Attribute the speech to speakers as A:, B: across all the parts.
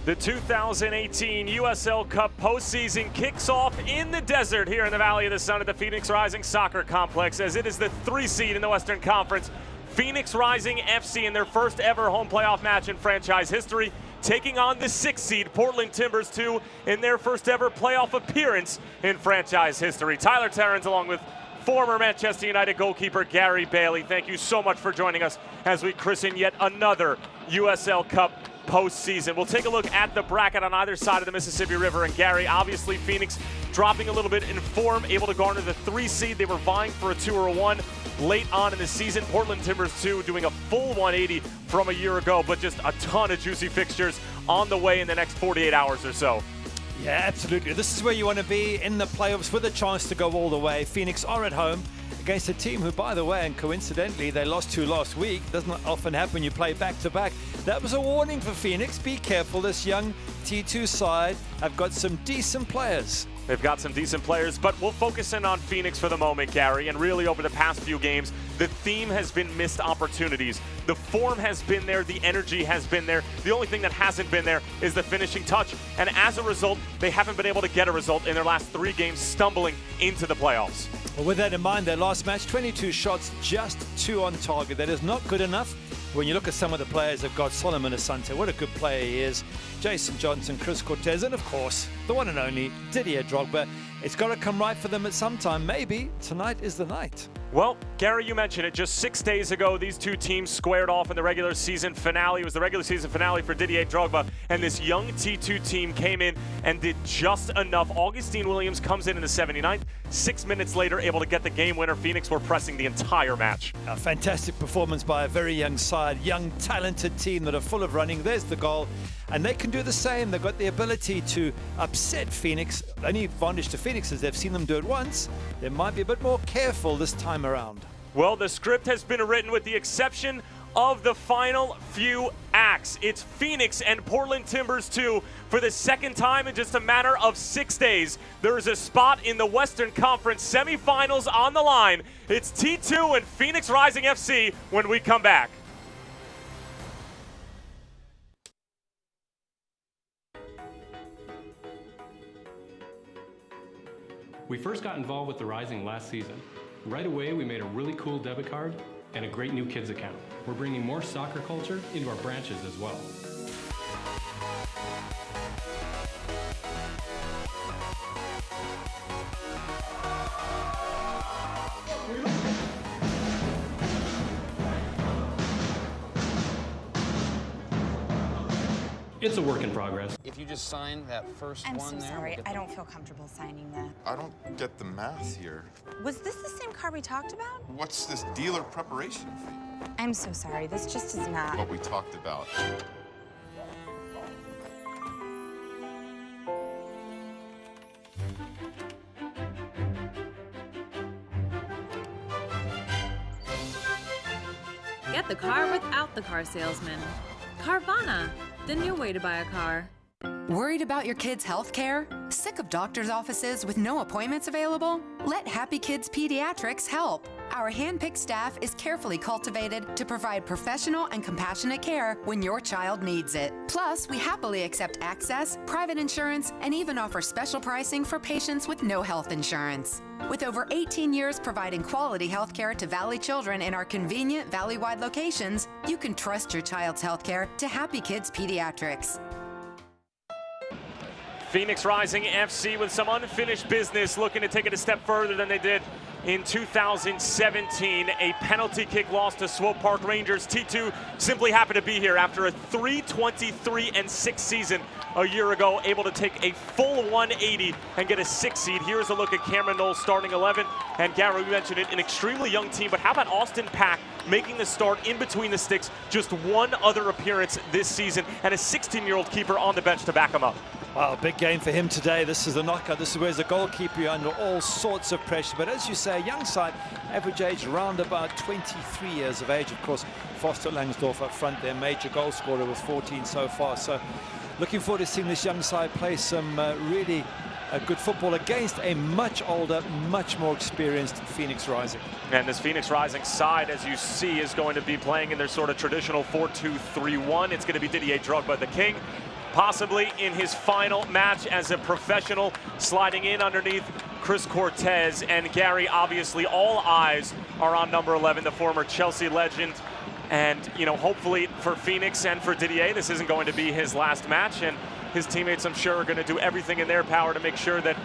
A: The 2018 USL Cup postseason kicks off in the desert here in the Valley of the Sun at the Phoenix Rising Soccer Complex, as it is the 3 seed in the Western Conference. Phoenix Rising FC in their first ever home playoff match in franchise history, taking on the 6 seed Portland Timbers 2 in their first ever playoff appearance in franchise history. Tyler Terrans along with former Manchester United goalkeeper Gary Bailey. Thank you so much for joining us as we christen yet another USL Cup postseason. We'll take a look at the bracket on either side of the Mississippi River. And Gary, obviously Phoenix dropping a little bit in form, able to garner the 3 seed. They were vying for a 2 or a 1 late on in the season. Portland Timbers 2 doing a full 180 from a year ago, but just a ton of juicy fixtures on the way in the next 48 hours or so.
B: Yeah, absolutely. This is where you want to be in the playoffs with a chance to go all the way. Phoenix are at home against a team who, by the way, and coincidentally, they lost to last week. Doesn't often happen when you play back-to-back. That was a warning for Phoenix. Be careful. This young T2 side have got some decent players.
A: They've got some decent players, but we'll focus in on Phoenix for the moment, Gary. And really over the past few games, the theme has been missed opportunities. The form has been there, the energy has been there. The only thing that hasn't been there is the finishing touch. And as a result, they haven't been able to get a result in their last 3 games, stumbling into the playoffs.
B: Well, with that in mind, their last match, 22 shots, just 2 on target. That is not good enough. When you look at some of the players they've got, Solomon Asante, what a good player he is. Jason Johnson, Chris Cortez, and of course, the one and only Didier Drogba. It's got to come right for them at some time. Maybe tonight is the night.
A: Well, Gary, you mentioned it. Just 6 days ago, these 2 teams squared off in the regular season finale. It was the regular season finale for Didier Drogba, and this young T2 team came in and did just enough. Augustine Williams comes in the 79th. 6 minutes later, able to get the game winner. Phoenix were pressing the entire match.
B: A fantastic performance by a very young side, young, talented team that are full of running. There's the goal. And they can do the same. They've got the ability to upset Phoenix. The only advantage to Phoenix is they've seen them do it once. They might be a bit more careful this time around.
A: Well, the script has been written with the exception of the final few acts. It's Phoenix and Portland Timbers 2 for the second time in just a matter of 6 days. There is a spot in the Western Conference semifinals on the line. It's T2 and Phoenix Rising FC when we come back.
C: We first got involved with the Rising last season. Right away, we made a really cool debit card and a great new kids account. We're bringing more soccer culture into our branches as well. It's a work in progress.
D: If you just sign that first
E: I'm
D: one
E: so
D: there.
E: sorry. I don't feel comfortable signing that.
F: I don't get the math here.
E: Was this the same car we talked about?
F: What's this dealer preparation fee?
E: I'm so sorry. This just is not.
F: What we talked about.
G: Get the car without the car salesman. Carvana, the new way to buy a car.
H: Worried about your kids' health care? Sick of doctor's offices with no appointments available? Let Happy Kids Pediatrics help. Our hand-picked staff is carefully cultivated to provide professional and compassionate care when your child needs it. Plus, we happily accept access, private insurance, and even offer special pricing for patients with no health insurance. With over 18 years providing quality health care to Valley children in our convenient Valley-wide locations, you can trust your child's health care to Happy Kids Pediatrics.
A: Phoenix Rising FC with some unfinished business, looking to take it a step further than they did in 2017. A penalty kick loss to Swope Park Rangers. T2 simply happened to be here after a 3-23-6 season a year ago, able to take a full 180 and get a 6 seed. Here's a look at Cameron Knowles starting 11. And Gary, we mentioned it, an extremely young team, but how about Austin Pack making the start in between the sticks? Just one other appearance this season, and a 16-year-old keeper on the bench to back him up.
B: Wow, big game for him today. This is the knockout. This is where the goalkeeper you're under all sorts of pressure. But as you say, a young side, average age around about 23 years of age. Of course, Foster Langsdorff up front, their major goal scorer with 14 so far. So looking forward to seeing this young side play some really good football against a much older, much more experienced Phoenix Rising.
A: And this Phoenix Rising side, as you see, is going to be playing in their sort of traditional 4-2-3-1. It's going to be Didier Drogba, the king. possibly in his final match as a professional, sliding in underneath Chris Cortez. And Gary, obviously all eyes are on number 11, the former Chelsea legend. And, you know, hopefully for Phoenix and for Didier, this isn't going to be his last match. And his teammates, I'm sure, are going to do everything in their power to make sure that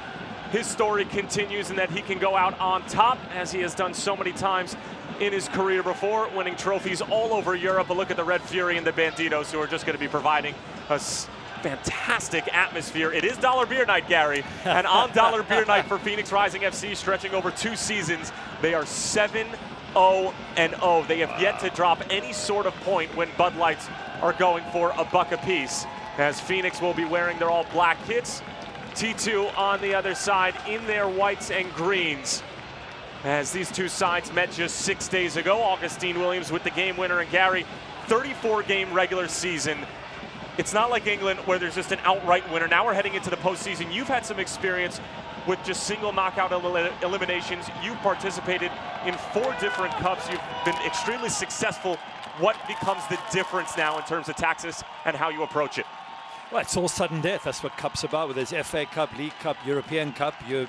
A: his story continues and that he can go out on top, as he has done so many times in his career before, winning trophies all over Europe. But look at the Red Fury and the Banditos, who are just going to be providing a fantastic atmosphere. It is Dollar Beer Night, Gary, and on Dollar Beer Night for Phoenix Rising FC, stretching over 2 seasons, they are 7-0-0. They have yet to drop any sort of point when Bud Lights are going for $1 apiece, as Phoenix will be wearing their all-black kits. T2 on the other side in their whites and greens, as these two sides met just 6 days ago. Augustine Williams with the game winner, and Gary, 34-game regular season. It's not like England where there's just an outright winner. Now we're heading into the postseason. You've had some experience with just single knockout eliminations. You've participated in 4 different cups. You've been extremely successful. What becomes the difference now in terms of tactics and how you approach it?
B: Well, it's all sudden death. That's what Cup's about. Whether it's FA Cup, League Cup, European Cup, you're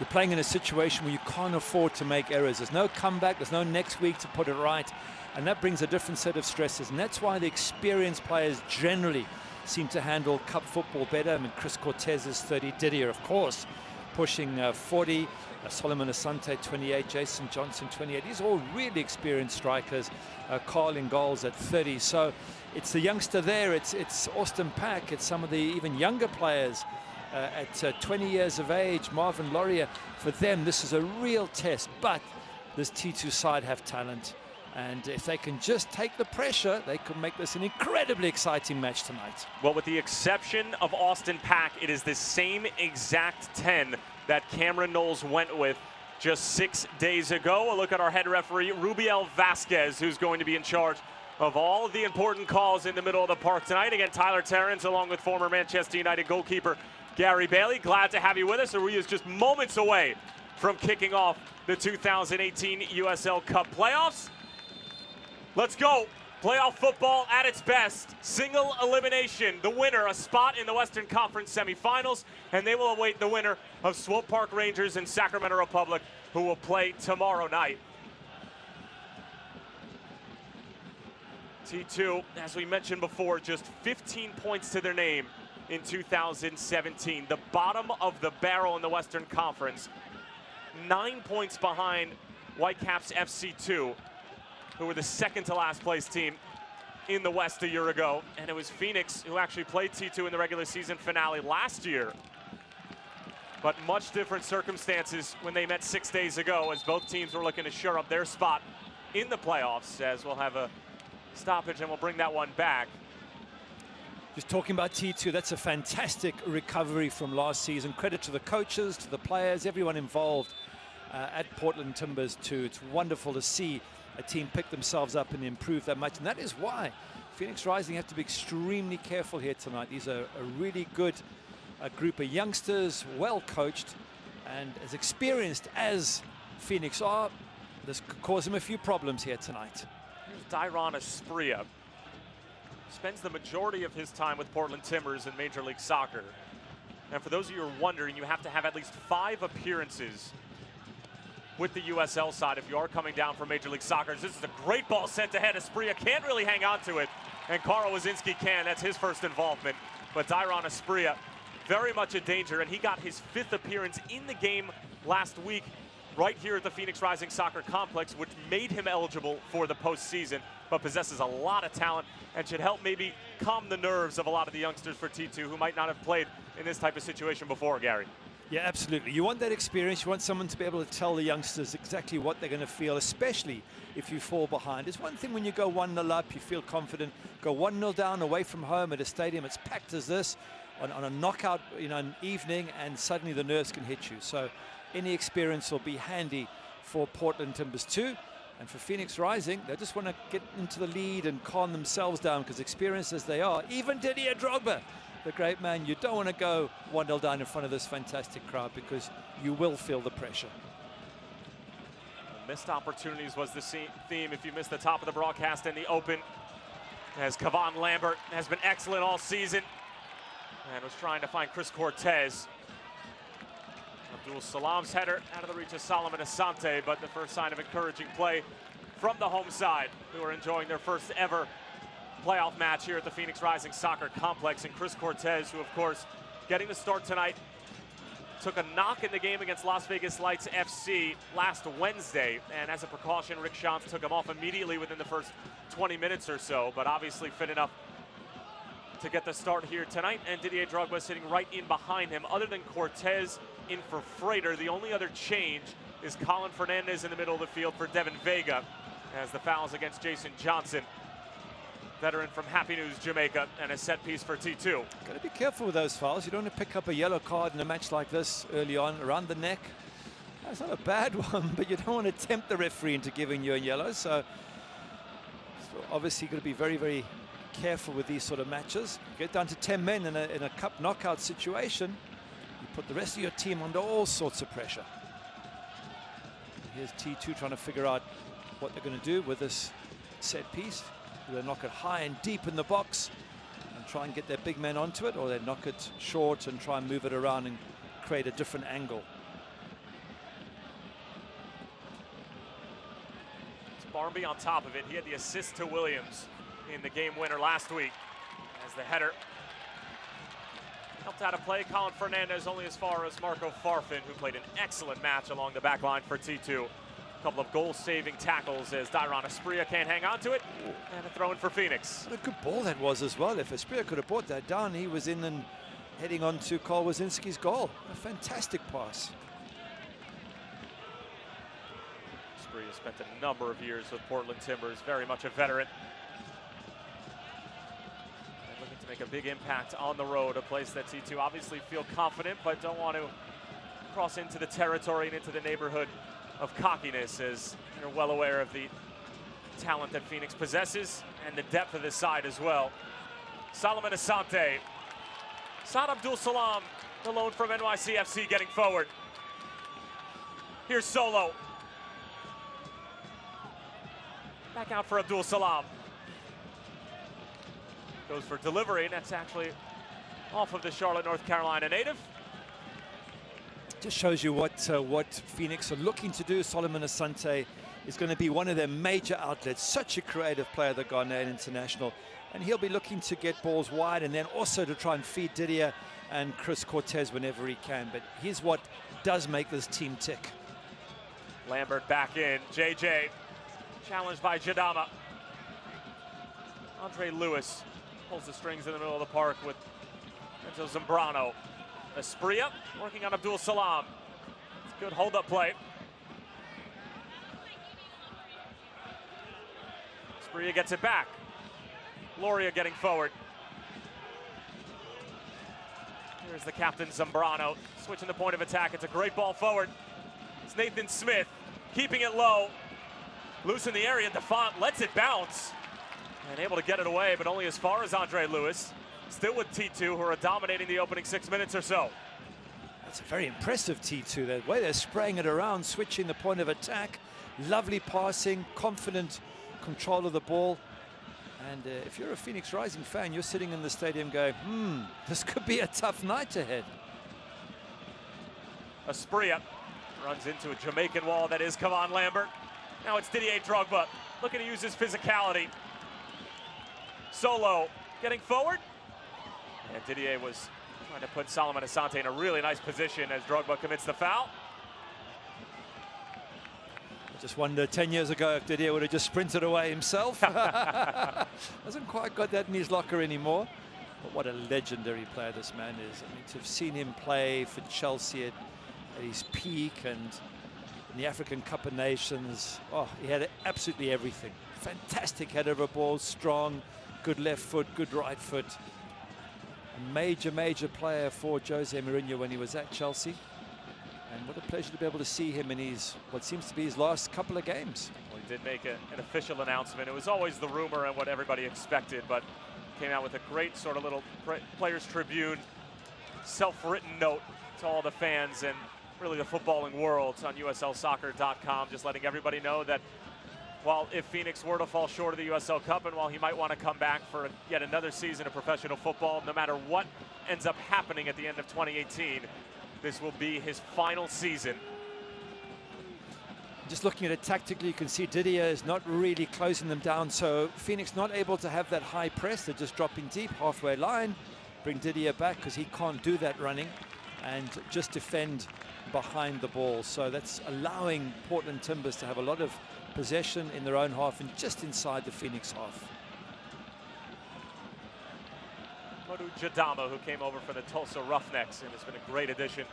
B: playing in a situation where you can't afford to make errors. There's no comeback. There's no next week to put it right. And that brings a different set of stresses. And that's why the experienced players generally seem to handle Cup football better. I mean, Chris Cortez is 30. Didier, of course, pushing 40. Solomon Asante, 28. Jason Johnson, 28. These are all really experienced strikers. Carl in goals at 30. So it's the youngster there. It's Austin Pack. It's some of the even younger players at 20 years of age. Marvin Laurier. For them, this is a real test. But this T2 side have talent. And if they can just take the pressure, they could make this an incredibly exciting match tonight.
A: Well, with the exception of Austin Pack, it is the same exact 10 that Cameron Knowles went with just 6 days ago. A look at our head referee, Rubiel Vasquez, who's going to be in charge of all of the important calls in the middle of the park tonight. Again, Tyler Terrence, along with former Manchester United goalkeeper Gary Bailey. Glad to have you with us. Aruya is just moments away from kicking off the 2018 USL Cup playoffs. Let's go. Playoff football at its best. Single elimination. The winner, a spot in the Western Conference semifinals, and they will await the winner of Swope Park Rangers and Sacramento Republic, who will play tomorrow night. T2, as we mentioned before, just 15 points to their name in 2017. The bottom of the barrel in the Western Conference. 9 points behind Whitecaps FC2, who were the second to last place team in the West a year ago. And it was Phoenix who actually played T2 in the regular season finale last year. But much different circumstances when they met 6 days ago, as both teams were looking to shore up their spot in the playoffs, as we'll have a stoppage and we'll bring that one back.
B: Just talking about T2, that's a fantastic recovery from last season. Credit to the coaches, to the players, everyone involved at Portland Timbers too. It's wonderful to see a team pick themselves up and improve that much. And that is why Phoenix Rising have to be extremely careful here tonight. These are a really good group of youngsters, well coached, and as experienced as Phoenix are, this could cause them a few problems here tonight.
A: Here's Dairon Asprilla. Spends the majority of his time with Portland Timbers in Major League Soccer. And for those of you who are wondering, you have to have at least 5 appearances with the USL side if you are coming down from Major League Soccer. This is a great ball sent ahead. Asprilla can't really hang on to it, and Carl Wazinski can. That's his first involvement. But Dairon Asprilla, very much a danger, and he got his 5th appearance in the game last week right here at the Phoenix Rising Soccer Complex, which made him eligible for the postseason, but possesses a lot of talent and should help maybe calm the nerves of a lot of the youngsters for T2 who might not have played in this type of situation before, Gary.
B: Yeah, absolutely. You want that experience. You want someone to be able to tell the youngsters exactly what they're going to feel, especially if you fall behind. It's one thing when you go 1-0 up, you feel confident. Go 1-0 down away from home at a stadium it's packed as this on a knockout, an evening, and suddenly the nerves can hit you. So any experience will be handy for Portland Timbers too. And for Phoenix Rising, they just want to get into the lead and calm themselves down, because experienced as they are, even Didier Drogba, the great man, you don't want to go 1-0 down in front of this fantastic crowd, because you will feel the pressure.
A: Missed opportunities was the theme if you missed the top of the broadcast in the open, as Kavan Lambert has been excellent all season. and was trying to find Chris Cortez. Abdul Salam's header out of the reach of Solomon Asante, but the first sign of encouraging play from the home side, who are enjoying their first ever playoff match here at the Phoenix Rising Soccer Complex. And Chris Cortez, who of course getting the start tonight, took a knock in the game against Las Vegas Lights FC last Wednesday, and as a precaution, Rick Schantz took him off immediately within the first 20 minutes or so, but obviously fit enough to get the start here tonight, and Didier Drogba sitting right in behind him. Other than Cortez in for Frater, the only other change is Colin Fernandez in the middle of the field for Devin Vega, as the fouls against Jason Johnson, veteran from Happy News, Jamaica, and a set piece for T2.
B: Got to be careful with those fouls. You don't want to pick up a yellow card in a match like this early on, around the neck. That's not a bad one, but you don't want to tempt the referee into giving you a yellow. So obviously got to be very, very careful with these sort of matches. You get down to 10 men in a cup knockout situation, you put the rest of your team under all sorts of pressure. Here's T2 trying to figure out what they're going to do with this set piece. Do they knock it high and deep in the box and try and get their big men onto it, or they knock it short and try and move it around and create a different angle?
A: It's Barmby on top of it. He had the assist to Williams in the game winner last week, as the header helped out of play. Colin Fernandez only as far as Marco Farfan, who played an excellent match along the back line for T2. A couple of goal-saving tackles as Dairon Asprilla can't hang on to it, and a throw in for Phoenix.
B: What a good ball that was as well. If Asprilla could have brought that down, he was in and heading on to Carl Wazinski's goal. A fantastic pass.
A: Asprilla spent a number of years with Portland Timbers, very much a veteran. And looking to make a big impact on the road, a place that T2 obviously feel confident, but don't want to cross into the territory and into the neighborhood of cockiness, as you're well aware of the talent that Phoenix possesses and the depth of this side as well. Solomon Asante. Saad Abdul Salam, the loan from NYCFC, getting forward. Here's Solo. Back out for Abdul Salam. Goes for delivery, and that's actually off of the Charlotte, North Carolina native.
B: Just shows you what Phoenix are looking to do. Solomon Asante is going to be one of their major outlets. Such a creative player, the Ghanaian international. And he'll be looking to get balls wide and then also to try and feed Didier and Chris Cortez whenever he can. But here's what does make this team tick.
A: Lambert back in. JJ challenged by Jadama. Andre Lewis pulls the strings in the middle of the park with Enzo Zambrano. Asprilla working on Abdul Salam. It's a good hold-up play. Asprilla gets it back. Loria getting forward. Here's the captain, Zambrano, switching the point of attack. It's a great ball forward. It's Nathan Smith keeping it low. Loose in the area, Defont lets it bounce. And able to get it away, but only as far as Andre Lewis. Still with T2, who are dominating the opening 6 minutes or so.
B: That's a very impressive T2. The way they're spraying it around, switching the point of attack. Lovely passing, confident control of the ball. And if you're a Phoenix Rising fan, you're sitting in the stadium going, this could be a tough night ahead.
A: Asprilla runs into a Jamaican wall that is Kevon Lambert. Now it's Didier Drogba looking to use his physicality. Solo getting forward. And Didier was trying to put Solomon Asante in a really nice position as Drogba commits the foul.
B: I just wonder 10 years ago if Didier would have just sprinted away himself. Hasn't quite got that in his locker anymore. But what a legendary player this man is. I mean, to have seen him play for Chelsea at his peak and in the African Cup of Nations, oh, he had absolutely everything. Fantastic header of a ball, strong, good left foot, good right foot. A major, major player for Jose Mourinho when he was at Chelsea. And what a pleasure to be able to see him in his, what seems to be his last couple of games.
A: Well, he did make an official announcement. It was always the rumor and what everybody expected, but came out with a great sort of little Players Tribune self-written note to all the fans and really the footballing world on USLsoccer.com, just letting everybody know that while if Phoenix were to fall short of the USL Cup and while he might want to come back for yet another season of professional football, no matter what ends up happening at the end of 2018, this will be his final season.
B: Just looking at it tactically, you can see Didier is not really closing them down, so Phoenix not able to have that high press. They're just dropping deep, halfway line, bring Didier back because he can't do that running, and just defend behind the ball. So that's allowing Portland Timbers to have a lot of possession in their own half and just inside the Phoenix half.
A: Modou Jadama, who came over from the Tulsa Roughnecks and has been a great addition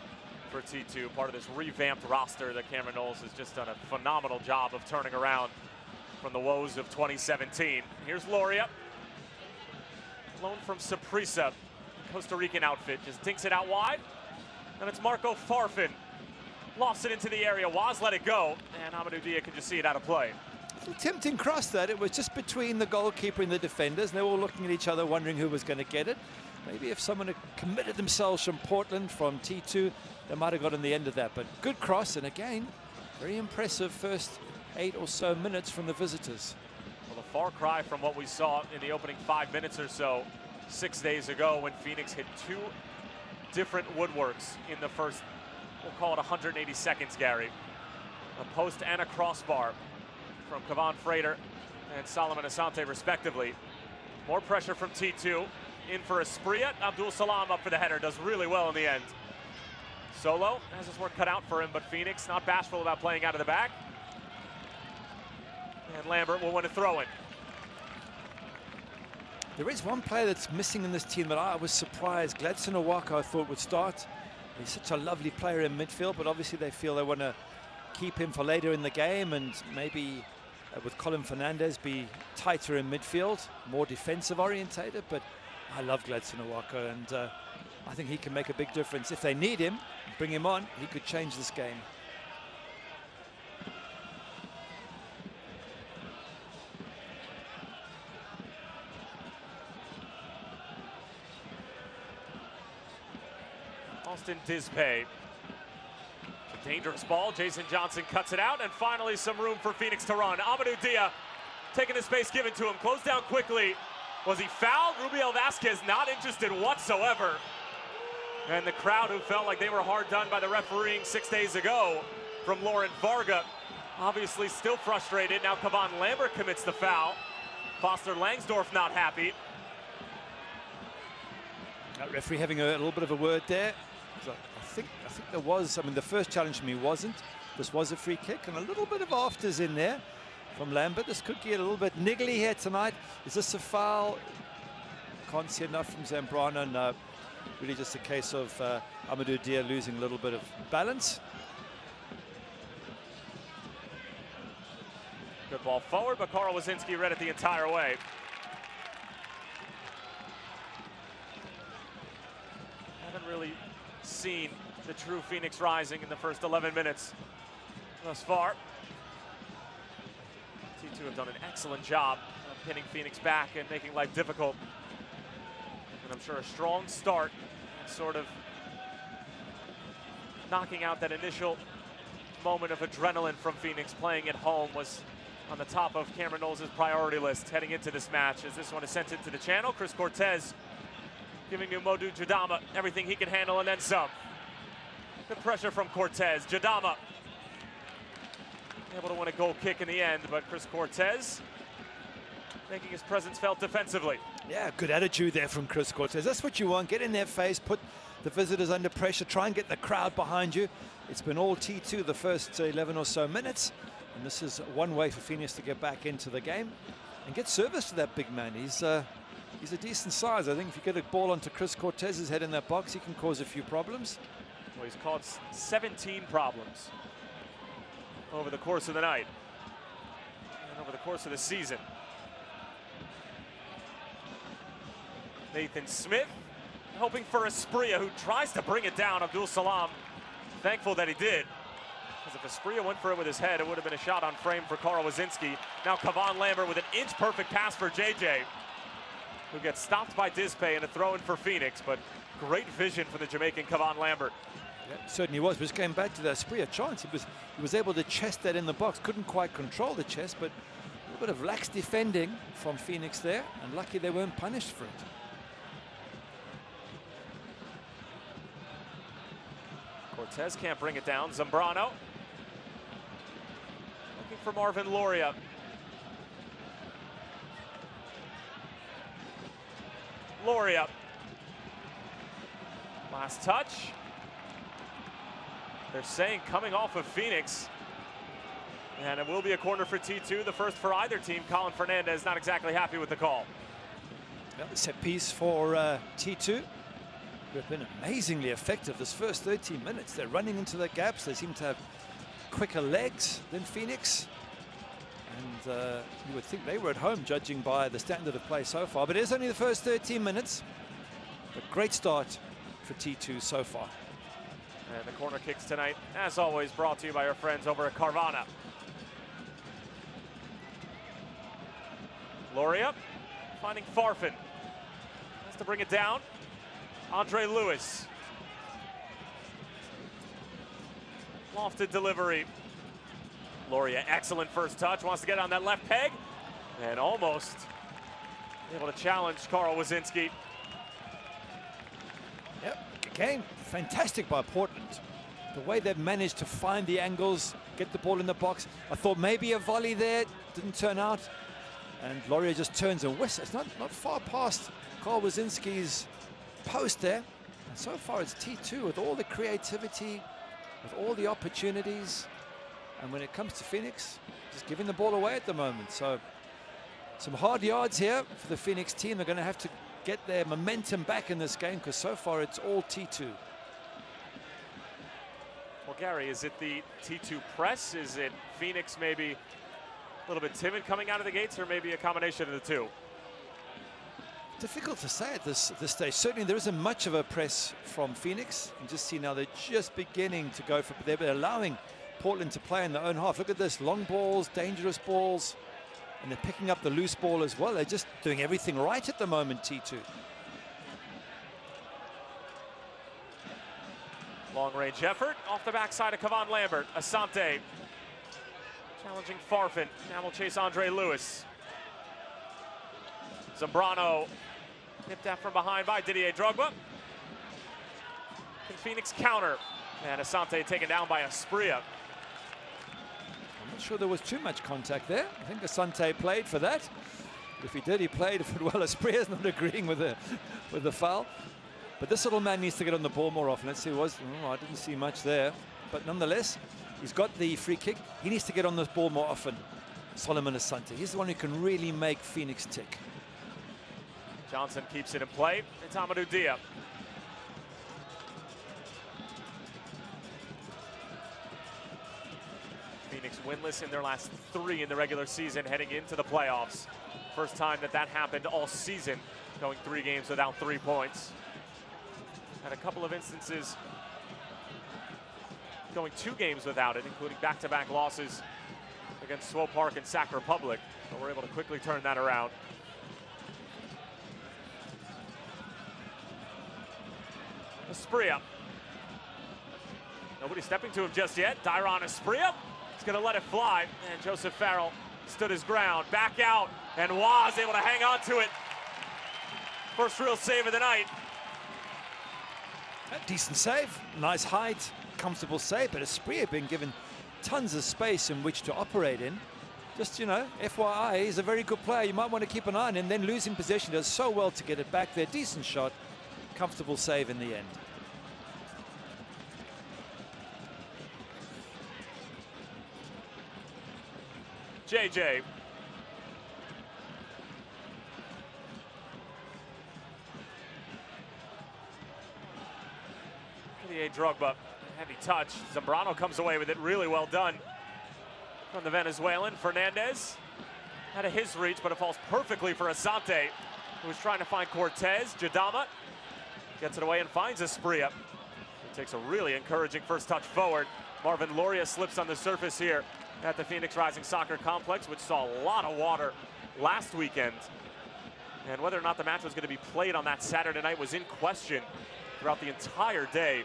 A: for T2, part of this revamped roster that Cameron Knowles has just done a phenomenal job of turning around from the woes of 2017. Here's Loria, loaned from Saprissa, Costa Rican outfit, just dinks it out wide, and it's Marco Farfan. Lofts it into the area, Waz let it go, and Amadou Dia can just see it out of play.
B: Tempting cross that. It was just between the goalkeeper and the defenders, and they were all looking at each other wondering who was going to get it. Maybe if someone had committed themselves from Portland, from T2, they might have gotten the end of that. But good cross, and again, very impressive first 8 or so minutes from the visitors.
A: Well, a far cry from what we saw in the opening 5 minutes or so 6 days ago when Phoenix hit 2 different woodworks in the first, we'll call it 180 seconds, Gary. A post and a crossbar from Kavan Frater and Solomon Asante, respectively. More pressure from T2. In for Asprilla. Abdul Salam up for the header. Does really well in the end. Solo has his work cut out for him, but Phoenix not bashful about playing out of the back. And Lambert will win a throw-in.
B: There is one player that's missing in this team that I was surprised. Gladson Owaka I thought would start. He's such a lovely player in midfield, but obviously they feel they want to keep him for later in the game, and maybe with Colin Fernandez be tighter in midfield, more defensive orientated. But I love Gladson Owaka, and I think he can make a big difference. If they need him, bring him on, he could change this game.
A: Austin Dispay. A dangerous ball. Jason Johnson cuts it out, and finally some room for Phoenix to run. Amadou Dia taking the space given to him. Closed down quickly. Was he fouled? Rubiel Vasquez not interested whatsoever. And the crowd, who felt like they were hard done by the refereeing 6 days ago from Laurent Varga, obviously still frustrated. Now Kavan Lambert commits the foul. Foster Langsdorff not happy.
B: That referee having a little bit of a word there. I think there was, I mean, the first challenge to me wasn't. This was a free kick, and a little bit of afters in there from Lambert. This could get a little bit niggly here tonight. Is this a foul? Can't see enough from Zambrano. No, really just a case of Amadou Dia losing a little bit of balance.
A: Good ball forward, but Karl Wazinski read it the entire way. Haven't really seen the true Phoenix Rising in the first 11 minutes thus far. T2 have done an excellent job of pinning Phoenix back and making life difficult. And I'm sure a strong start and sort of knocking out that initial moment of adrenaline from Phoenix playing at home was on the top of Cameron Knowles' priority list heading into this match, as this one is sent into the channel. Chris Cortez giving to Modou Jadama everything he can handle and then some. Good pressure from Cortez. Jadama able to win a goal kick in the end, but Chris Cortez making his presence felt defensively.
B: Yeah, good attitude there from Chris Cortez. That's what you want. Get in their face, put the visitors under pressure, try and get the crowd behind you. It's been all T2 the first 11 or so minutes, and this is one way for Phoenix to get back into the game and get service to that big man. He's a decent size. I think if you get a ball onto Chris Cortez's head in that box, he can cause a few problems.
A: Well, he's caused 17 problems over the course of the night and over the course of the season. Nathan Smith hoping for Asprilla, who tries to bring it down. Abdul Salam thankful that he did, because if Asprilla went for it with his head, it would have been a shot on frame for Karl Wazinski. Now Kavan Lambert with an inch-perfect pass for JJ, who gets stopped by Dispay and a throw-in for Phoenix, but great vision for the Jamaican Kavan Lambert.
B: Yeah, certainly was. But just going back to that Asprilla chance, he was able to chest that in the box. Couldn't quite control the chest, but a little bit of lax defending from Phoenix there, and lucky they weren't punished for it.
A: Cortez can't bring it down. Zambrano looking for Marvin Loria. Loria. Last touch. They're saying coming off of Phoenix. And it will be a corner for T2, the first for either team. Colin Fernandez not exactly happy with the call.
B: Well, set piece for T2. They've been amazingly effective this first 13 minutes. They're running into the gaps. They seem to have quicker legs than Phoenix. And you would think they were at home, judging by the standard of play so far. But it is only the first 13 minutes. But great start for T2 so far.
A: And the corner kicks tonight, as always, brought to you by our friends over at Carvana. Loria finding Farfan. Has to bring it down. Andre Lewis. Lofted delivery. Loria, excellent first touch. Wants to get on that left peg. And almost able to challenge Carl Wazinski.
B: Yep, again, fantastic by Portland. The way they've managed to find the angles, get the ball in the box. I thought maybe a volley there, didn't turn out. And Loria just turns and whistles. It's not far past Carl Wazinski's post there. And so far it's T2 with all the creativity, with all the opportunities. And when it comes to Phoenix, just giving the ball away at the moment. So some hard yards here for the Phoenix team. They're going to have to get their momentum back in this game because so far it's all T2.
A: Well, Gary, is it the T2 press? Is it Phoenix maybe a little bit timid coming out of the gates, or maybe a combination of the two?
B: Difficult to say at this stage. Certainly there isn't much of a press from Phoenix. You can just see now they're just beginning to go for, they're allowing Portland to play in their own half. Look at this, long balls, dangerous balls, and they're picking up the loose ball as well. They're just doing everything right at the moment, T2.
A: Long range effort off the backside of Kevon Lambert. Asante challenging Farfan. Now will chase Andre Lewis. Zambrano nipped out from behind by Didier Drogba. Can Phoenix counter? And Asante taken down by Asprilla.
B: I'm not sure there was too much contact there. I think Asante played for that. But if he did, he played for it well. Asprilla's not agreeing with the foul. But this little man needs to get on the ball more often. Let's see, I didn't see much there. But nonetheless, he's got the free kick. He needs to get on the ball more often. Solomon Asante. He's the one who can really make Phoenix tick.
A: Johnson keeps it in play. It's Amadou Dia. Phoenix winless in their last 3 in the regular season heading into the playoffs. First time that happened all season, going 3 games without 3 points. Had a couple of instances going 2 games without it, including back-to-back losses against Swope Park and Sac Republic. But we're able to quickly turn that around. Asprilla. Nobody stepping to him just yet. Dairon Asprilla is going to let it fly. And Joseph Farrell stood his ground. Back out. And was able to hang on to it. First real save of the night.
B: A decent save. Nice height. Comfortable save. But Asprilla been given tons of space in which to operate in. Just, you know, FYI, he's a very good player. You might want to keep an eye on him. Then losing possession does so well to get it back there. Decent shot. Comfortable save in the end.
A: JJ. Didier Drogba, heavy touch. Zambrano comes away with it, really well done from the Venezuelan. Fernandez out of his reach, but it falls perfectly for Asante, who was trying to find Cortez. Jadama gets it away and finds Asprilla. He takes a really encouraging first touch forward. Marvin Loria slips on the surface here at the Phoenix Rising Soccer Complex, which saw a lot of water last weekend. And whether or not the match was going to be played on that Saturday night was in question throughout the entire day,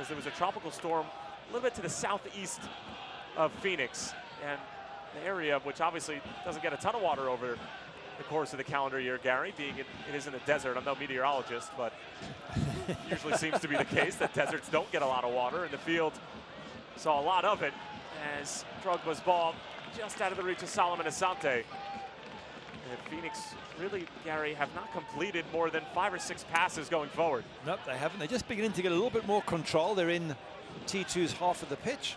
A: as there was a tropical storm a little bit to the southeast of Phoenix. And the area, which obviously doesn't get a ton of water over the course of the calendar year, Gary, being it is in the desert. I'm no meteorologist, but usually seems to be the case that deserts don't get a lot of water, and the field saw a lot of it as Drogba's ball just out of the reach of Solomon Asante. And Phoenix really, Gary, have not completed more than 5 or 6 passes going forward.
B: Nope, they haven't. They're just beginning to get a little bit more control. They're in T2's half of the pitch.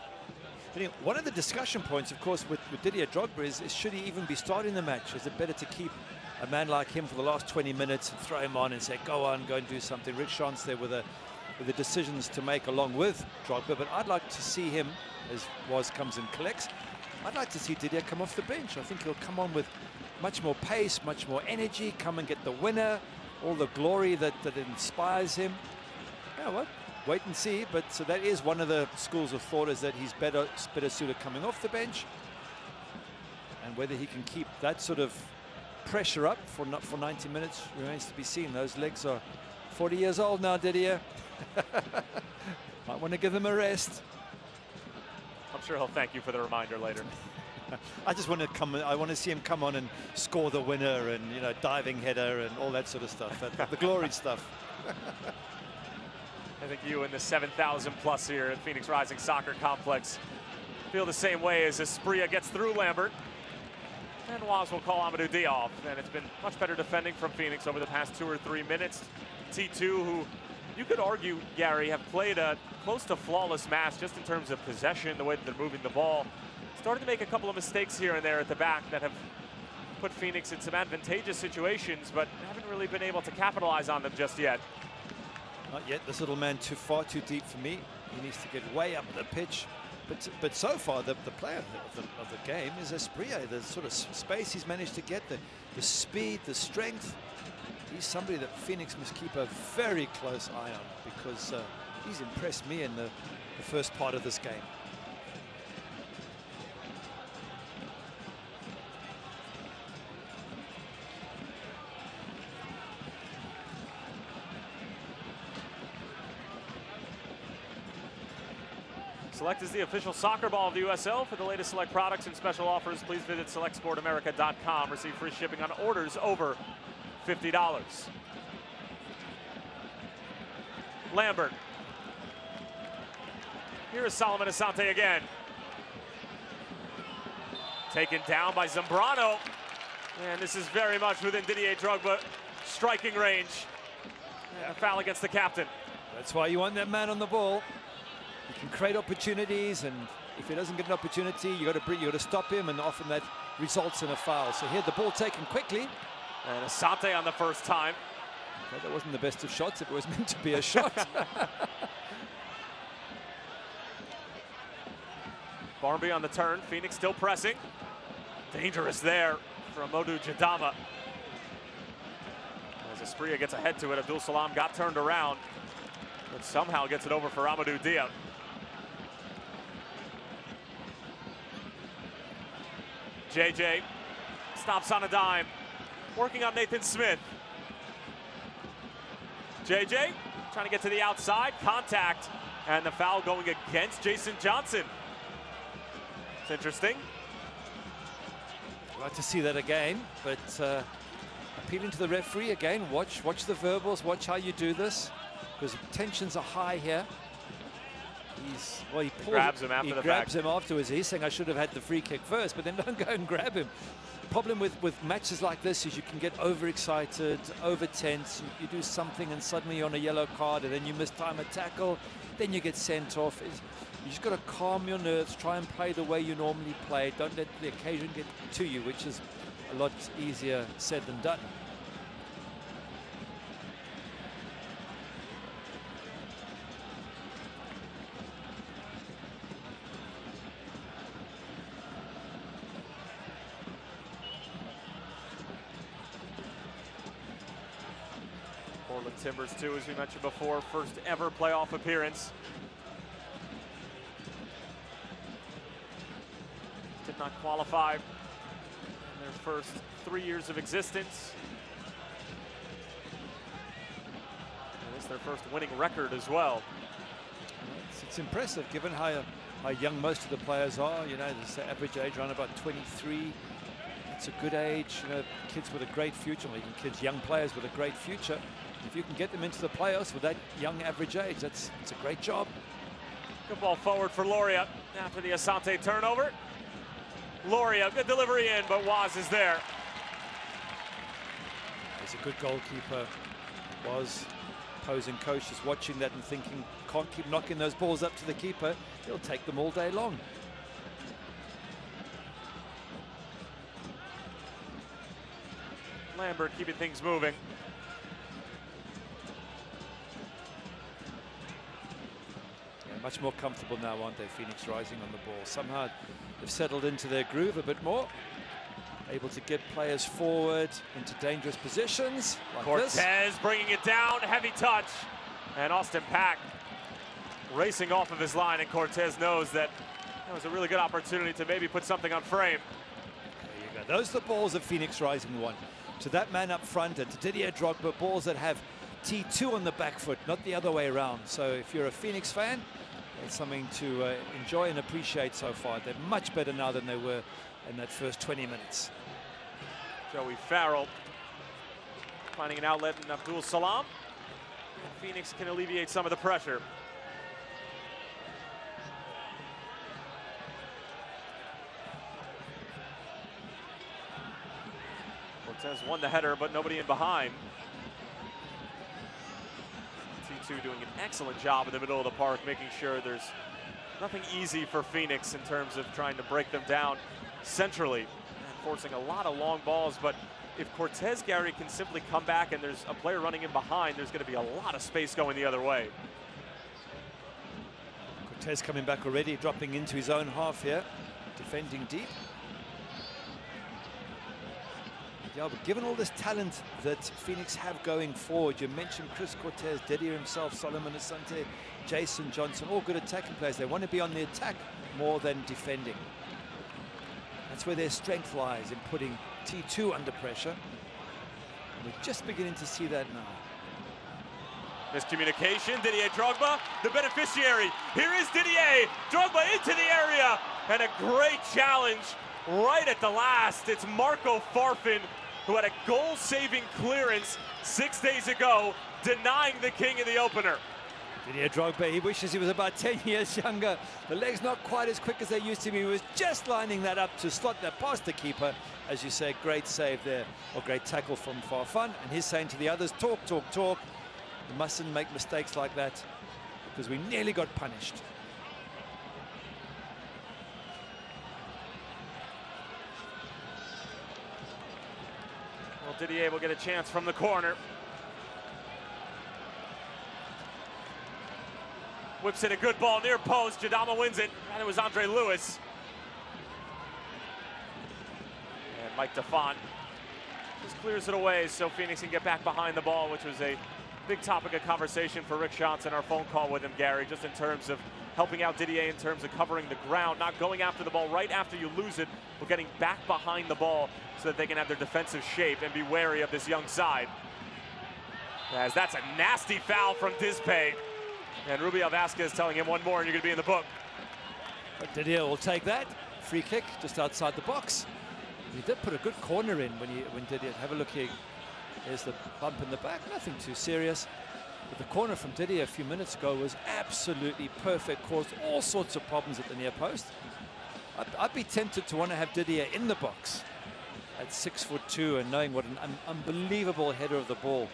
B: But one of the discussion points, of course, with Didier Drogba is should he even be starting the match? Is it better to keep a man like him for the last 20 minutes and throw him on and say, go on, go and do something? Rick Schantz there with the decisions to make along with Drogba. But I'd like to see him, as Woz comes and collects, I'd like to see Didier come off the bench. I think he'll come on with much more pace, much more energy, come and get the winner, all the glory that inspires him. You know what? Wait and see. But so that is one of the schools of thought, is that he's better suited coming off the bench, and whether he can keep that sort of pressure up for 90 minutes remains to be seen. Those legs are 40 years old now, Didier. Might want to give him a rest.
A: I'm sure he'll thank you for the reminder later.
B: I just want to I want to see him come on and score the winner, and diving header and all that sort of stuff, the glory stuff.
A: I think you and the 7,000 plus here at Phoenix Rising Soccer Complex feel the same way as Asprilla gets through Lambert. And Woz will call Amadou Diop, and it's been much better defending from Phoenix over the past 2 or 3 minutes. T2, who you could argue, Gary, have played a close to flawless match just in terms of possession, the way that they're moving the ball. Started to make a couple of mistakes here and there at the back that have put Phoenix in some advantageous situations, but haven't really been able to capitalize on them just yet.
B: Not yet. This little man far too deep for me. He needs to get way up the pitch. But so far, the player of the game is Asprilla. The sort of space he's managed to get, the speed, the strength. He's somebody that Phoenix must keep a very close eye on, because he's impressed me in the first part of this game.
A: Select is the official soccer ball of the USL. For the latest Select products and special offers, please visit selectsportamerica.com. Receive free shipping on orders over $50. Lambert. Here is Solomon Asante again. Taken down by Zambrano. And this is very much within Didier Drogba striking range. And a foul against the captain.
B: That's why you want that man on the ball. He can create opportunities, and if he doesn't get an opportunity, you got to stop him, and often that results in a foul. So here the ball taken quickly.
A: And Asante on the first time.
B: Okay, that wasn't the best of shots. It was meant to be a shot.
A: Barmby on the turn. Phoenix still pressing. Dangerous there from Modou Jadama. As Asprilla gets ahead to it, Abdul Salam got turned around, but somehow gets it over for Amadou Diop. JJ stops on a dime, working on Nathan Smith. JJ trying to get to the outside, contact, and the foul going against Jason Johnson. It's interesting.
B: I'd like to see that again, but appealing to the referee again, watch the verbals, watch how you do this, because tensions are high here. He
A: grabs him after the fact.
B: He grabs him afterwards. He's saying I should have had the free kick first, but then don't go and grab him. The problem with matches like this is you can get overexcited, over tense. You do something and suddenly you're on a yellow card, and then you mistime a tackle, then you get sent off. You just got to calm your nerves, try and play the way you normally play. Don't let the occasion get to you, which is a lot easier said than done.
A: Portland Timbers, too, as we mentioned before, first ever playoff appearance. Did not qualify in their first 3 years of existence. And it's their first winning record as well.
B: It's impressive given how young most of the players are. You know, this average age around about 23. It's a good age, you know, kids with a great future, or even kids, young players with a great future. If you can get them into the playoffs with that young average age, it's a great job.
A: Good ball forward for Loria after the Asante turnover. Loria, good delivery in, but Waz is there.
B: He's a good goalkeeper. Was opposing coach is watching that and thinking, can't keep knocking those balls up to the keeper. He'll take them all day long.
A: Lambert keeping things moving.
B: Yeah, much more comfortable now, aren't they, Phoenix Rising on the ball. Somehow they've settled into their groove a bit more. Able to get players forward into dangerous positions like
A: Cortez
B: this.
A: bringing it down, heavy touch. And Austin Pack racing off of his line, and Cortez knows that was a really good opportunity to maybe put something on frame.
B: There you go. Those are the balls that Phoenix Rising want. To that man up front and to Didier Drogba, balls that have T2 on the back foot, not the other way around. So if you're a Phoenix fan, it's something to enjoy and appreciate so far. They're much better now than they were in that first 20 minutes.
A: Joey Farrell finding an outlet in Abdul Salam. And Phoenix can alleviate some of the pressure. Cortez won the header, but nobody in behind. T2 doing an excellent job in the middle of the park, making sure there's nothing easy for Phoenix in terms of trying to break them down centrally and forcing a lot of long balls. But if Cortez, Gary, can simply come back and there's a player running in behind, there's going to be a lot of space going the other way.
B: Cortez coming back already, dropping into his own half here, defending deep. Yeah, but given all this talent that Phoenix have going forward, you mentioned Chris Cortez, Didier himself, Solomon Asante, Jason Johnson, all good attacking players. They want to be on the attack more than defending. That's where their strength lies, in putting T2 under pressure. And we're just beginning to see that now.
A: Miscommunication, Didier Drogba, the beneficiary. Here is Didier Drogba into the area, and a great challenge right at the last. It's Marco Farfan, who had a goal-saving clearance 6 days ago, denying the king in the opener.
B: Didier Drogba, he wishes he was about 10 years younger. The legs not quite as quick as they used to be. He was just lining that up to slot that past the keeper. As you say, great save there, or great tackle from Farfan. And he's saying to the others, talk, talk, talk. You mustn't make mistakes like that, because we nearly got punished.
A: Well, Didier will get a chance from the corner. Whips in a good ball near post. Jadama wins it, and it was Andre Lewis. And Mike Defont just clears it away so Phoenix can get back behind the ball, which was a big topic of conversation for Rick Schatz in our phone call with him, Gary, just in terms of helping out Didier in terms of covering the ground, not going after the ball right after you lose it, but getting back behind the ball so that they can have their defensive shape and be wary of this young side. As that's a nasty foul from Dispay. And Rubio Vasquez telling him one more and you're going to be in the book.
B: But Didier will take that. Free kick just outside the box. He did put a good corner in when Didier. Have a look here. There's the bump in the back. Nothing too serious. But the corner from Didier a few minutes ago was absolutely perfect. Caused all sorts of problems at the near post. I'd be tempted to want to have Didier in the box at 6'2" and knowing what an unbelievable header of the ball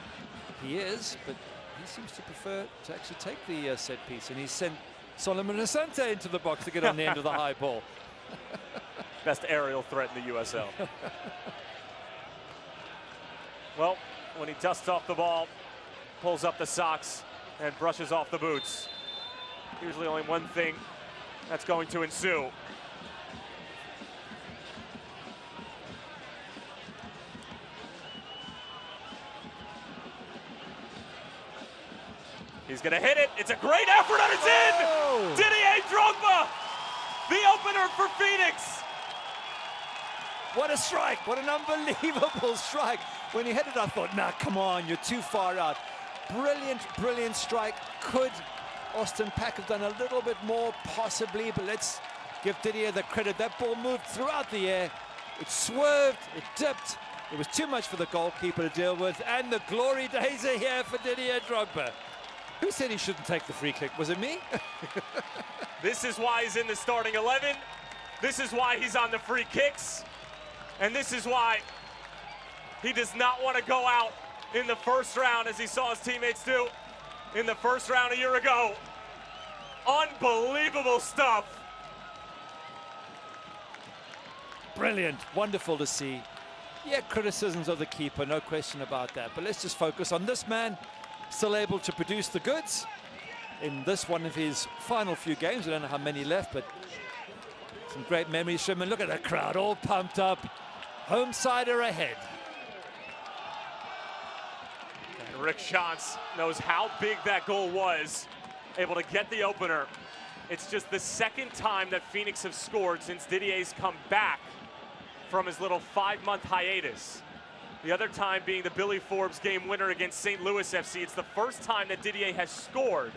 B: he is. But he seems to prefer to actually take the set piece, and he's sent Solomon Asante into the box to get on the end of the high ball.
A: Best aerial threat in the USL. Well, when he dusts off the ball, pulls up the socks, and brushes off the boots, usually only one thing that's going to ensue. He's going to hit it. It's a great effort, and it's in! Didier Drogba, the opener for Phoenix.
B: What a strike. What an unbelievable strike. When he hit it, I thought, nah, come on, you're too far out. Brilliant, brilliant strike. Could Austin Pack have done a little bit more? Possibly, but let's give Didier the credit. That ball moved throughout the air. It swerved, it dipped. It was too much for the goalkeeper to deal with, and the glory days are here for Didier Drogba. Who said he shouldn't take the free kick? Was it me?
A: This is why he's in the starting 11. This is why he's on the free kicks. And this is why he does not want to go out in the first round as he saw his teammates do in the first round a year ago. Unbelievable stuff.
B: Brilliant, wonderful to see. Yeah, criticisms of the keeper, no question about that. But let's just focus on this man, still able to produce the goods in this one of his final few games. I don't know how many left, but some great memories from him. And look at the crowd, all pumped up. Home side are ahead.
A: And Rick Schantz knows how big that goal was, able to get the opener. It's just the second time that Phoenix have scored since Didier's come back from his little 5-month hiatus. The other time being the Billy Forbes game winner against St. Louis FC. It's the first time that Didier has scored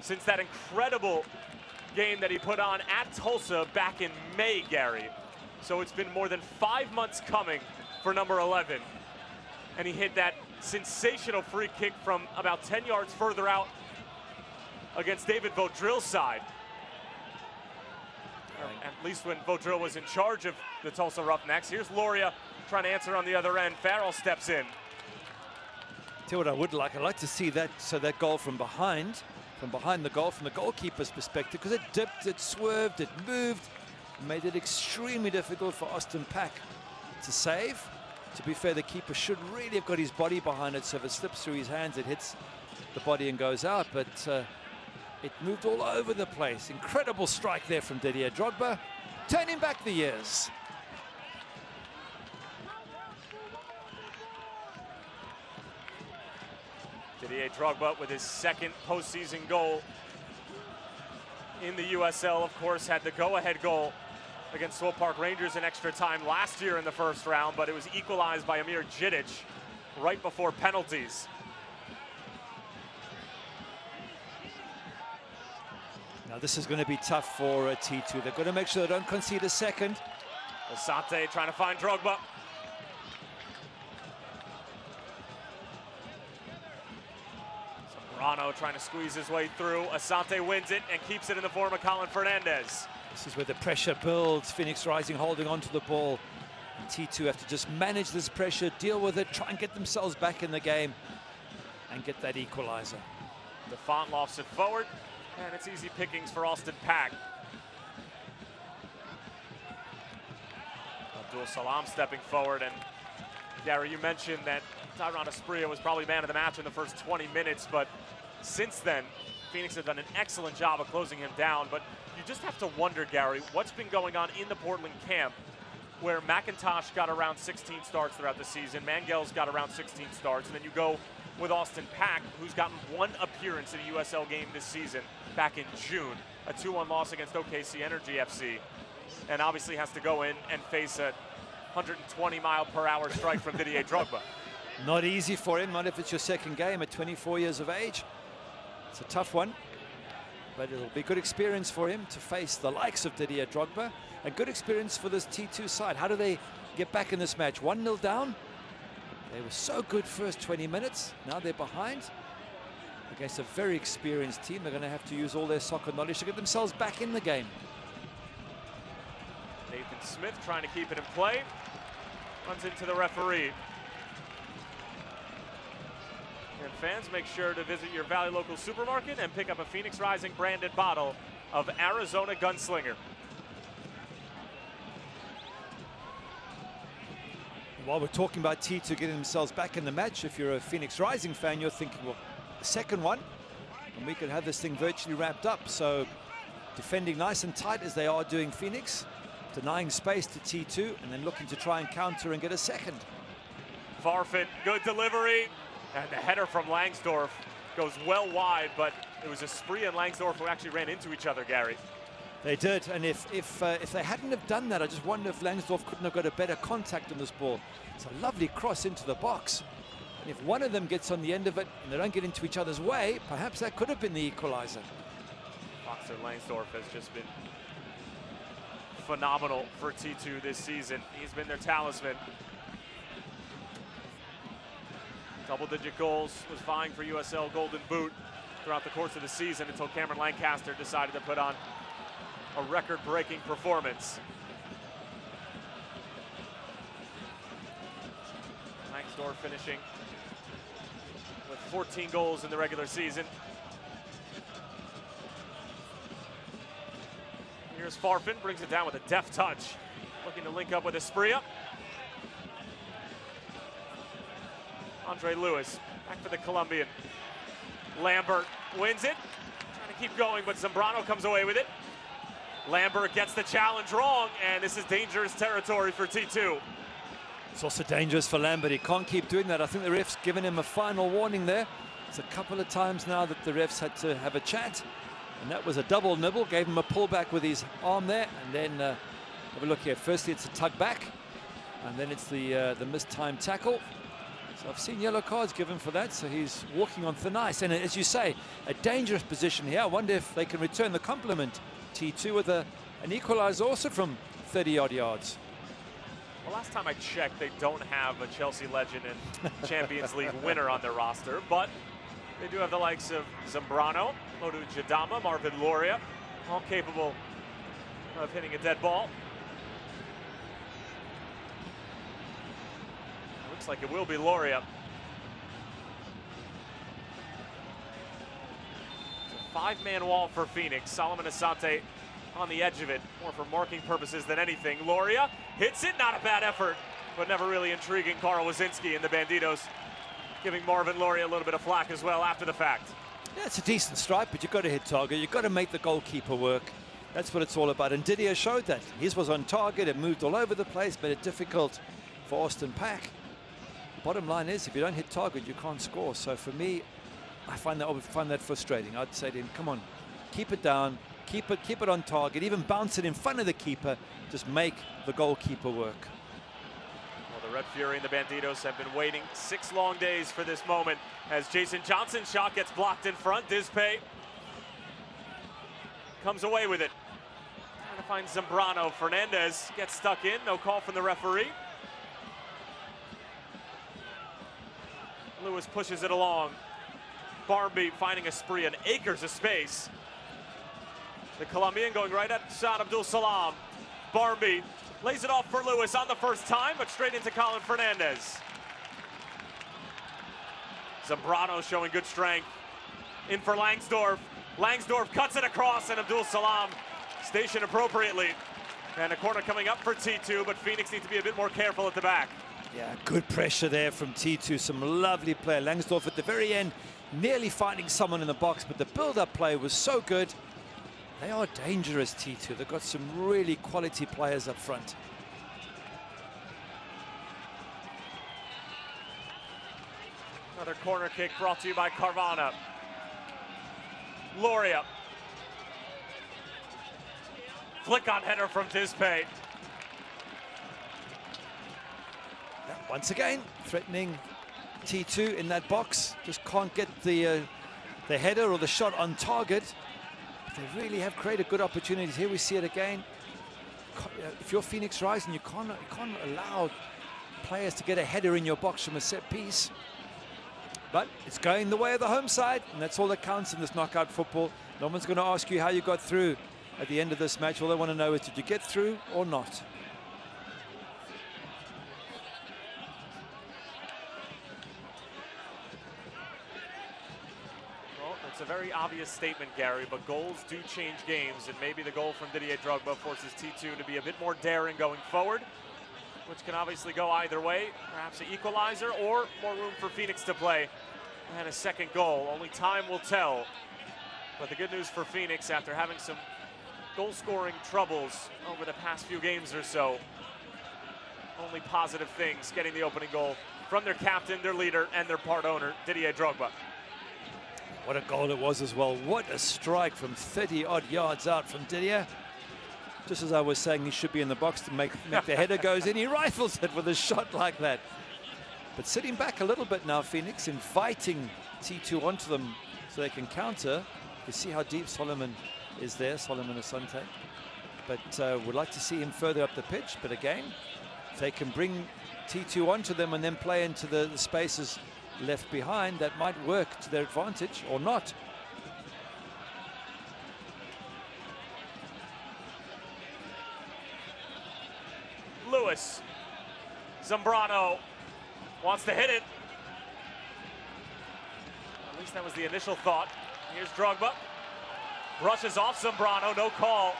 A: since that incredible game that he put on at Tulsa back in May, Gary. So it's been more than 5 months coming for number 11. And he hit that sensational free kick from about 10 yards further out against David Vaudrill's side. At least when Vaudrill was in charge of the Tulsa Roughnecks. Here's Loria trying to answer on the other end. Farrell steps in.
B: Tell you what I would like. I'd like to see that, so that goal from behind the goal, from the goalkeeper's perspective, because it dipped, it swerved, it moved, made it extremely difficult for Austin Pack to save. To be fair, the keeper should really have got his body behind it, so if it slips through his hands, it hits the body and goes out. But it moved all over the place. Incredible strike there from Didier Drogba, turning back the years.
A: Didier Drogba with his second postseason goal in the USL, of course, had the go-ahead goal against Swope Park Rangers in extra time last year in the first round, but it was equalized by Amir Djidic right before penalties.
B: Now this is going to be tough for T2. They've got to make sure they don't concede a second.
A: Asante trying to find Drogba. Zambrano trying to squeeze his way through. Asante wins it and keeps it in the form of Colin Fernandez.
B: This is where the pressure builds. Phoenix Rising holding on to the ball. And T2 have to just manage this pressure, deal with it, try and get themselves back in the game and get that equalizer.
A: DeFont lofts it forward, and it's easy pickings for Austin Pack. Abdul Salam stepping forward, and Gary, you mentioned that Tyron Asprilla was probably man of the match in the first 20 minutes, but since then, Phoenix have done an excellent job of closing him down. But you just have to wonder, Gary, what's been going on in the Portland camp, where McIntosh got around 16 starts throughout the season, Mangel's got around 16 starts, and then you go with Austin Pack, who's gotten one appearance in a USL game this season back in June, a 2-1 loss against OKC Energy FC, and obviously has to go in and face a 120-mile-per-hour strike from Didier Drogba.
B: Not easy for him, not if it's your second game at 24 years of age. It's a tough one, but it'll be good experience for him to face the likes of Didier Drogba, and good experience for this T2 side. How do they get back in this match? 1-0 down. They were so good first 20 minutes. Now they're behind against a very experienced team. They're going to have to use all their soccer knowledge to get themselves back in the game.
A: Nathan Smith trying to keep it in play. Runs into the referee. And fans, make sure to visit your Valley local supermarket and pick up a Phoenix Rising branded bottle of Arizona Gunslinger.
B: While we're talking about T2 getting themselves back in the match, if you're a Phoenix Rising fan, you're thinking, well, the second one, and we could have this thing virtually wrapped up. So defending nice and tight as they are doing, Phoenix, denying space to T2, and then looking to try and counter and get a second.
A: Farfan, good delivery. And the header from Langsdorff goes well wide, but it was Asprilla and Langsdorff who actually ran into each other, Gary.
B: They did, and if they hadn't have done that, I just wonder if Langsdorff couldn't have got a better contact on this ball. It's a lovely cross into the box. And if one of them gets on the end of it and they don't get into each other's way, perhaps that could have been the equalizer.
A: Boxer Langsdorff has just been phenomenal for T2 this season. He's been their talisman. Double-digit goals, was vying for USL Golden Boot throughout the course of the season until Cameron Lancaster decided to put on a record-breaking performance. Langsdorff finishing with 14 goals in the regular season. Here's Farfan, brings it down with a deft touch. Looking to link up with Esprilla. Andre Lewis, back for the Colombian. Lambert wins it. Trying to keep going, but Zambrano comes away with it. Lambert gets the challenge wrong, and this is dangerous territory for T2.
B: It's also dangerous for Lambert. He can't keep doing that. I think the ref's given him a final warning there. It's a couple of times now that the refs had to have a chat. And that was a double nibble. Gave him a pullback with his arm there. And then have a look here. Firstly, it's a tug back. And then it's the mistimed tackle. So I've seen yellow cards given for that. So he's walking on thin ice. And as you say, a dangerous position here. I wonder if they can return the compliment. T2 with an equalizer also from 30-odd yards.
A: Well, last time I checked, they don't have a Chelsea legend and Champions League winner on their roster, but they do have the likes of Zambrano, Modou Jadama, Marvin Loria, all capable of hitting a dead ball. Looks like it will be Loria. It's a five-man wall for Phoenix. Solomon Asante on the edge of it, more for marking purposes than anything. Loria hits it, not a bad effort, but never really intriguing. Carl Wazinski and the Banditos giving Marvin Loria a little bit of flack as well after the fact.
B: Yeah, it's a decent strike, but you've got to hit target. You've got to make the goalkeeper work. That's what it's all about. And Didier showed that. His was on target. It moved all over the place, but it's difficult for Austin Pack. The bottom line is, if you don't hit target, you can't score. So for me, I find that frustrating. I'd say to him, come on, keep it down, keep it on target, even bounce it in front of the keeper. Just make the goalkeeper work.
A: Well, the Red Fury and the Banditos have been waiting 6 long days for this moment as Jason Johnson's shot gets blocked in front. Dispay comes away with it. Trying to find Zambrano. Fernandez gets stuck in. No call from the referee. Lewis pushes it along. Barmby finding Esprilla in acres of space. The Colombian going right at Saad Abdul Salam. Barmby lays it off for Lewis on the first time, but straight into Colin Fernandez. Zambrano showing good strength. In for Langsdorff. Langsdorff cuts it across, and Abdul Salam stationed appropriately. And a corner coming up for T2, but Phoenix needs to be a bit more careful at the back.
B: Yeah, good pressure there from T2. Some lovely play. Langsdorff at the very end, nearly finding someone in the box, but the build-up play was so good. They are dangerous, T2. They've got some really quality players up front.
A: Another corner kick brought to you by Carvana. Loria. Flick-on header from Dispay.
B: Once again, threatening T2 in that box. Just can't get the header or the shot on target. They really have created good opportunities. Here we see it again. If you're Phoenix Rising, you can't allow players to get a header in your box from a set piece. But it's going the way of the home side, and that's all that counts in this knockout football. No one's going to ask you how you got through at the end of this match. All they want to know is, did you get through or not?
A: It's a very obvious statement, Gary, but goals do change games, and maybe the goal from Didier Drogba forces T2 to be a bit more daring going forward, which can obviously go either way. Perhaps an equalizer or more room for Phoenix to play and a second goal. Only time will tell. But the good news for Phoenix, after having some goal-scoring troubles over the past few games or so, only positive things, getting the opening goal from their captain, their leader, and their part owner, Didier Drogba.
B: What a goal it was as well. What a strike from 30-odd yards out from Didier. Just as I was saying, he should be in the box to make the header goes in. He rifles it with a shot like that. But sitting back a little bit now, Phoenix, inviting T2 onto them so they can counter. You see how deep Solomon is there, Solomon Asante. but would like to see him further up the pitch. But again, if they can bring T2 onto them and then play into the spaces left behind, that might work to their advantage or not.
A: Lewis. Zambrano wants to hit it. At least that was the initial thought. Here's Drogba. Brushes off Zambrano, no call.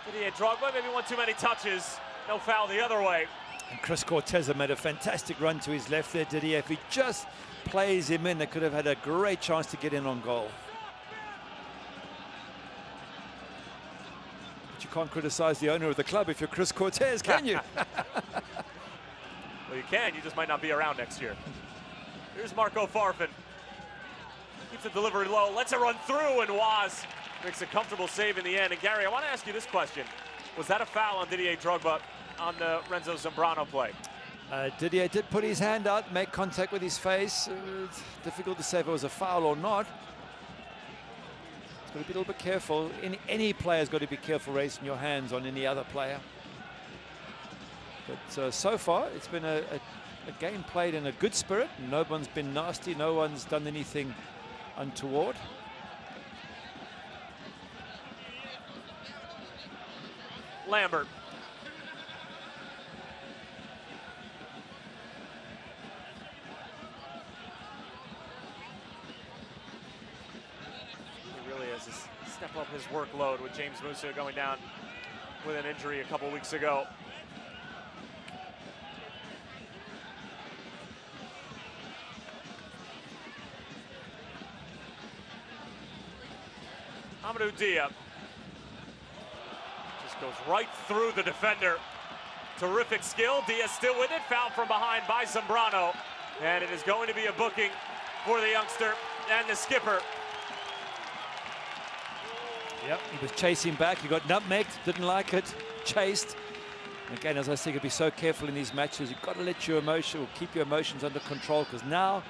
A: Didier Drogba, maybe one too many touches. No foul the other way.
B: And Chris Cortez made a fantastic run to his left there, Didier. If he just plays him in, they could have had a great chance to get in on goal. But you can't criticize the owner of the club if you're Chris Cortez, can you?
A: Well, you can, you just might not be around next year. Here's Marco Farfan. Keeps the delivery low, lets it run through, and Waz makes a comfortable save in the end. And Gary, I want to ask you this question. Was that a foul on Didier Drogba on the Renzo Zambrano play?
B: Didier did put his hand out, make contact with his face. It's difficult to say if it was a foul or not. It's got to be a little bit careful. Any player's got to be careful raising your hands on any other player. But so far, it's been a game played in a good spirit. No one's been nasty. No one's done anything untoward.
A: Lambert. He really has to step up his workload with James Musa going down with an injury a couple weeks ago. Amadou Dia just goes right through the defender. Terrific skill. Dia still with it. Fouled from behind by Zambrano. And it is going to be a booking for the youngster and the skipper.
B: Yep, he was chasing back. He got nutmegged, didn't like it, chased. Again, as I say, you be so careful in these matches. You've got to let your emotion, or keep your emotions under control, because now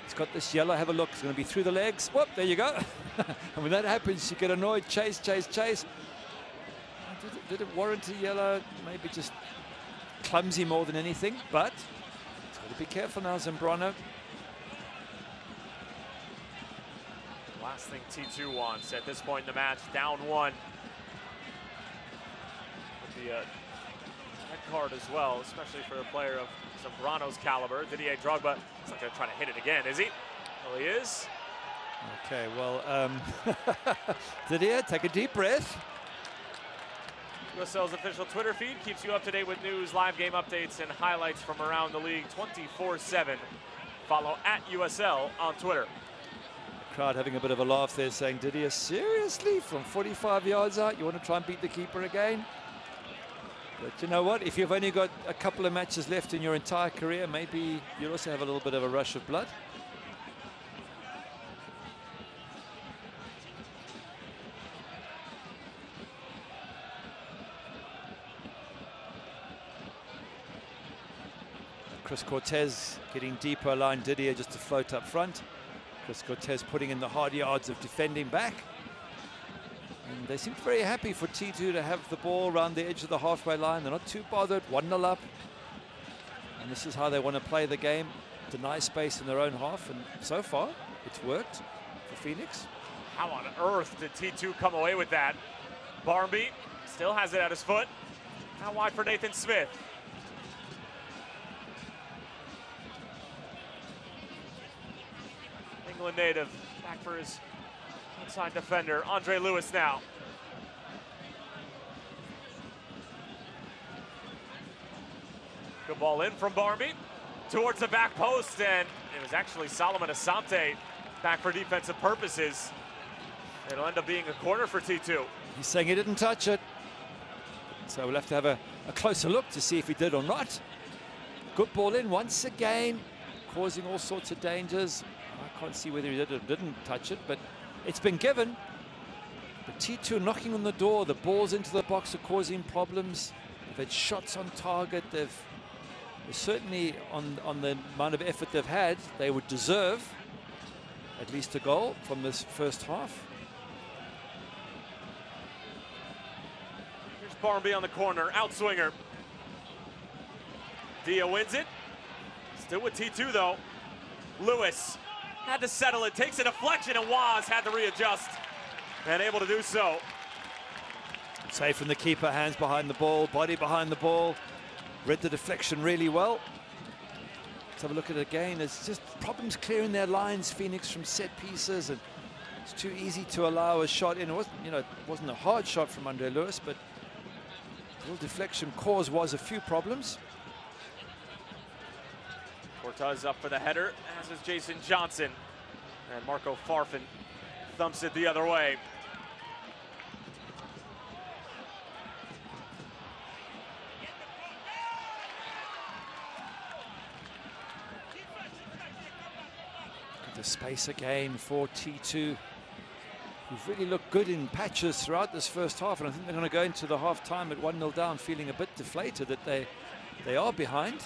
B: he's got this yellow. Have a look. It's going to be through the legs. Whoop, there you go. And when that happens, you get annoyed. Chase, chase, chase. Did it warrant a yellow? Maybe just clumsy more than anything, but he's got to be careful now, Zambrano.
A: Last thing T2 wants at this point in the match, down one. Would be a red card as well, especially for a player of Zambrano's caliber. Didier Drogba, he's not going to try to hit it again, is he? Well, he is.
B: Okay, well, Didier, take a deep breath.
A: USL's official Twitter feed keeps you up to date with news, live game updates, and highlights from around the league 24/7. Follow @USL on Twitter.
B: Crowd having a bit of a laugh there, saying, Didier, seriously, from 45 yards out, you want to try and beat the keeper again? But you know what? If you've only got a couple of matches left in your entire career, maybe you'll also have a little bit of a rush of blood. Chris Cortez getting deeper, allowing Didier just to float up front. Chris Cortez putting in the hard yards of defending back. And they seem very happy for T2 to have the ball around the edge of the halfway line. They're not too bothered, 1-0 up. And this is how they want to play the game, deny space in their own half. And so far, it's worked for Phoenix.
A: How on earth did T2 come away with that? Barmby still has it at his foot. Now wide for Nathan Smith. England native, back for his inside defender, Andre Lewis now. Good ball in from Barmby towards the back post, and it was actually Solomon Asante back for defensive purposes. It'll end up being a corner for T2.
B: He's saying he didn't touch it. So we'll have to have a closer look to see if he did or not. Good ball in once again, causing all sorts of dangers. I can't see whether he did or didn't touch it, but it's been given. But T2 knocking on the door, the balls into the box are causing problems. They've had shots on target. They're certainly on the amount of effort they've had, they would deserve at least a goal from this first half.
A: Barmby on the corner, outswinger. Dia wins it. Still with T2 though. Lewis had to settle it, takes a deflection, and Waz had to readjust and able to do so.
B: Safe from the keeper, hands behind the ball, body behind the ball. Read the deflection really well. Let's have a look at it again. There's just problems clearing their lines, Phoenix, from set pieces, and it's too easy to allow a shot in. It wasn't, you know, it wasn't a hard shot from Andre Lewis, but a little deflection caused was a few problems.
A: Cortez up for the header, as is Jason Johnson. And Marco Farfan thumps it the other way.
B: The space again for T2, who've really looked good in patches throughout this first half, and I think they're going to go into the half time at 1-0 down, feeling a bit deflated that they are behind.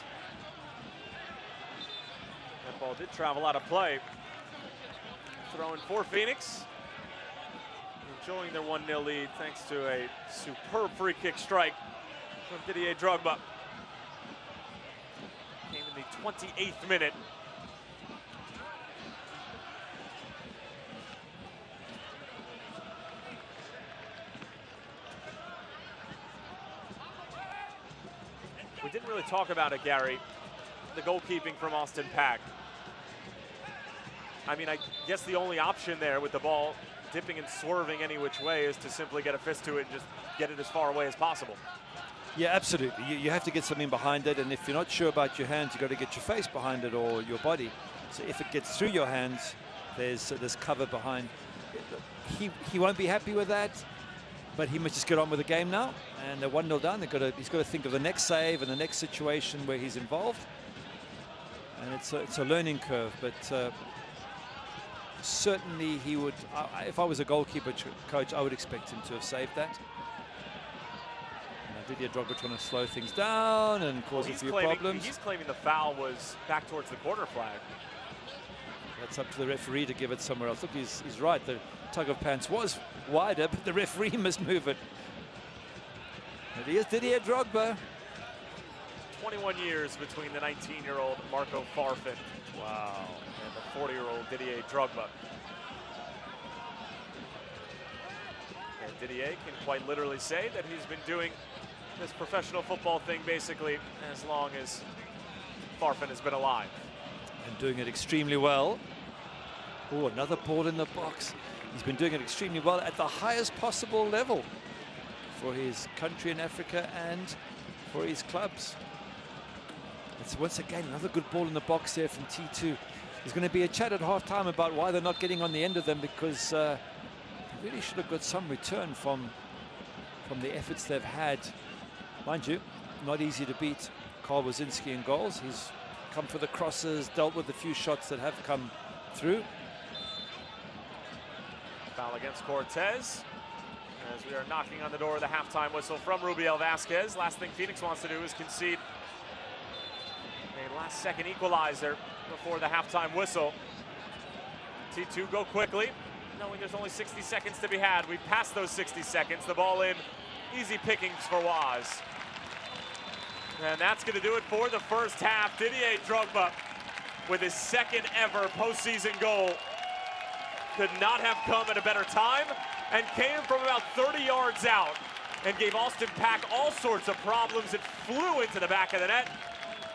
A: That ball did travel out of play. Throwing for Phoenix. Enjoying their 1-0 lead thanks to a superb free kick strike from Didier Drogba. Came in the 28th minute. We didn't really talk about it, Gary, the goalkeeping from Austin Pack. I mean, I guess the only option there with the ball dipping and swerving any which way is to simply get a fist to it and just get it as far away as possible.
B: Yeah, absolutely. You have to get something behind it, and if you're not sure about your hands, you've got to get your face behind it or your body. So if it gets through your hands, there's cover behind. He won't be happy with that, but he must just get on with the game now. And they're 1-0 down. He's got to think of the next save and the next situation where he's involved. And it's a learning curve, but certainly he would. If I was a goalkeeper coach, I would expect him to have saved that. Didier Drogba trying to slow things down and cause a few problems.
A: He's claiming the foul was back towards the corner flag.
B: That's up to the referee to give it somewhere else. Look, he's right. The tug of pants was wider, but the referee must move it. It is Didier Drogba.
A: 21 years between the 19-year-old Marco Farfan. Wow. And the 40-year-old Didier Drogba. And Didier can quite literally say that he's been doing this professional football thing basically as long as Farfan has been alive.
B: And doing it extremely well. Oh, another ball in the box. He's been doing it extremely well at the highest possible level for his country in Africa and for his clubs. It's once again another good ball in the box there from T2. There's going to be a chat at half-time about why they're not getting on the end of them, because they really should have got some return from the efforts they've had. Mind you, not easy to beat Karl Wazinski in goals. He's come for the crosses, dealt with a few shots that have come through.
A: Foul against Cortez as we are knocking on the door of the halftime whistle from Rubiel Vasquez. Last thing Phoenix wants to do is concede a last-second equalizer before the halftime whistle. T2 go quickly, knowing there's only 60 seconds to be had. We've passed those 60 seconds. The ball in, easy pickings for Waz. And that's going to do it for the first half. Didier Drogba with his second ever postseason goal. Could not have come at a better time and came from about 30 yards out and gave Austin Pack all sorts of problems. It flew into the back of the net.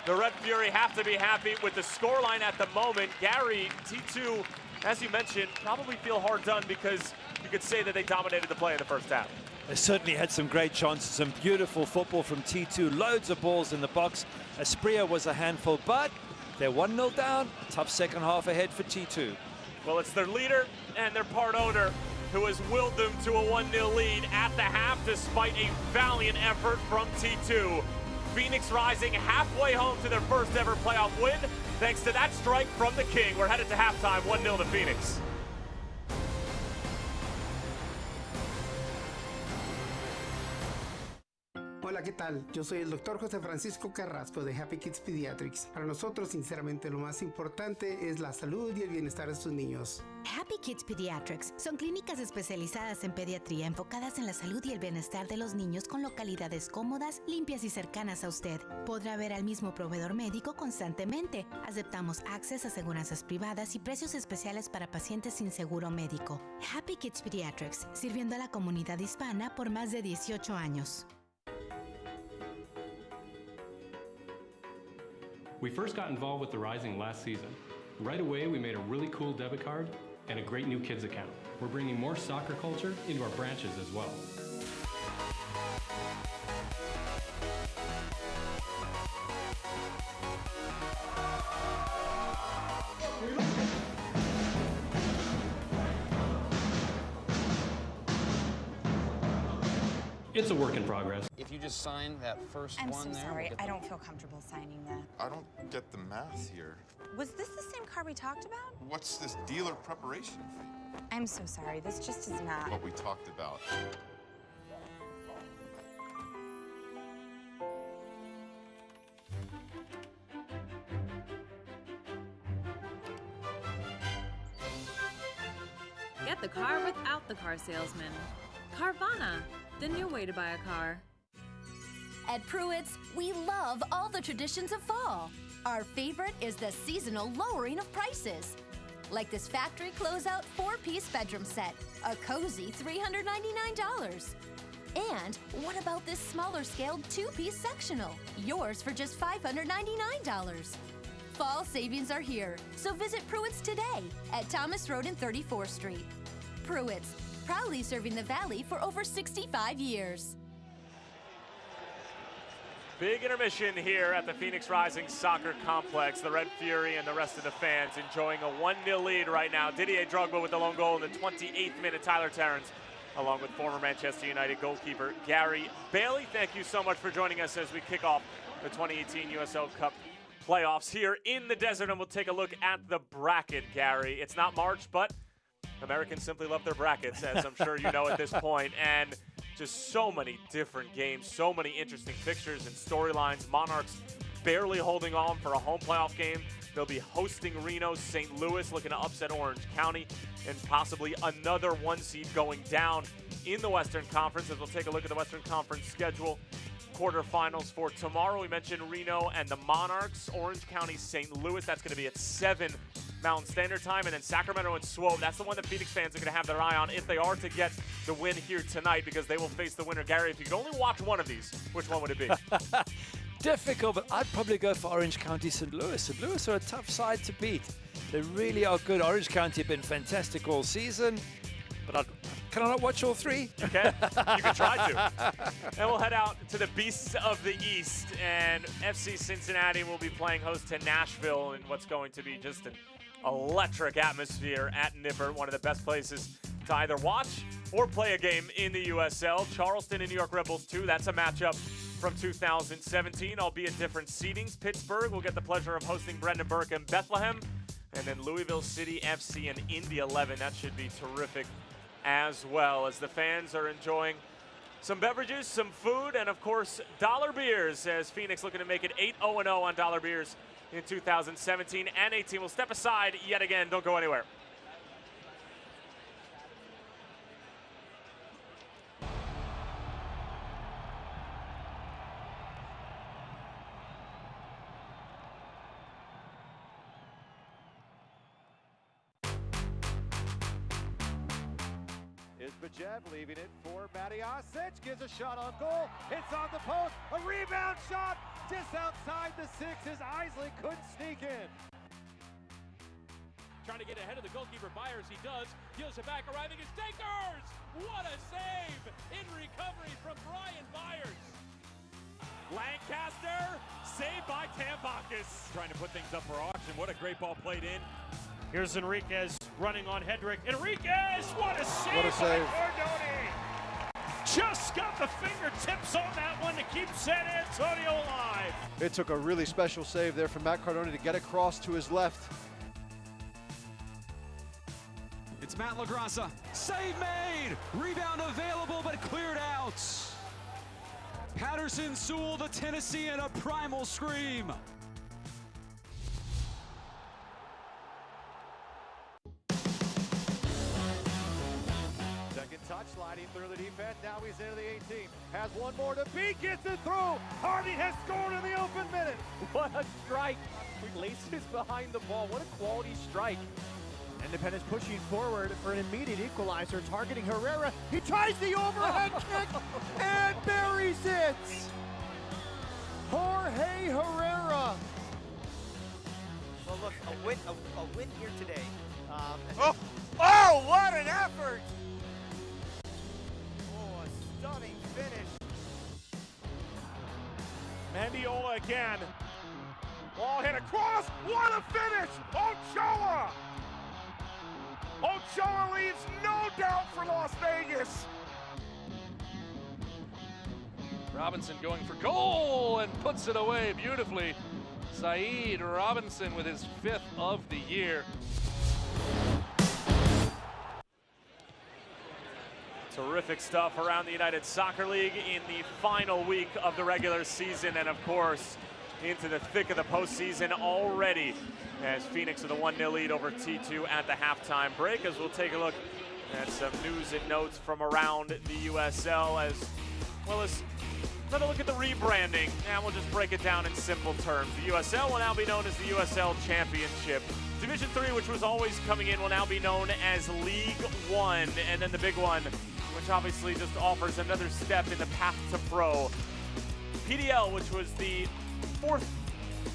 A: The Red Fury have to be happy with the scoreline at the moment. Gary, T2, as you mentioned, probably feel hard done because you could say that they dominated the play in the first half.
B: They certainly had some great chances, some beautiful football from T2, loads of balls in the box. Asprilla was a handful, but they're 1-0 down. Tough second half ahead for T2.
A: Well, it's their leader and their part owner who has willed them to a 1-0 lead at the half despite a valiant effort from T2. Phoenix rising halfway home to their first ever playoff win thanks to that strike from the King. We're headed to halftime, 1-0 to Phoenix.
I: Well, Hola, ¿qué tal? Yo soy el Dr. José Francisco Carrasco de Happy Kids Pediatrics. Para nosotros, sinceramente, lo más importante es la salud y el bienestar de sus niños.
J: Happy Kids Pediatrics son clínicas especializadas en pediatría enfocadas en la salud y el bienestar de los niños con localidades cómodas, limpias y cercanas a usted. Podrá ver al mismo proveedor médico constantemente. Aceptamos access, aseguranzas privadas y precios especiales para pacientes sin seguro médico. Happy Kids Pediatrics, sirviendo a la comunidad hispana por más de 18 años.
C: We first got involved with the Rising last season. Right away, we made a really cool debit card and a great new kids account. We're bringing more soccer culture into our branches as well. It's a work in progress.
D: If you just sign that first
E: I'm
D: one
E: so
D: there,
E: sorry.
D: we'll get
E: I
D: the-
E: don't feel comfortable signing that.
F: I don't get the math here.
E: Was this the same car we talked about?
F: What's this dealer preparation fee?
E: I'm so sorry. This just is not.
F: What we talked about.
G: Get the car without the car salesman. Carvana, the new way to buy a car.
K: At Pruitt's, we love all the traditions of fall. Our favorite is the seasonal lowering of prices. Like this factory closeout 4-piece bedroom set, a cozy $399. And what about this smaller scaled 2-piece sectional, yours for just $599? Fall savings are here, so visit Pruitt's today at Thomas Road and 34th Street. Pruitt's, proudly serving the Valley for over 65 years.
A: Big intermission here at the Phoenix Rising Soccer Complex. The Red Fury and the rest of the fans enjoying a 1-0 lead right now. Didier Drogba with the lone goal in the 28th minute. Tyler Terrence, along with former Manchester United goalkeeper Gary Bailey. Thank you so much for joining us as we kick off the 2018 USL Cup playoffs here in the desert. And we'll take a look at the bracket, Gary. It's not March, but Americans simply love their brackets, as I'm sure you know at this point. And just so many different games, so many interesting fixtures and storylines. Monarchs barely holding on for a home playoff game. They'll be hosting Reno. St. Louis looking to upset Orange County, and possibly another 1 seed going down in the Western Conference. As we'll take a look at the Western Conference schedule. Quarterfinals for tomorrow. We mentioned Reno and the Monarchs. Orange County, St. Louis. That's going to be at 7 Mountain Standard Time. And then Sacramento and Swope. That's the one that Phoenix fans are going to have their eye on if they are to get the win here tonight, because they will face the winner. Gary, if you could only watch one of these, which one would it be?
B: Difficult, but I'd probably go for Orange County St. Louis. St. Louis are a tough side to beat. They really are good. Orange County have been fantastic all season, but can I not watch all three?
A: Okay, you can try to. And we'll head out to the Beasts of the East, and FC Cincinnati will be playing host to Nashville in what's going to be just an electric atmosphere at Nippert, one of the best places to either watch or play a game in the USL. Charleston and New York Red Bulls 2, that's a matchup from 2017, albeit different seedings. Pittsburgh will get the pleasure of hosting Brendan Burke and Bethlehem, and then Louisville City FC and Indy 11. That should be terrific as well, as the fans are enjoying some beverages, some food, and of course dollar beers, as Phoenix looking to make it 8-0-0 on dollar beers in 2017 and 18. We'll step aside yet again. Don't go anywhere.
L: Bajev leaving it for Matiasic, gives a shot on goal, hits on the post, a rebound shot just outside the 6 as Isley couldn't sneak in.
M: Trying to get ahead of the goalkeeper Byers, he does, gives it back, arriving is Dakers! What a save in recovery from Brian Byers.
A: Lancaster, saved by Tambakis.
M: Trying to put things up for auction, what a great ball played in. Here's Enriquez running on Hedrick. Enriquez, what a save,
L: What a save.
M: by Cordoni. Just got the fingertips on that one to keep San Antonio alive.
L: It took a really special save there from Matt Cardoni to get across to his left.
N: It's Matt LaGrassa. Save made! Rebound available, but cleared out. Patterson Sewell, the Tennessean, a primal scream.
L: Second touch, sliding through the defense. Now he's into the 18. Has one more to beat. Gets it through. Harding has scored in the open minute. What a strike. Laces behind the ball. What a quality strike. Independence pushing forward for an immediate equalizer, targeting Herrera. He tries the overhead kick and buries it. Jorge Herrera.
O: Well, look, a win here today.
P: Oh, what an effort!
L: Oh, a stunning finish.
P: Mendiola again. Ball hit across. What a finish! Ochoa! Ochoa leaves no doubt for Las Vegas.
M: Robinson going for goal and puts it away beautifully. Saeed Robinson with his 5th of the year.
A: Terrific stuff around the United Soccer League in the final week of the regular season, and of course into the thick of the postseason already, as Phoenix with a 1-0 lead over T2 at the halftime break. As we'll take a look at some news and notes from around the USL, as well as another look at the rebranding, and we'll just break it down in simple terms. The USL will now be known as the USL Championship. Division 3, which was always coming in, will now be known as League 1, and then the big one, which obviously just offers another step in the path to pro. PDL, which was the 4th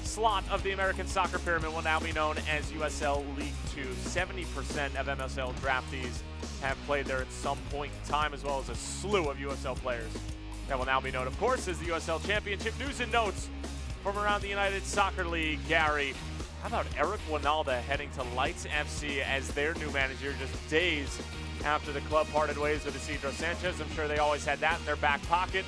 A: slot of the American soccer pyramid, will now be known as USL League 2. 70% of MSL draftees have played there at some point in time, as well as a slew of USL players. That will now be known, of course, as the USL Championship. News and notes from around the United Soccer League. Gary, how about Eric Winalda heading to Lights FC as their new manager just days after the club parted ways with Isidro Sanchez? I'm sure they always had that in their back pocket.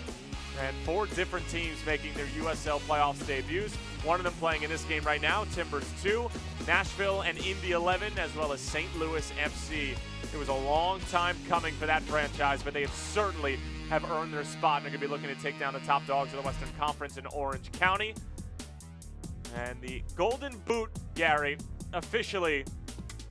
A: And 4 different teams making their USL playoffs debuts. One of them playing in this game right now, Timbers 2, Nashville and Indy 11, as well as St. Louis FC. It was a long time coming for that franchise, but they have certainly have earned their spot, and they're going to be looking to take down the top dogs of the Western Conference in Orange County. And the Golden Boot, Gary, officially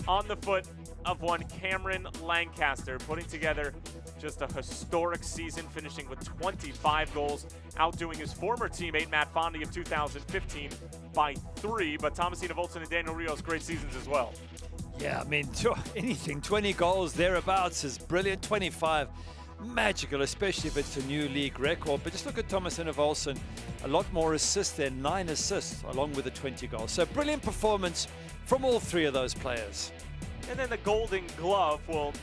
A: on the foot of one Cameron Lancaster, putting together just a historic season, finishing with 25 goals, outdoing his former teammate Matt Fondy of 2015 by 3. But Thomasina Voltson and Daniel Rios, great seasons as well.
B: Yeah, I mean, anything, 20 goals thereabouts is brilliant. 25, magical, especially if it's a new league record. But just look at Thomasina Voltson, a lot more assists there, 9 assists along with the 20 goals. So brilliant performance from all 3 of those players.
A: And then the Golden Glove will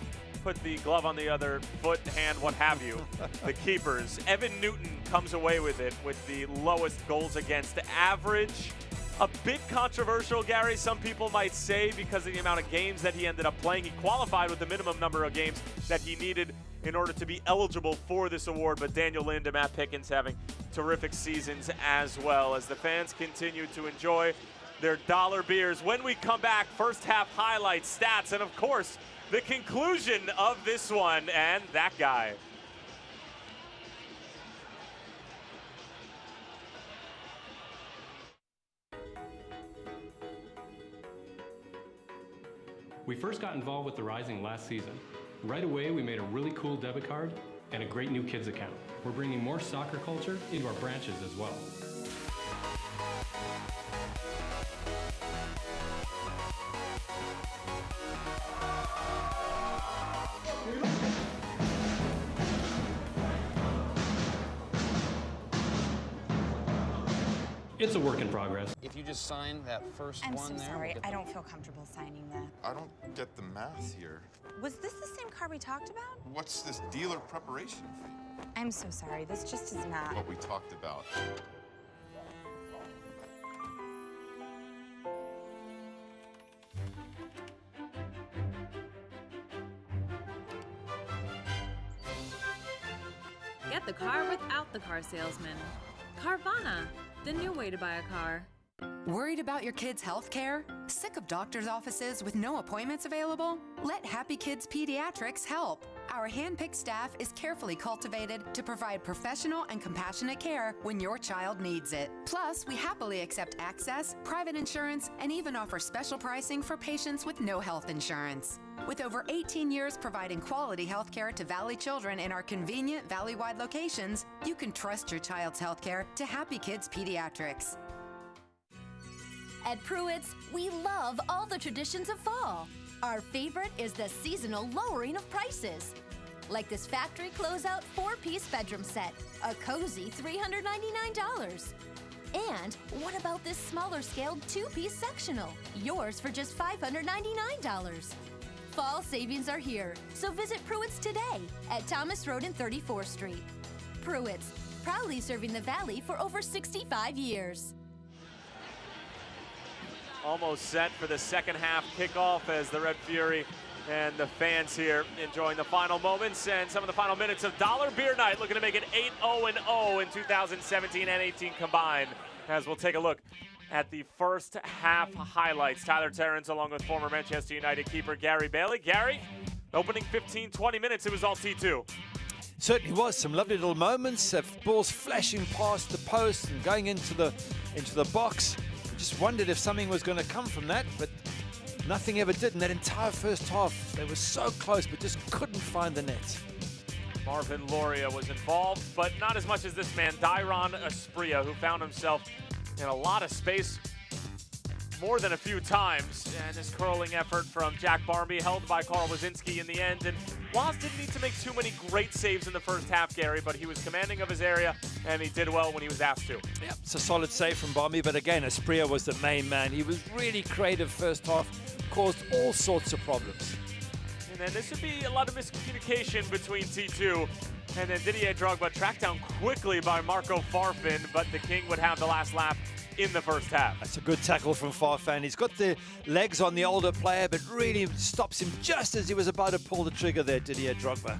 A: put the glove on the other foot, hand, what have you. The keepers. Evan Newton comes away with it with the lowest goals against average. A bit controversial, Gary, some people might say, because of the amount of games that he ended up playing. He qualified with the minimum number of games that he needed in order to be eligible for this award. But Daniel Lind and Matt Pickens having terrific seasons as well, as the fans continue to enjoy their dollar beers. When we come back, first half highlights, stats, and of course, the conclusion of this one, and that guy.
C: We first got involved with the Rising last season. Right away, we made a really cool debit card and a great new kids account. We're bringing more soccer culture into our branches as well. It's a work in progress.
D: If you just sign that first
E: I'm
D: one
E: so
D: there.
E: sorry.
D: we'll
E: I don't feel comfortable signing that.
F: I don't get the math here.
E: Was this the same car we talked about?
F: What's this dealer preparation fee?
E: I'm so sorry. This just is not.
F: What we talked about.
G: Get the car without the car salesman. Carvana, the new way to buy a car.
H: Worried about your kids' health care? Sick of doctor's offices with no appointments available? Let Happy Kids Pediatrics help. Our hand-picked staff is carefully cultivated to provide professional and compassionate care when your child needs it. Plus, we happily accept access, private insurance, and even offer special pricing for patients with no health insurance. With over 18 years providing quality health care to Valley children in our convenient Valley-wide locations, you can trust your child's health care to Happy Kids Pediatrics.
K: At Pruitt's, we love all the traditions of fall. Our favorite is the seasonal lowering of prices. Like this factory closeout 4-piece bedroom set, a cozy $399. And what about this smaller scaled 2-piece sectional, yours for just $599? Fall savings are here, so visit Pruitt's today at Thomas Road and 34th Street. Pruitt's, proudly serving the Valley for over 65 years.
A: Almost set for the second half kickoff as the Red Fury and the fans here enjoying the final moments and some of the final minutes of Dollar Beer Night, looking to make it 8-0-0 in 2017 and 18 combined. As we'll take a look at the first half highlights. Tyler Terrence along with former Manchester United keeper Gary Bailey. Gary, opening 15-20 minutes, it was all T2.
B: Certainly was. Some lovely little moments, balls flashing past the post and going into the box. Just wondered if something was going to come from that, but nothing ever did in that entire first half. They were so close, but just couldn't find the net.
A: Marvin Loria was involved, but not as much as this man, Dairon Asprilla, who found himself in a lot of space more than a few times. And his curling effort from Jack Barmby, held by Carl Wazinski in the end. And Waz didn't need to make too many great saves in the first half, Gary, but he was commanding of his area, and he did well when he was asked to.
B: Yep, it's a solid save from Barmby, but again, Asprilla was the main man. He was really creative first half, caused all sorts of problems.
A: And then this would be a lot of miscommunication between T2 and then Didier Drogba, tracked down quickly by Marco Farfan, but the King would have the last laugh in the first half.
B: That's a good tackle from Farfan. He's got the legs on the older player, but really stops him just as he was about to pull the trigger there, Didier Drogba.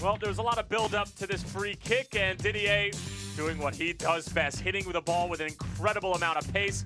A: Well, there was a lot of build-up to this free kick, and Didier doing what he does best, hitting with the ball with an incredible amount of pace,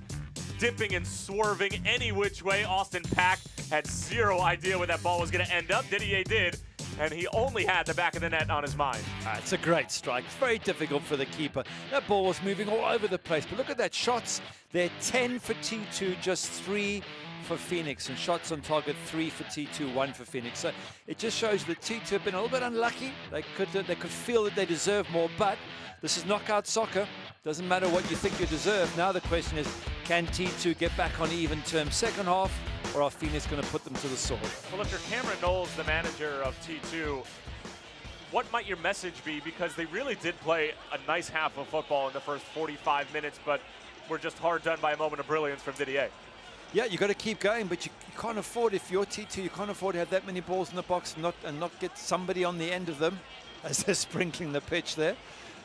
A: dipping and swerving any which way. Austin Pack had zero idea where that ball was going to end up. Didier did, and he only had the back of the net on his mind.
B: It's a great strike. Very difficult for the keeper. That ball was moving all over the place. But look at that. Shots, they're 10 for T2, just 3 for Phoenix. And shots on target, 3 for T2, 1 for Phoenix. So it just shows that T2 have been a little bit unlucky. They could feel that they deserve more. But this is knockout soccer. Doesn't matter what you think you deserve. Now the question is, can T2 get back on even terms second half, or are Phoenix going to put them to the sword?
A: Well, if you're Cameron Knowles, the manager of T2, what might your message be? Because they really did play a nice half of football in the first 45 minutes, but were just hard done by a moment of brilliance from Didier.
B: Yeah, you got to keep going, but you can't afford, if you're T2, you can't afford to have that many balls in the box and not get somebody on the end of them as they're sprinkling the pitch there.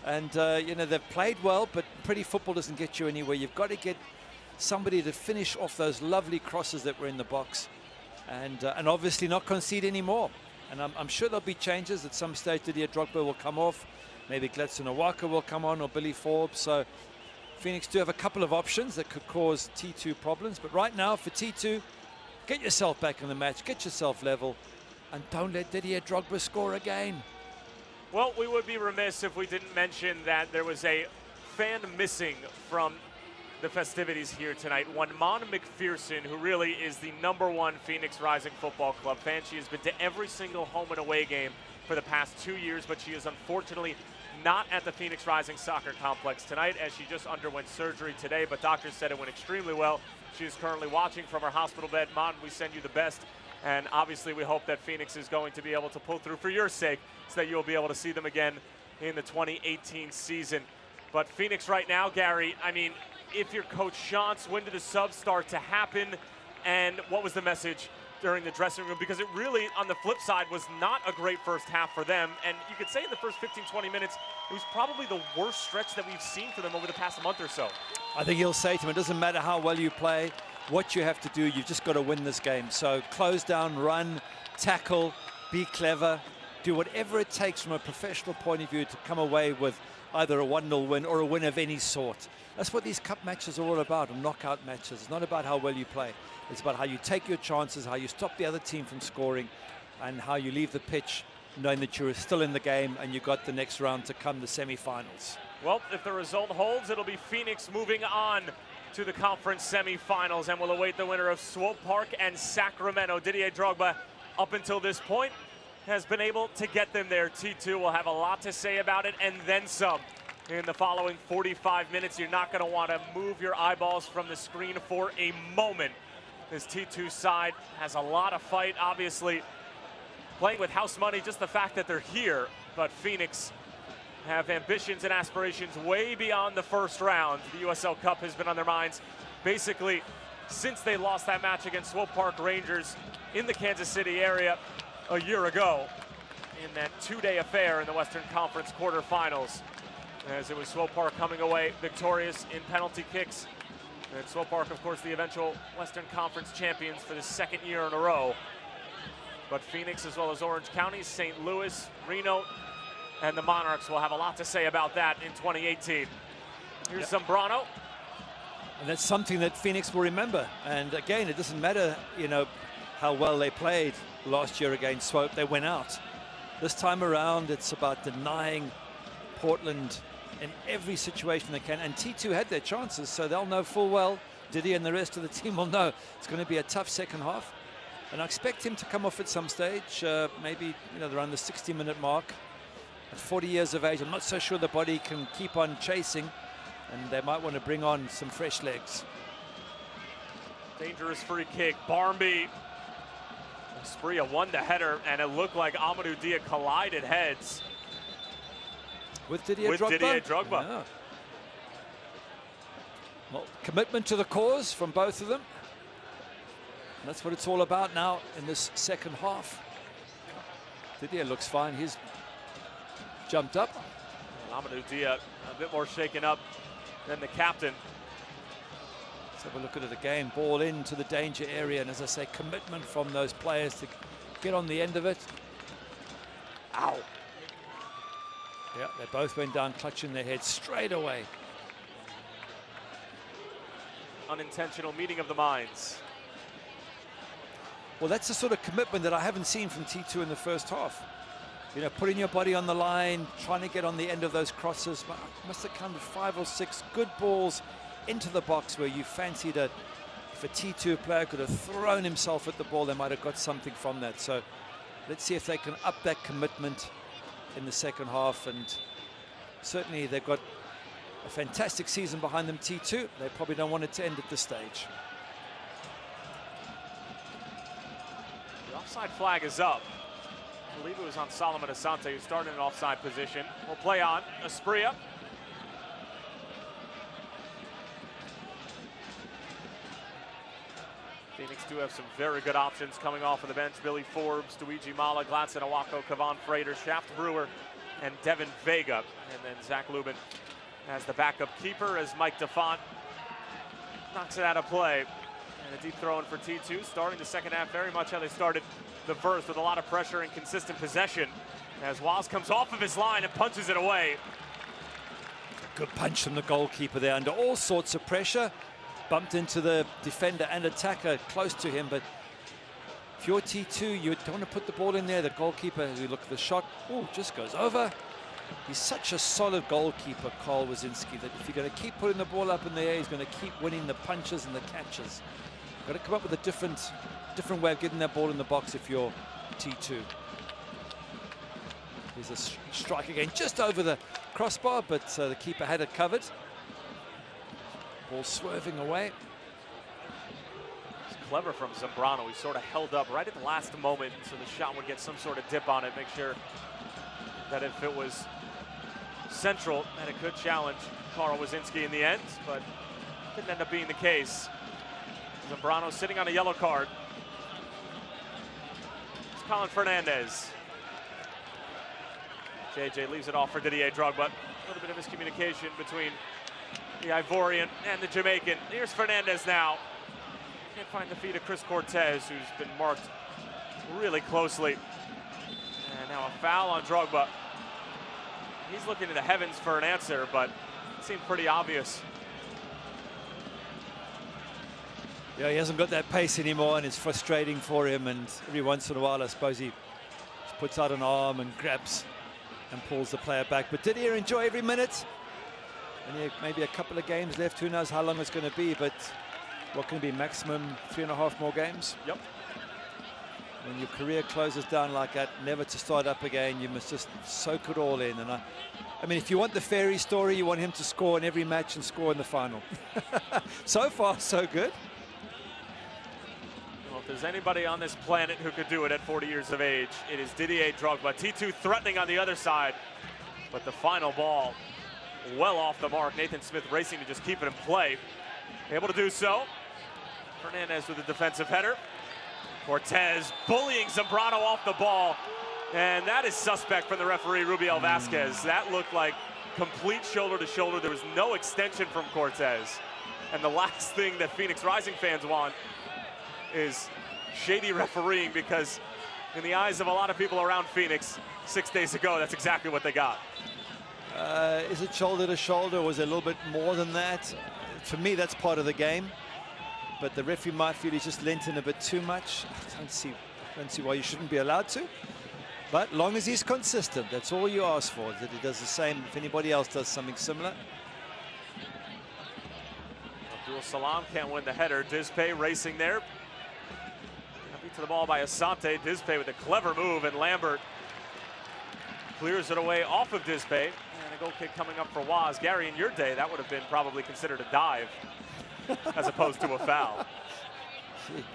B: And, you know, they've played well, but pretty football doesn't get you anywhere. You've got to get somebody to finish off those lovely crosses that were in the box and obviously not concede anymore. And I'm sure there'll be changes at some stage. Didier Drogba will come off. Maybe Gladson Owaka will come on, or Billy Forbes. So Phoenix do have a couple of options that could cause T2 problems. But right now for T2, get yourself back in the match, get yourself level, and don't let Didier Drogba score again.
A: Well, we would be remiss if we didn't mention that there was a fan missing from the festivities here tonight. One Mon McPherson, who really is the #1 Phoenix Rising Football Club fan. She has been to every single home and away game for the past 2 years, but she is unfortunately not at the Phoenix Rising Soccer Complex tonight, as she just underwent surgery today, but doctors said it went extremely well. She is currently watching from her hospital bed. Mon, we send you the best. And obviously we hope that Phoenix is going to be able to pull through for your sake, so that you'll be able to see them again in the 2018 season. But Phoenix right now, Gary, I mean, if you're Coach Shantz, when did the subs start to happen? And what was the message during the dressing room? Because it really, on the flip side, was not a great first half for them. And you could say in the first 15-20 minutes, it was probably the worst stretch that we've seen for them over the past month or so.
B: I think he'll say to him, it doesn't matter how well you play, what you have to do, you've just got to win this game. So close down, run, tackle, be clever, do whatever it takes from a professional point of view to come away with either a 1-0 win or a win of any sort. That's what these cup matches are all about, and knockout matches. It's not about how well you play. It's about how you take your chances, how you stop the other team from scoring, and how you leave the pitch knowing that you're still in the game and you've got the next round to come, the semifinals.
A: Well, if the result holds, it'll be Phoenix moving on to the conference semifinals, and will await the winner of Swope Park and Sacramento. Didier Drogba, up until this point, has been able to get them there. T2 will have a lot to say about it, and then some. In the following 45 minutes, you're not going to want to move your eyeballs from the screen for a moment. This T2 side has a lot of fight, obviously. Playing with house money, just the fact that they're here, but Phoenix have ambitions and aspirations way beyond the first round. The USL Cup has been on their minds basically since they lost that match against Swope Park Rangers in the Kansas City area a year ago in that two-day affair in the Western Conference quarterfinals, as it was Swope Park coming away victorious in penalty kicks. And Swope Park, of course, the eventual Western Conference champions for the second year in a row. But Phoenix, as well as Orange County, St. Louis, Reno, and the Monarchs will have a lot to say about that in 2018. Here's Zambrano.
B: And that's something that Phoenix will remember. And again, it doesn't matter, you know, how well they played last year against Swope. They went out. This time around, it's about denying Portland in every situation they can. And T2 had their chances, so they'll know full well, Didier and the rest of the team will know it's going to be a tough second half. And I expect him to come off at some stage, maybe, you know, around the 60-minute mark. At 40 years of age, I'm not so sure the body can keep on chasing, and they might want to bring on some fresh legs.
A: Dangerous free kick. Barmby. Spria won the header, and it looked like Amadou Dia collided heads
B: with Didier Drogba. Yeah. Well, commitment to the cause from both of them. And that's what it's all about now in this second half. Didier looks fine. He's jumped up.
A: Amadou Dia a bit more shaken up than the captain.
B: Let's have a look at it again. Ball into the danger area, and as I say, commitment from those players to get on the end of it. Ow. Yeah, they both went down clutching their heads straight away.
A: Unintentional meeting of the minds.
B: Well, that's the sort of commitment that I haven't seen from T2 in the first half. You know, putting your body on the line, trying to get on the end of those crosses. Must have counted 5 or 6 good balls into the box where you fancied if a T2 player could have thrown himself at the ball, they might have got something from that. So let's see if they can up that commitment in the second half. And certainly they've got a fantastic season behind them, T2. They probably don't want it to end at this stage.
A: The offside flag is up. I believe it was on Solomon Asante, who started in an offside position. We'll play on. Aspria. Phoenix do have some very good options coming off of the bench. Billy Forbes, Luigi Mala, Gladson Awako, Kavan Frater, Shaft Brewer, and Devin Vega. And then Zach Lubin as the backup keeper as Mike DeFont knocks it out of play. And a deep throw in for T2, starting the second half very much how they started the first, with a lot of pressure and consistent possession, as Waz comes off of his line and punches it away.
B: Good punch from the goalkeeper there under all sorts of pressure. Bumped into the defender and attacker close to him, but if you're T2, you don't want to put the ball in there. The goalkeeper, as you look at the shot, just goes over. He's such a solid goalkeeper, Carl Wazinski, that if you're going to keep putting the ball up in the air, he's going to keep winning the punches and the catches. Got to come up with a different way of getting that ball in the box if you're T2. Here's a strike again, just over the crossbar, but the keeper had it covered. Ball swerving away.
A: It's clever from Zambrano. He sort of held up right at the last moment so the shot would get some sort of dip on it, make sure that if it was central, that it could challenge Carl Wazinski in the end, but didn't end up being the case. Zambrano sitting on a yellow card. It's Colin Fernandez. JJ leaves it off for Didier Drogba. A little bit of miscommunication between the Ivorian and the Jamaican. Here's Fernandez now. Can't find the feet of Chris Cortez, who's been marked really closely. And now a foul on Drogba. He's looking to the heavens for an answer, but it seemed pretty obvious.
B: Yeah, he hasn't got that pace anymore, and it's frustrating for him. And every once in a while, I suppose he's puts out an arm and grabs and pulls the player back. But Didier enjoy every minute. And maybe a couple of games left. Who knows how long it's going to be, but what can be maximum 3.5 more games?
A: Yep.
B: When your career closes down like that, never to start up again, you must just soak it all in. And I mean, if you want the fairy story, you want him to score in every match and score in the final. So far, so good.
A: Well, if there's anybody on this planet who could do it at 40 years of age, it is Didier Drogba. T2 threatening on the other side, but the final ball well off the mark. Nathan Smith racing to just keep it in play. Able to do so. Fernandez with a defensive header. Cortez bullying Zambrano off the ball. And that is suspect from the referee, Rubiel Vasquez. That looked like complete shoulder to shoulder. There was no extension from Cortez. And the last thing that Phoenix Rising fans want is shady refereeing, because in the eyes of a lot of people around Phoenix 6 days ago, that's exactly what they got.
B: Is it shoulder to shoulder? Was it a little bit more than that? For me, that's part of the game. But the referee might feel he's just lent in a bit too much. I don't see why you shouldn't be allowed to. But long as he's consistent, that's all you ask for, that he does the same if anybody else does something similar.
A: Abdul Salam can't win the header. Dizpe racing there. Beat to the ball by Asante. Dizpe with a clever move, and Lambert clears it away off of Dizpe. And a goal kick coming up for Waz. Gary, in your day, that would have been probably considered a dive as opposed to a foul.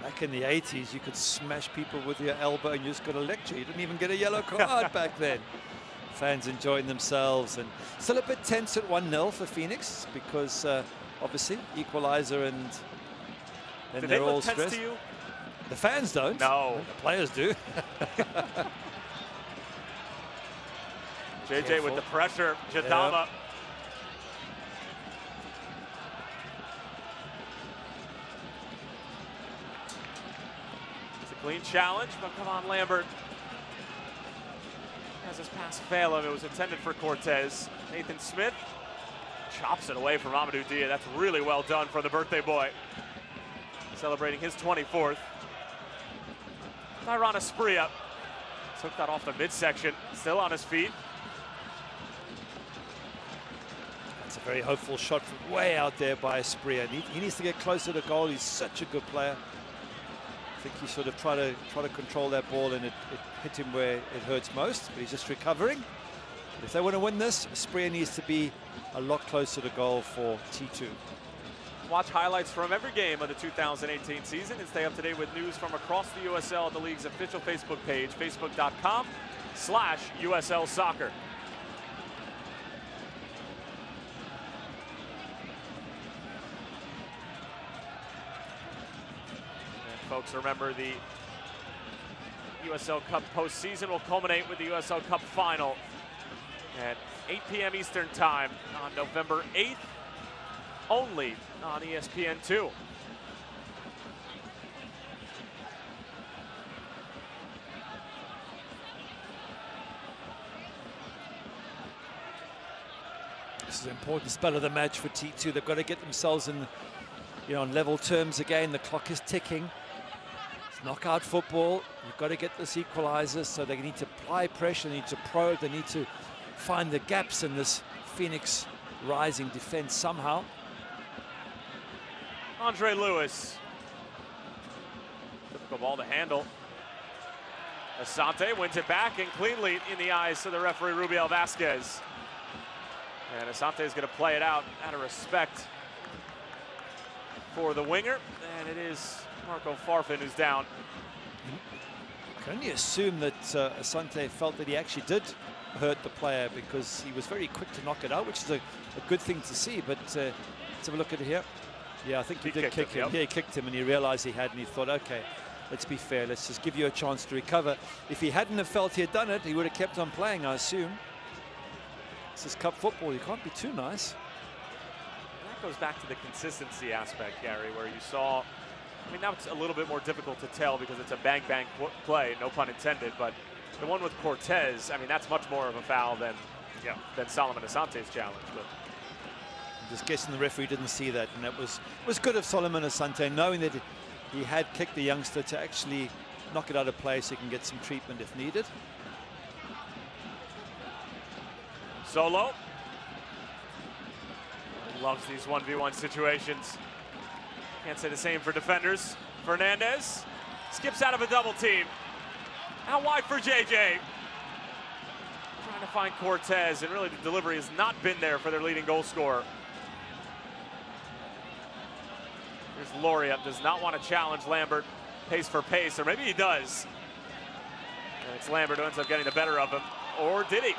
B: Back in the 80s, you could smash people with your elbow and you just got a lecture. You didn't even get a yellow card back then. Fans enjoying themselves, and still a bit tense at 1-0 for Phoenix, because obviously equalizer, and then they're all stressed.
A: To you?
B: The fans don't.
A: No.
B: The players do.
A: JJ
B: Careful.
A: with the pressure. Jadama.
B: Yep.
A: It's a clean challenge, but come on, Lambert. As his pass fail him, it was intended for Cortez. Nathan Smith chops it away from Amadou Dia. That's really well done for the birthday boy. Celebrating his 24th. Tyron Asprilla took that off the midsection, still on his feet.
B: It's a very hopeful shot from way out there by Asprilla. He needs to get closer to goal. He's such a good player. I think he sort of tried to control that ball, and it hit him where it hurts most, but he's just recovering. But if they want to win this, Asprilla needs to be a lot closer to goal for T2.
A: Watch highlights from every game of the 2018 season and stay up to date with news from across the USL at the league's official Facebook page, facebook.com/USL Soccer. And folks, remember, the USL Cup postseason will culminate with the USL Cup final at 8 p.m. Eastern Time on November 8th. Only on ESPN2.
B: This is an important spell of the match for T2. They've got to get themselves in, on level terms again. The clock is ticking. It's knockout football. You've got to get this equalizer, so they need to apply pressure. They need to probe. They need to find the gaps in this Phoenix Rising defense somehow.
A: Andre Lewis. Difficult ball to handle. Asante wins it back, and cleanly in the eyes of the referee, Rubiel Vasquez. And Asante is going to play it out out of respect for the winger. And it is Marco Farfan who's down.
B: I can only assume that Asante felt that he actually did hurt the player, because he was very quick to knock it out, which is a good thing to see. But let's have a look at it here. Yeah, I think he did kick him.
A: Yep.
B: Yeah, he kicked him, and he realized he had, and he thought, okay, let's be fair. Let's just give you a chance to recover. If he hadn't have felt he had done it, he would have kept on playing, I assume. This is cup football. You can't be too nice.
A: And that goes back to the consistency aspect, Gary, where you saw, I mean, now it's a little bit more difficult to tell because it's a bang-bang play, no pun intended, but the one with Cortez, I mean, that's much more of a foul than Solomon Asante's challenge. But
B: I'm just guessing the referee didn't see that, and that was good of Solomon Asante, knowing that he had kicked the youngster to actually knock it out of play so he can get some treatment if needed.
A: Solo. Loves these 1v1 situations. Can't say the same for defenders. Fernandez skips out of a double team. Out wide for JJ. Trying to find Cortez, and really the delivery has not been there for their leading goal scorer. Here's Loria, does not want to challenge Lambert pace for pace, or maybe he does. And it's Lambert who ends up getting the better of him, or did he?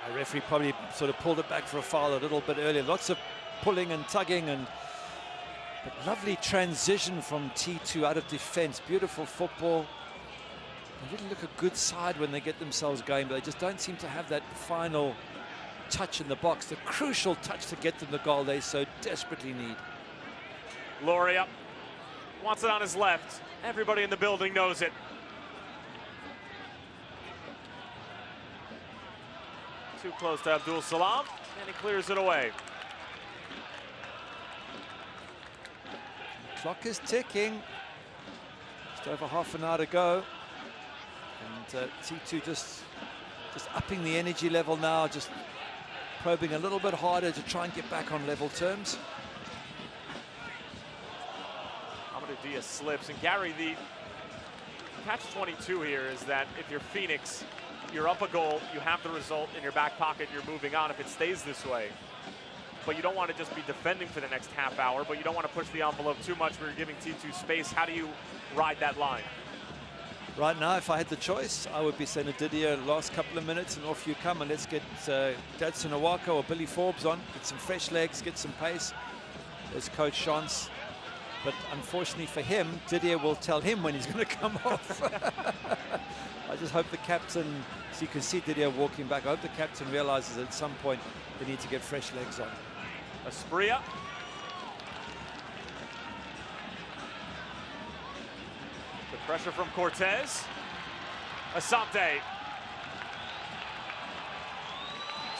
B: The referee probably sort of pulled it back for a foul a little bit earlier. Lots of pulling and tugging, but lovely transition from T2 out of defense. Beautiful football. They really look a good side when they get themselves going, but they just don't seem to have that final touch in the box, the crucial touch to get them the goal they so desperately need.
A: Loria wants it on his left. Everybody in the building knows it. Too close to Abdul Salam, and he clears it away.
B: The clock is ticking. Just over half an hour to go. And T2 just upping the energy level now, just probing a little bit harder to try and get back on level terms.
A: Amadou Diaz slips, and Gary, the catch-22 here is that if you're Phoenix, you're up a goal, you have the result in your back pocket, you're moving on if it stays this way. But you don't want to just be defending for the next half hour, but you don't want to push the envelope too much where you're giving T2 space. How do you ride that line?
B: Right now, if I had the choice, I would be saying to Didier, last couple of minutes and off you come, and let's get Dadson Owako or Billy Forbes on, get some fresh legs, get some pace. There's Coach Shantz. But unfortunately for him, Didier will tell him when he's going to come off. I just hope the captain, so you can see Didier walking back, I hope the captain realizes at some point they need to get fresh legs on.
A: Asprilla. The pressure from Cortez. Asante.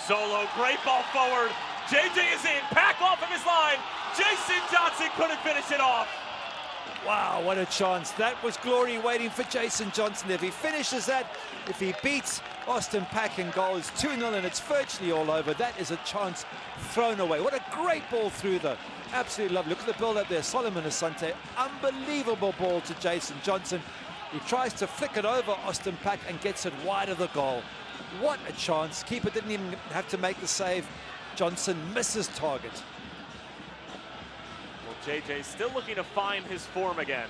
A: Solo, great ball forward. JJ is in, Pack off of his line. Jason Johnson couldn't finish it off.
B: Wow, what a chance. That was glory waiting for Jason Johnson. If he finishes that, if he beats Austin Pack in goal, it's 2-0 and it's virtually all over. That is a chance thrown away. What a great ball through though. Absolutely lovely. Look at the build up there. Solomon Asante, unbelievable ball to Jason Johnson. He tries to flick it over Austin Pack and gets it wide of the goal. What a chance. Keeper didn't even have to make the save. Johnson misses target.
A: JJ still looking to find his form again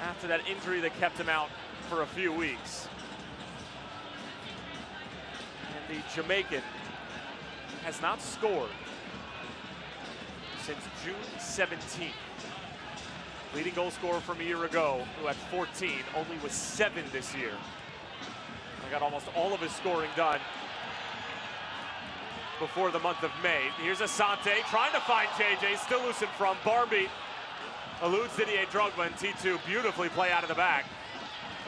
A: after that injury that kept him out for a few weeks. And the Jamaican has not scored since June 17th. Leading goal scorer from a year ago, who had 14, only was 7 this year. I got almost all of his scoring done before the month of May. Here's Asante trying to find JJ, still loose in front. Barmby eludes Didier Drogba, and T2 beautifully play out of the back.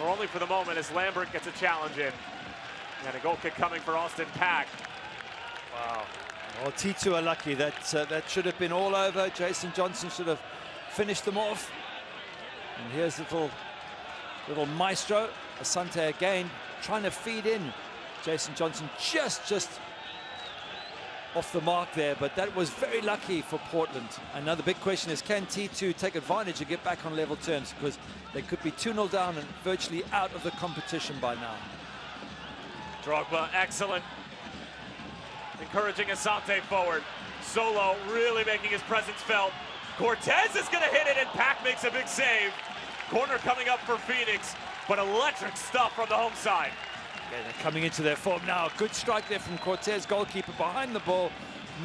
A: Or only for the moment as Lambert gets a challenge in. And a goal kick coming for Austin Pack. Wow.
B: Well, T2 are lucky. That should have been all over. Jason Johnson should have finished them off. And here's little maestro, Asante again, trying to feed in Jason Johnson, just off the mark there, but that was very lucky for Portland. And now the big question is, can T2 take advantage and get back on level terms? Because they could be 2-0 down and virtually out of the competition by now.
A: Drogba, excellent. Encouraging Asante forward. Solo really making his presence felt. Cortez is going to hit it, and Pack makes a big save. Corner coming up for Phoenix, but electric stuff from the home side.
B: Yeah, they're coming into their form now. Good strike there from Cortez, goalkeeper behind the ball,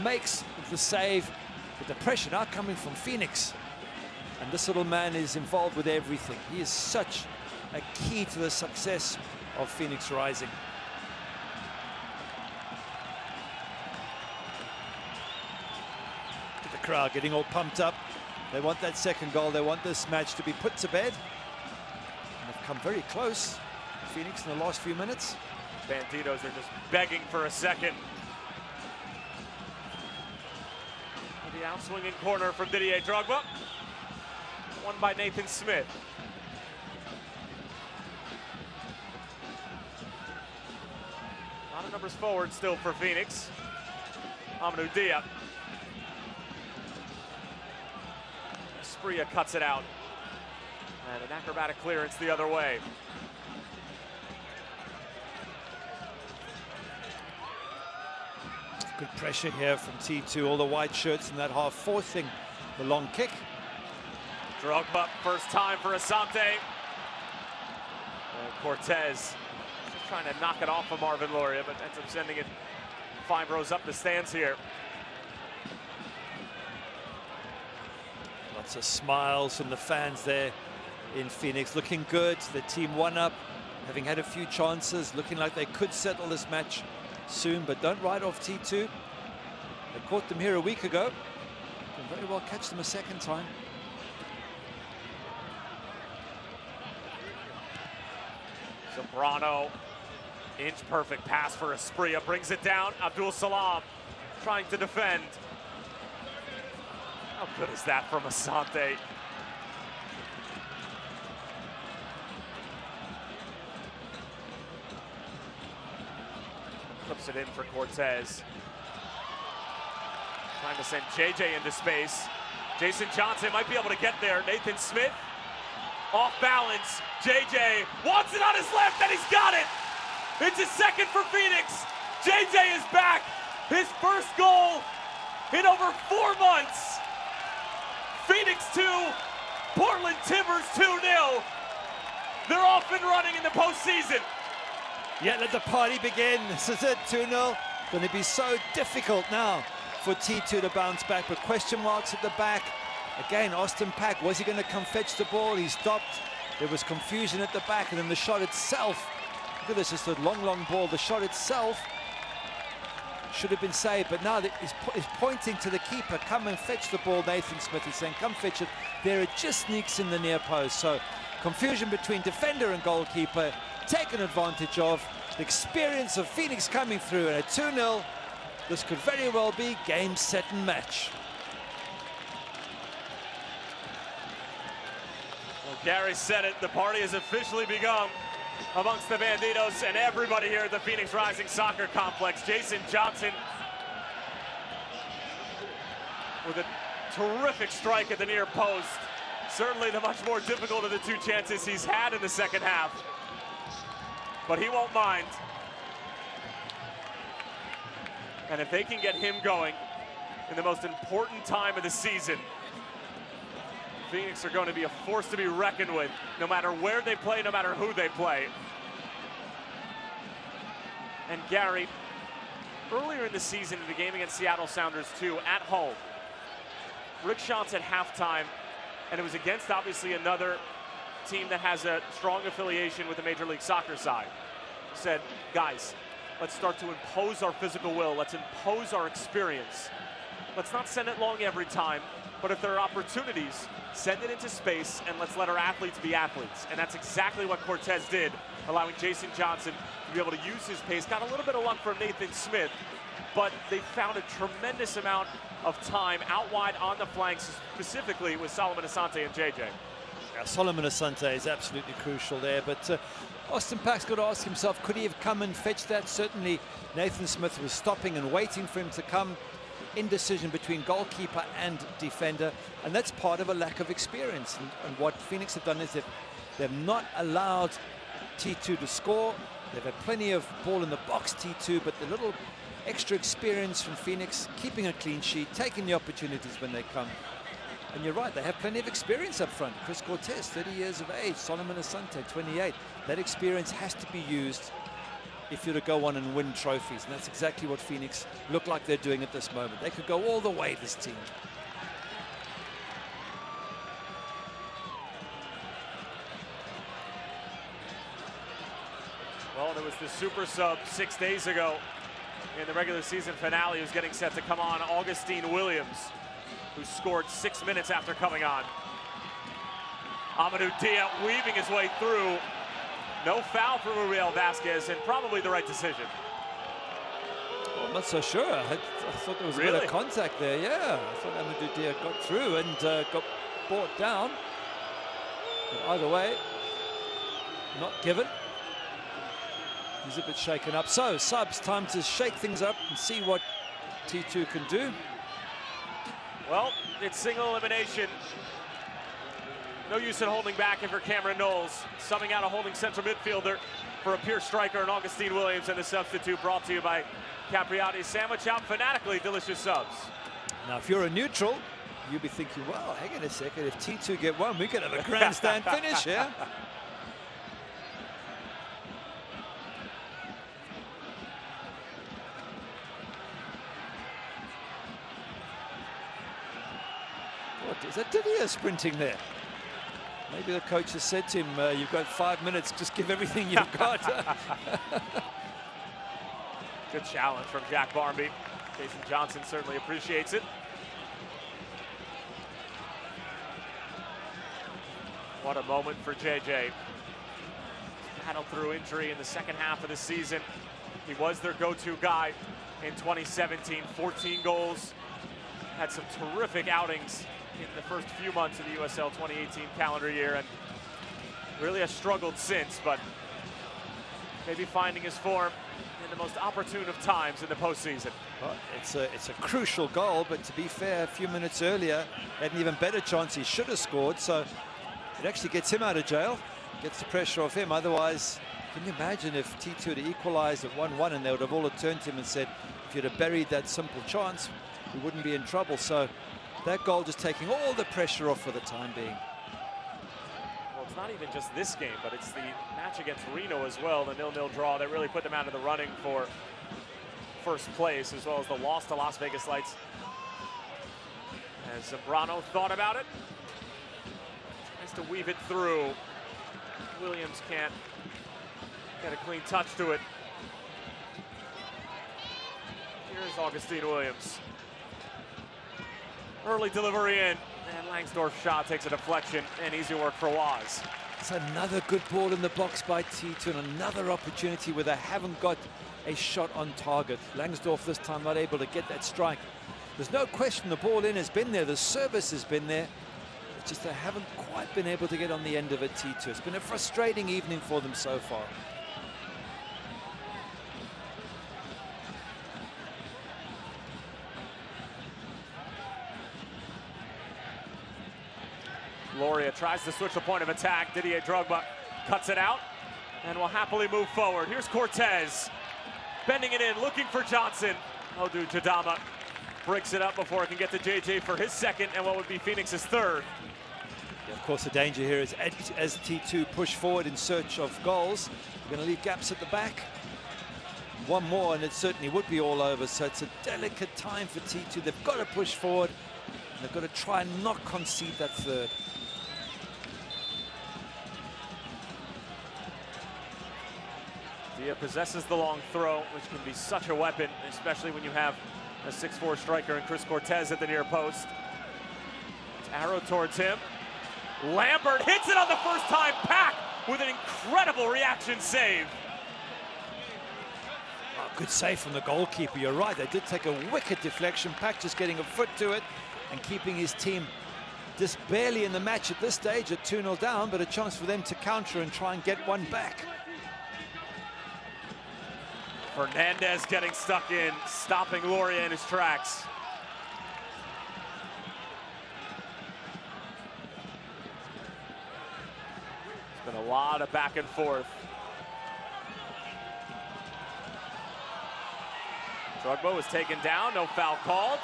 B: makes the save. But the pressure now coming from Phoenix. And this little man is involved with everything. He is such a key to the success of Phoenix Rising. Look at the crowd getting all pumped up. They want that second goal. They want this match to be put to bed. And they've come very close. Phoenix in the last few minutes.
A: Banditos are just begging for a second. The outswinging corner from Didier Drogba. Won by Nathan Smith. numbers forward still for Phoenix. Amadou Dia. Spria cuts it out. And an acrobatic clearance the other way.
B: Good pressure here from T2, all the white shirts in that half, forcing the long kick.
A: Drogba, first time for Asante. And Cortez just trying to knock it off of Marvin Loria, but ends up sending it 5 rows up the stands here.
B: Lots of smiles from the fans there in Phoenix, looking good. The team won up, having had a few chances, looking like they could settle this match soon, but don't write off T2. They caught them here a week ago. Can very well catch them a second time.
A: Zambrano, inch perfect pass for Asprilla, brings it down. Abdul Salam trying to defend. How good is that from Asante? Flips it in for Cortez. Trying to send JJ into space. Jason Johnson might be able to get there. Nathan Smith off balance. JJ wants it on his left, and he's got it. It's his second for Phoenix. JJ is back. His first goal in over 4 months. Phoenix 2, Portland Timbers 2-0. They're off and running in the postseason.
B: Yeah, let the party begin. This is it, 2-0. Going to be so difficult now for T2 to bounce back, but question marks at the back. Again, Austin Pack, was he going to come fetch the ball? He stopped. There was confusion at the back, and then the shot itself. Look at this, just a long ball. The shot itself should have been saved, but now he's pointing to the keeper. Come and fetch the ball, Nathan Smith is saying, come fetch it. There it just sneaks in the near post. So confusion between defender and goalkeeper, taken advantage of. The experience of Phoenix coming through, and a 2-0. This could very well be game, set, and match.
A: Well, Gary said it, the party has officially begun amongst the Banditos and everybody here at the Phoenix Rising Soccer Complex. Jason Johnson with a terrific strike at the near post. Certainly the much more difficult of the 2 chances he's had in the second half. But he won't mind. And if they can get him going in the most important time of the season, Phoenix are going to be a force to be reckoned with, no matter where they play, no matter who they play. And Gary, earlier in the season in the game against Seattle Sounders 2 at home, Rick Schantz at halftime, and it was against obviously another team that has a strong affiliation with the Major League Soccer side, said, guys, let's start to impose our physical will. Let's impose our experience. Let's not send it long every time, but if there are opportunities, send it into space and let's let our athletes be athletes. And that's exactly what Cortez did, allowing Jason Johnson to be able to use his pace. Got a little bit of luck from Nathan Smith, but they found a tremendous amount of time out wide on the flanks, specifically with Solomon Asante and JJ.
B: Yeah, Solomon Asante is absolutely crucial there, but Austin Pack's got to ask himself, could he have come and fetched that? Certainly Nathan Smith was stopping and waiting for him to come. Indecision between goalkeeper and defender, and that's part of a lack of experience. And what Phoenix have done is they've not allowed T2 to score. They've had plenty of ball in the box, T2, but the little extra experience from Phoenix, keeping a clean sheet, taking the opportunities when they come. And you're right, they have plenty of experience up front. Chris Cortez, 30 years of age. Solomon Asante, 28. That experience has to be used if you're to go on and win trophies. And that's exactly what Phoenix look like they're doing at this moment. They could go all the way, this team.
A: Well, there was the super sub 6 days ago in the regular season finale who's getting set to come on, Augustine Williams, who scored 6 minutes after coming on. Amadou Dia weaving his way through. No foul for Uriel Vasquez, and probably the right decision.
B: Well, I'm not so sure. I thought there was a bit of contact there. Yeah, I thought Amadou Dia got through and got brought down. But either way, not given. He's a bit shaken up. So, subs, time to shake things up and see what T2 can do.
A: Well, it's single elimination. No use in holding back if you're Cameron Knowles. Subbing out a holding central midfielder for a pure striker and Augustine Williams, and the substitute brought to you by Capriati Sandwich Out. Fanatically delicious subs.
B: Now, if you're a neutral, you'll be thinking, well, hang on a second, if T2 get one, we could have a grandstand finish here. What is that? Didier sprinting there? Maybe the coach has said to him, you've got 5 minutes, just give everything you've got.
A: Good challenge from Jack Barmby. Jason Johnson certainly appreciates it. What a moment for JJ. Battled through injury in the second half of the season. He was their go-to guy in 2017, 14 goals. Had some terrific outings in the first few months of the USL 2018 calendar year, and really has struggled since, but maybe finding his form in the most opportune of times in the postseason.
B: Well, it's a crucial goal, but to be fair, a few minutes earlier, had an even better chance he should have scored, so it actually gets him out of jail, gets the pressure off him. Otherwise, can you imagine if T2 had equalized at 1-1 and they would have all turned to him and said, if you'd have buried that simple chance, we wouldn't be in trouble. So that goal just taking all the pressure off for the time being.
A: Well, it's not even just this game, but it's the match against Reno as well, the 0-0 draw that really put them out of the running for first place, as well as the loss to Las Vegas Lights. As Zambrano thought about it, tries to weave it through. Williams can't get a clean touch to it. Here's Augustine Williams. Early delivery in, and Langsdorff's shot takes a deflection, and easy work for Waz.
B: It's another good ball in the box by T2, and another opportunity where they haven't got a shot on target. Langsdorff this time not able to get that strike. There's no question the ball in has been there, the service has been there. It's just they haven't quite been able to get on the end of it, T2. It's been a frustrating evening for them so far.
A: Loria tries to switch the point of attack. Didier Drogba cuts it out and will happily move forward. Here's Cortez bending it in, looking for Johnson. Odu Jadama breaks it up before it can get to JJ for his second and what would be Phoenix's third.
B: Yeah, of course, the danger here is as T2 push forward in search of goals, they're going to leave gaps at the back. One more and it certainly would be all over. So it's a delicate time for T2. They've got to push forward. And they've got to try and not concede that third.
A: Dia possesses the long throw, which can be such a weapon, especially when you have a 6'4" striker and Chris Cortez at the near post. It's arrow towards him. Lambert hits it on the first time. Pack with an incredible reaction save.
B: Oh, good save from the goalkeeper. You're right. They did take a wicked deflection. Pack just getting a foot to it and keeping his team just barely in the match at this stage at 2-0 down, but a chance for them to counter and try and get one back.
A: Fernandez getting stuck in, stopping Loria in his tracks. It's been a lot of back and forth. Drogba was taken down, no foul called.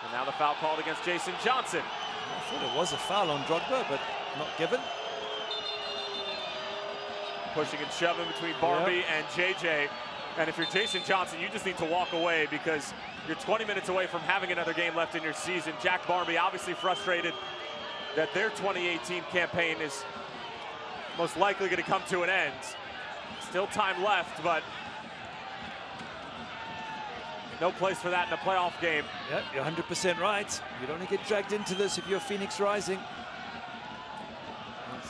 A: And now the foul called against Jason Johnson.
B: I thought it was a foul on Drogba, but not given.
A: Pushing and shoving between Barmby and JJ. And if you're Jason Johnson, you just need to walk away because you're 20 minutes away from having another game left in your season. Jack Barmby obviously frustrated that their 2018 campaign is most likely going to come to an end. Still time left, but no place for that in a playoff game.
B: Yep, you're 100% right. You don't want to get dragged into this if you're Phoenix Rising.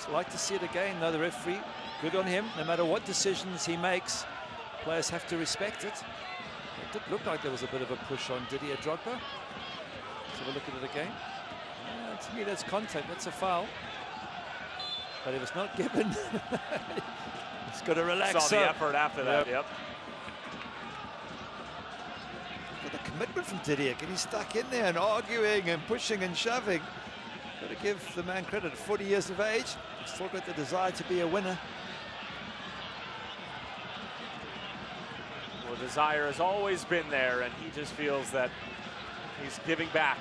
B: I'd like to see it again, though. The referee, good on him. No matter what decisions he makes, players have to respect it. It did look like there was a bit of a push on Didier Drogba. Let's have a look at it again. To me, that's contact. That's a foul. But if it's not given, He's got to relax.
A: Saw the effort after that, yep.
B: But the commitment from Didier, getting stuck in there and arguing and pushing and shoving. Got to give the man credit. 40 years of age, still got the desire to be a winner.
A: Well, the desire has always been there, and he just feels that he's giving back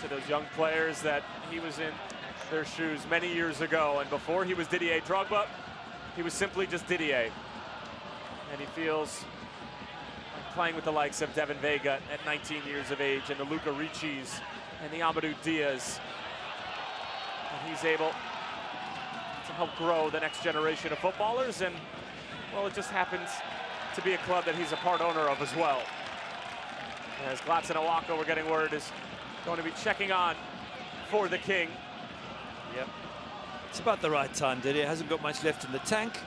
A: to those young players that he was in their shoes many years ago. And before he was Didier Drogba, he was simply just Didier. And he feels like playing with the likes of Devin Vega at 19 years of age, and the Luca Ricci's and the Amadou Diaz. And he's able to help grow the next generation of footballers. And, well, it just happens to be a club that he's a part owner of as well. As Gladson Awaka, we're getting word, is going to be checking on for the King.
B: Yep. It's about the right time, Didier. Hasn't got much left in the tank.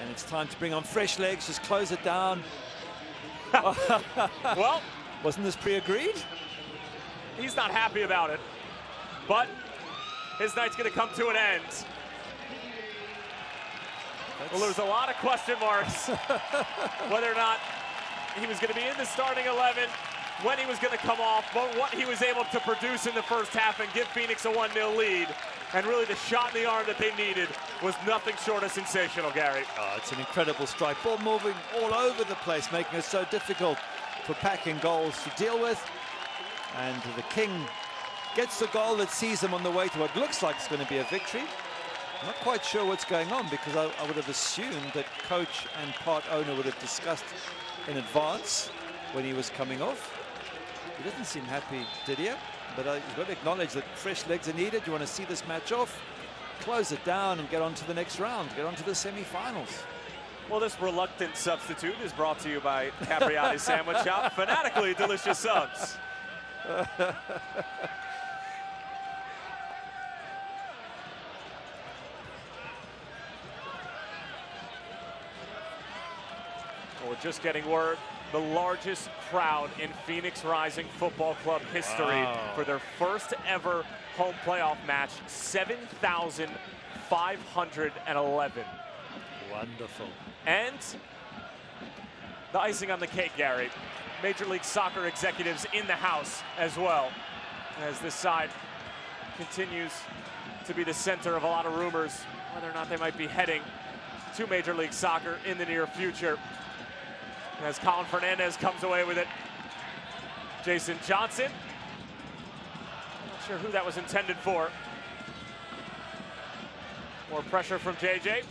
B: And it's time to bring on fresh legs, just close it down.
A: Well,
B: wasn't this pre-agreed?
A: He's not happy about it, but his night's going to come to an end. Well, there's a lot of question marks whether or not he was going to be in the starting 11, when he was going to come off, but what he was able to produce in the first half and give Phoenix a 1-0 lead. And really the shot in the arm that they needed was nothing short of sensational, Gary.
B: Oh, it's an incredible strike. Ball moving all over the place, making it so difficult for packing goals to deal with. And the King gets the goal that sees them on the way to what looks like it's going to be a victory. I'm not quite sure what's going on, because I would have assumed that coach and part owner would have discussed in advance when he was coming off. He doesn't seem happy, Didier, but he's got to acknowledge that fresh legs are needed. You want to see this match off, close it down and get on to the next round, get on to the semi-finals.
A: Well, this reluctant substitute is brought to you by Capriati Sandwich Shop, fanatically delicious subs. We're just getting word, the largest crowd in Phoenix Rising Football Club history for their first ever home playoff match, 7,511.
B: Wonderful.
A: And the icing on the cake, Gary, Major League Soccer executives in the house as well, as this side continues to be the center of a lot of rumors whether or not they might be heading to Major League Soccer in the near future. As Colin Fernandez comes away with it, Jason Johnson, not sure who that was intended for. More pressure from JJ.
B: Well,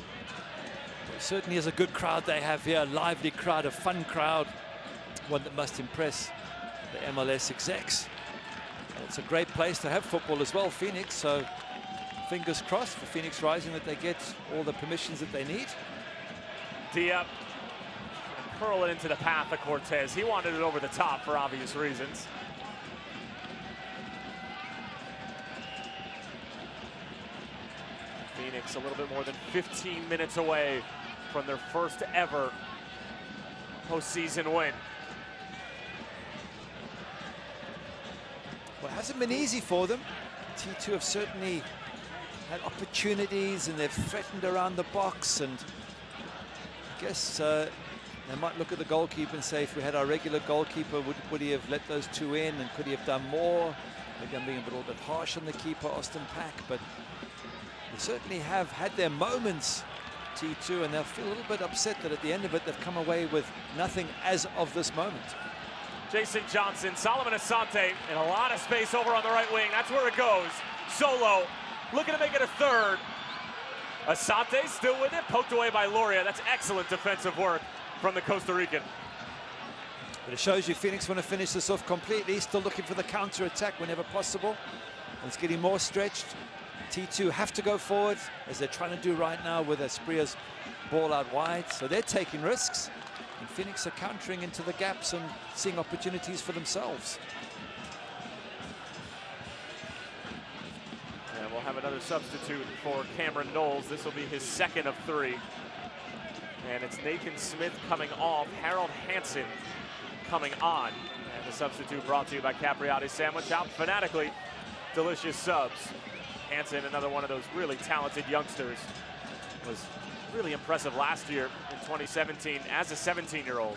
B: it certainly is a good crowd they have here, a lively crowd, a fun crowd, one that must impress the MLS execs. And it's a great place to have football as well, Phoenix, so fingers crossed for Phoenix Rising that they get all the permissions that they need.
A: Dia curl it into the path of Cortez. He wanted it over the top for obvious reasons. Phoenix a little bit more than 15 minutes away from their first ever postseason win.
B: Well, it hasn't been easy for them. T2 have certainly had opportunities and they've threatened around the box, and I guess they might look at the goalkeeper and say, if we had our regular goalkeeper, would he have let those two in, and could he have done more? Maybe I'm being a little bit harsh on the keeper, Austin Pack, but they certainly have had their moments, T2, and they'll feel a little bit upset that at the end of it, they've come away with nothing as of this moment.
A: Jason Johnson, Solomon Asante in a lot of space over on the right wing. That's where it goes. Solo, looking to make it a third. Asante still with it, poked away by Loria. That's excellent defensive work from the Costa Rican.
B: But it shows you Phoenix want to finish this off completely, still looking for the counter-attack whenever possible. And it's getting more stretched. T2 have to go forward, as they're trying to do right now with Aspria's ball out wide. So they're taking risks. And Phoenix are countering into the gaps and seeing opportunities for themselves.
A: And we'll have another substitute for Cameron Knowles. This will be his second of 3. And it's Nathan Smith coming off, Harold Hansen coming on. And the substitute brought to you by Capriati Sandwich Shop, fanatically delicious subs. Hansen, another one of those really talented youngsters, was really impressive last year in 2017 as a 17-year-old.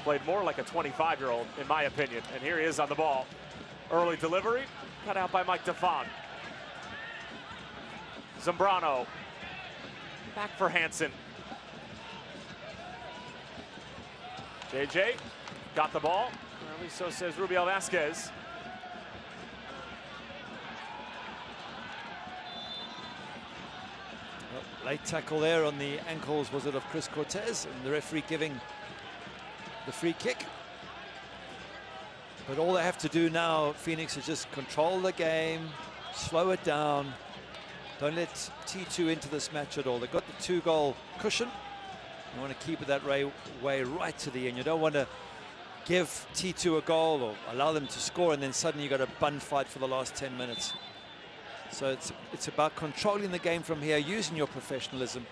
A: Played more like a 25-year-old, in my opinion. And here he is on the ball. Early delivery, cut out by Mike Defant. Zambrano, back for Hansen. JJ got the ball, or at least so says Rubiel Vasquez.
B: Well, late tackle there on the ankles, was it of Chris Cortez, and the referee giving the free kick. But all they have to do now, Phoenix, is just control the game, slow it down. Don't let T2 into this match at all. They've got the 2-goal cushion. You want to keep it that way right to the end. You don't want to give T2 a goal or allow them to score and then suddenly you've got a bun fight for the last 10 minutes. So it's about controlling the game from here, using your professionalism.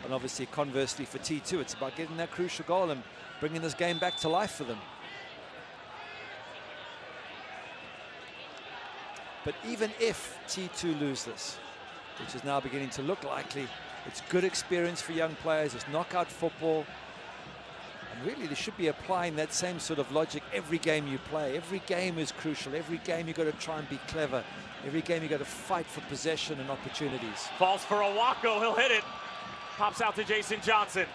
B: And obviously, conversely, for T2, it's about getting that crucial goal and bringing this game back to life for them. But even if T2 lose this, which is now beginning to look likely, it's good experience for young players. It's knockout football. And really, they should be applying that same sort of logic every game you play. Every game is crucial. Every game you've got to try and be clever. Every game you've got to fight for possession and opportunities.
A: Falls for Owako. He'll hit it. Pops out to Jason Johnson.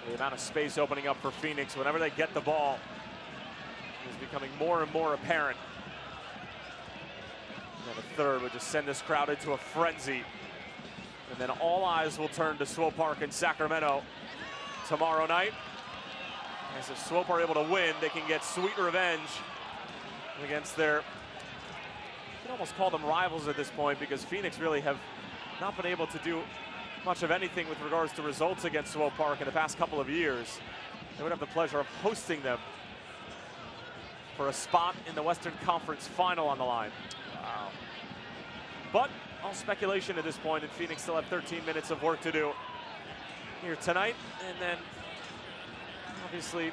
A: The amount of space opening up for Phoenix whenever they get the ball is becoming more and more apparent. And the third would just send this crowd into a frenzy. And then all eyes will turn to Swope Park in Sacramento tomorrow night. As if Swope are able to win, they can get sweet revenge against their, you can almost call them rivals at this point, because Phoenix really have not been able to do much of anything with regards to results against Swope Park in the past couple of years. They would have the pleasure of hosting them for a spot in the Western Conference Final on the line. Wow. But all speculation at this point, and Phoenix still have 13 minutes of work to do here tonight. And then obviously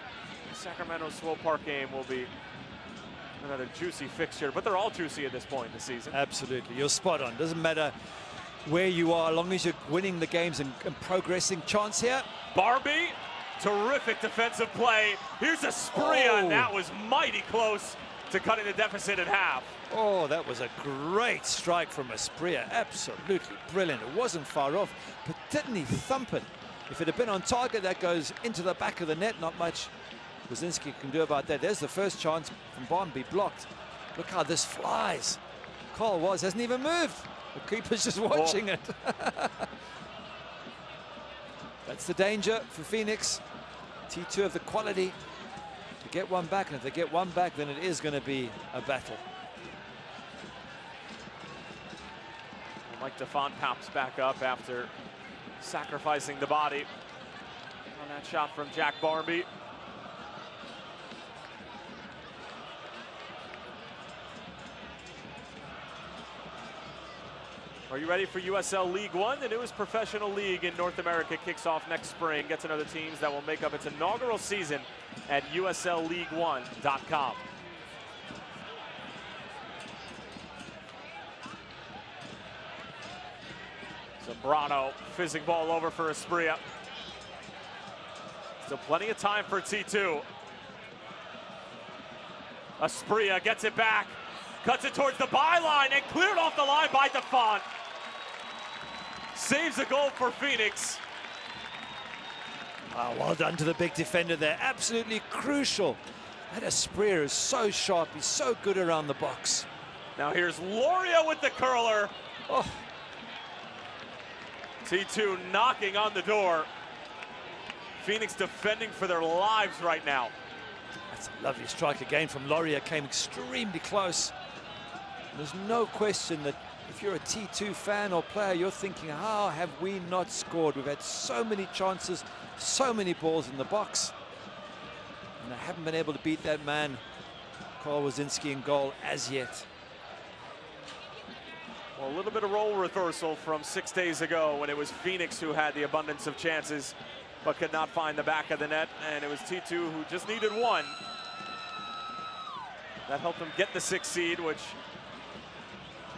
A: the Sacramento Swope Park game will be another juicy fixture, but they're all juicy at this point in the season.
B: Absolutely, you're spot on. Doesn't matter where you are, as long as you're winning the games and progressing. Chance here.
A: Barbie, terrific defensive play. Here's Asprilla, and that was mighty close to cutting the deficit in half.
B: Oh, that was a great strike from Asprilla. Absolutely brilliant. It wasn't far off, but didn't he thump it? If it had been on target, that goes into the back of the net. Not much Wazinski can do about that. There's the first chance from Barnaby, blocked. Look how this flies. Carl Woz hasn't even moved. The keeper's just watching it. That's the danger for Phoenix. T2 have the quality to get one back, and if they get one back, then it is going to be a battle.
A: Mike Defant pops back up after sacrificing the body on that shot from Jack Barnaby. Are you ready for USL League One? The newest professional league in North America kicks off next spring. Get to know the teams that will make up its inaugural season at USLLeague1.com. Zambrano fizzing ball over for Asprilla. Still plenty of time for T2. Asprilla gets it back, cuts it towards the byline, and cleared off the line by Defant. Saves a goal for Phoenix.
B: Oh, well done to the big defender there. Absolutely crucial. That Asprilla is so sharp. He's so good around the box.
A: Now here's Loria with the curler.
B: Oh.
A: T2 knocking on the door. Phoenix defending for their lives right now.
B: That's a lovely strike again from Loria. Came extremely close. There's no question that if you're a T2 fan or player, you're thinking, how have we not scored? We've had so many chances, so many balls in the box, and they haven't been able to beat that man, Carl Wazinski, in goal as yet.
A: Well, a little bit of role reversal from 6 days ago when it was Phoenix who had the abundance of chances but could not find the back of the net, and it was T2 who just needed one. That helped them get the 6th seed, which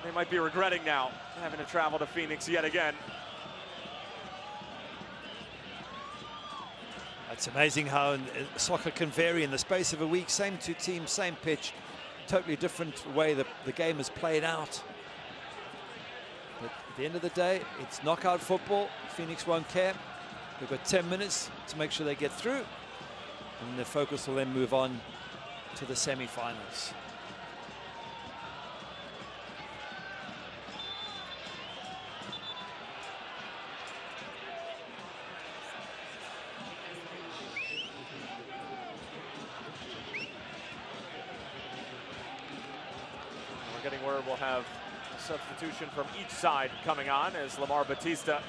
A: They might be regretting now having to travel to Phoenix yet again.
B: It's amazing how soccer can vary in the space of a week. Same two teams, same pitch, totally different way the game is played out. But at the end of the day, it's knockout football. Phoenix won't care. They've got 10 minutes to make sure they get through, and the focus will then move on to the semi-finals.
A: We're getting word we'll have a substitution from each side coming on as Lamar Batista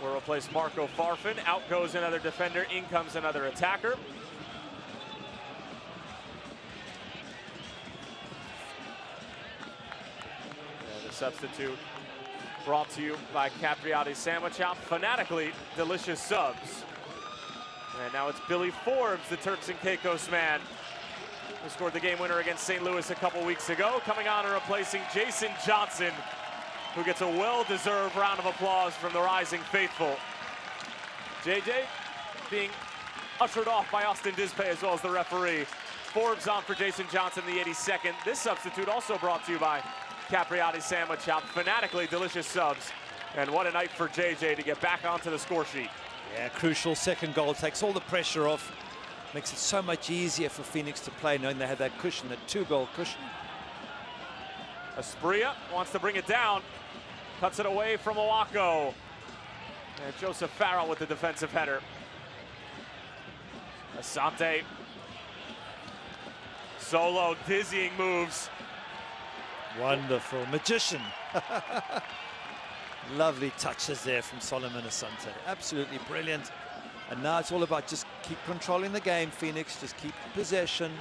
A: will replace Marco Farfan. Out goes another defender, in comes another attacker. And the substitute brought to you by Capriati Sandwich Shop, fanatically delicious subs. And now it's Billy Forbes, the Turks and Caicos man, who scored the game winner against St. Louis a couple weeks ago, coming on and replacing Jason Johnson, who gets a well-deserved round of applause from the Rising faithful. JJ being ushered off by Austin Dispay as well as the referee. Forbes on for Jason Johnson in the 82nd. This substitute also brought to you by Capriati Sandwich Shop, fanatically delicious subs. And what a night for JJ to get back onto the score sheet.
B: Yeah, crucial second goal, takes all the pressure off. Makes it so much easier for Phoenix to play, knowing they have that cushion, that two-goal cushion.
A: Asprilla wants to bring it down. Cuts it away from Owako. And Joseph Farrell with the defensive header. Asante. Solo, dizzying moves.
B: Wonderful. Magician. Lovely touches there from Solomon Asante. Absolutely brilliant. And now it's all about just keep controlling the game, Phoenix. Just keep possession.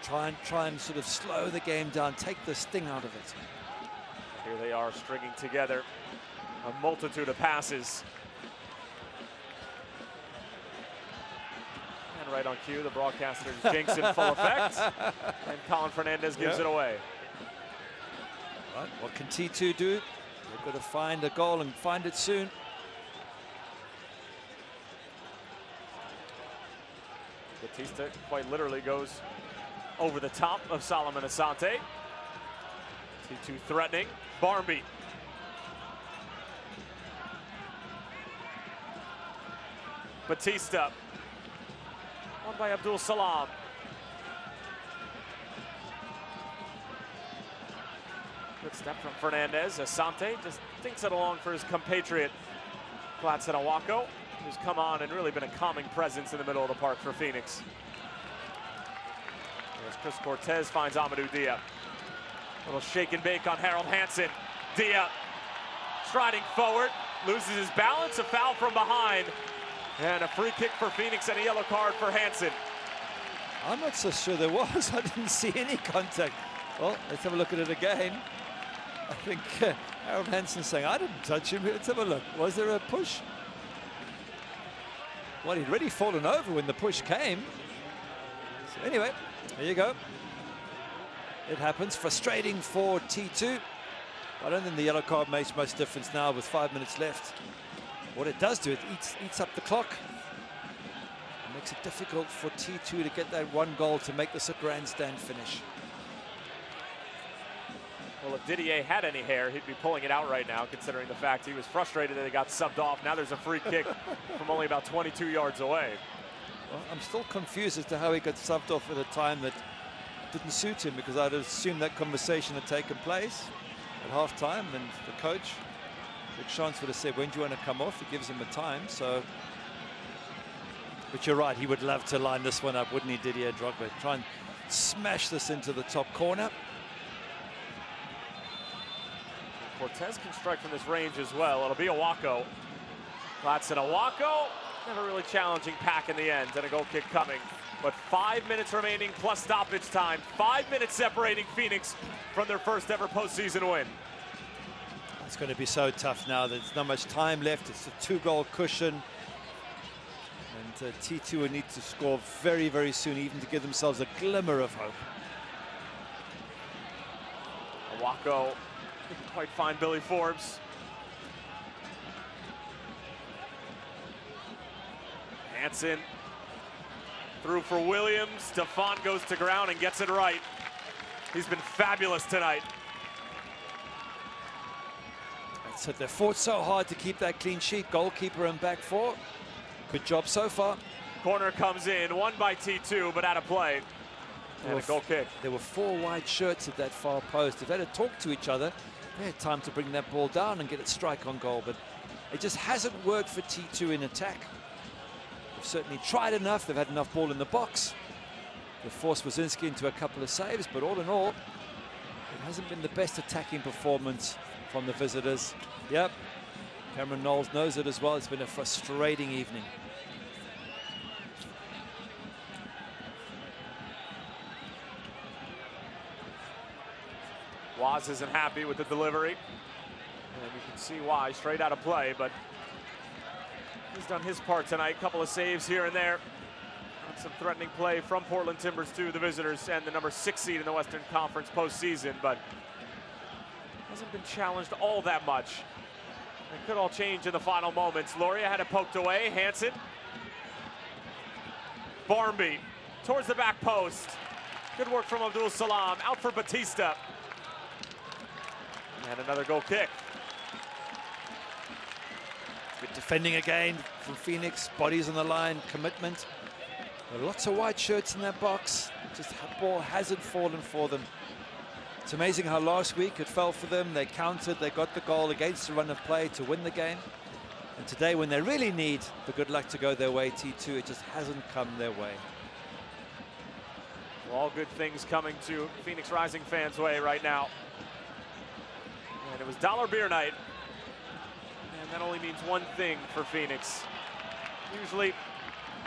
B: Try and sort of slow the game down. Take the sting out of it.
A: Here they are stringing together a multitude of passes. And right on cue, the broadcaster's jinx in full effect. And Colin Fernandez gives it away.
B: Right, what can T2 do? They've got to find a goal and find it soon.
A: Batista quite literally goes over the top of Solomon Asante. T2 threatening. Barmby. Batista. Won by Abdul Salam. Good step from Fernandez. Asante just thinks it along for his compatriot Gladson Owako, who's come on and really been a calming presence in the middle of the park for Phoenix. As Chris Cortez finds Amadou Dia. A little shake and bake on Harold Hansen. Dia striding forward, loses his balance, a foul from behind, and a free kick for Phoenix and a yellow card for Hansen.
B: I'm not so sure there was. I didn't see any contact. Well, let's have a look at it again. I think Harold Hansen's saying, I didn't touch him. Let's have a look. Was there a push? Well, he'd already fallen over when the push came. So anyway, there you go. It happens. Frustrating for T2. I don't think the yellow card makes much difference now with 5 minutes left. What it does do, it eats up the clock. It makes it difficult for T2 to get that one goal to make this a grandstand finish.
A: Well, if Didier had any hair, he'd be pulling it out right now, considering the fact he was frustrated that he got subbed off. Now there's a free kick from only about 22 yards away.
B: Well, I'm still confused as to how he got subbed off at a time that didn't suit him, because I'd assumed that conversation had taken place at halftime, and the coach, Rick Schantz, would have said, when do you want to come off? He gives him a time, so. But you're right, he would love to line this one up, wouldn't he, Didier Drogba? Try and smash this into the top corner.
A: Cortez can strike from this range as well. It'll be Owako. Gladson Owako, never really challenging Pack in the end, and a goal kick coming. But 5 minutes remaining plus stoppage time. 5 minutes separating Phoenix from their first ever postseason win.
B: It's going to be so tough now. There's not much time left. It's a 2-goal cushion. And T2 will need to score very, very soon, even to give themselves a glimmer of hope.
A: Waco didn't quite find Billy Forbes. Hansen through for Williams. Stefan goes to ground and gets it right. He's been fabulous tonight.
B: So they fought so hard to keep that clean sheet. Goalkeeper and back four. Good job so far.
A: Corner comes in, won by T2, but out of play. And a goal kick.
B: There were 4 wide shirts at that far post. If they had talked to each other, they had time to bring that ball down and get it strike on goal. But it just hasn't worked for T2 in attack. They've certainly tried enough. They've had enough ball in the box. They've forced Wazinski into a couple of saves, but all in all, it hasn't been the best attacking performance from the visitors. Yep, Cameron Knowles knows it as well. It's been a frustrating evening.
A: Waz isn't happy with the delivery. And you can see why, straight out of play, but he's done his part tonight. Couple of saves here and there. And some threatening play from Portland Timbers to the visitors and the number 6 seed in the Western Conference postseason, but hasn't been challenged all that much. It could all change in the final moments. Loria had it poked away. Hansen. Barmby towards the back post. Good work from Abdul Salam. Out for Batista. And another goal kick.
B: Good defending again from Phoenix. Bodies on the line, commitment. There are lots of white shirts in that box. Just the ball hasn't fallen for them. It's amazing how last week it fell for them. They countered, they got the goal against the run of play to win the game. And today, when they really need the good luck to go their way, T2, it just hasn't come their way.
A: Well, all good things coming to Phoenix Rising fans' way right now. And it was Dollar Beer Night. And that only means one thing for Phoenix. Usually,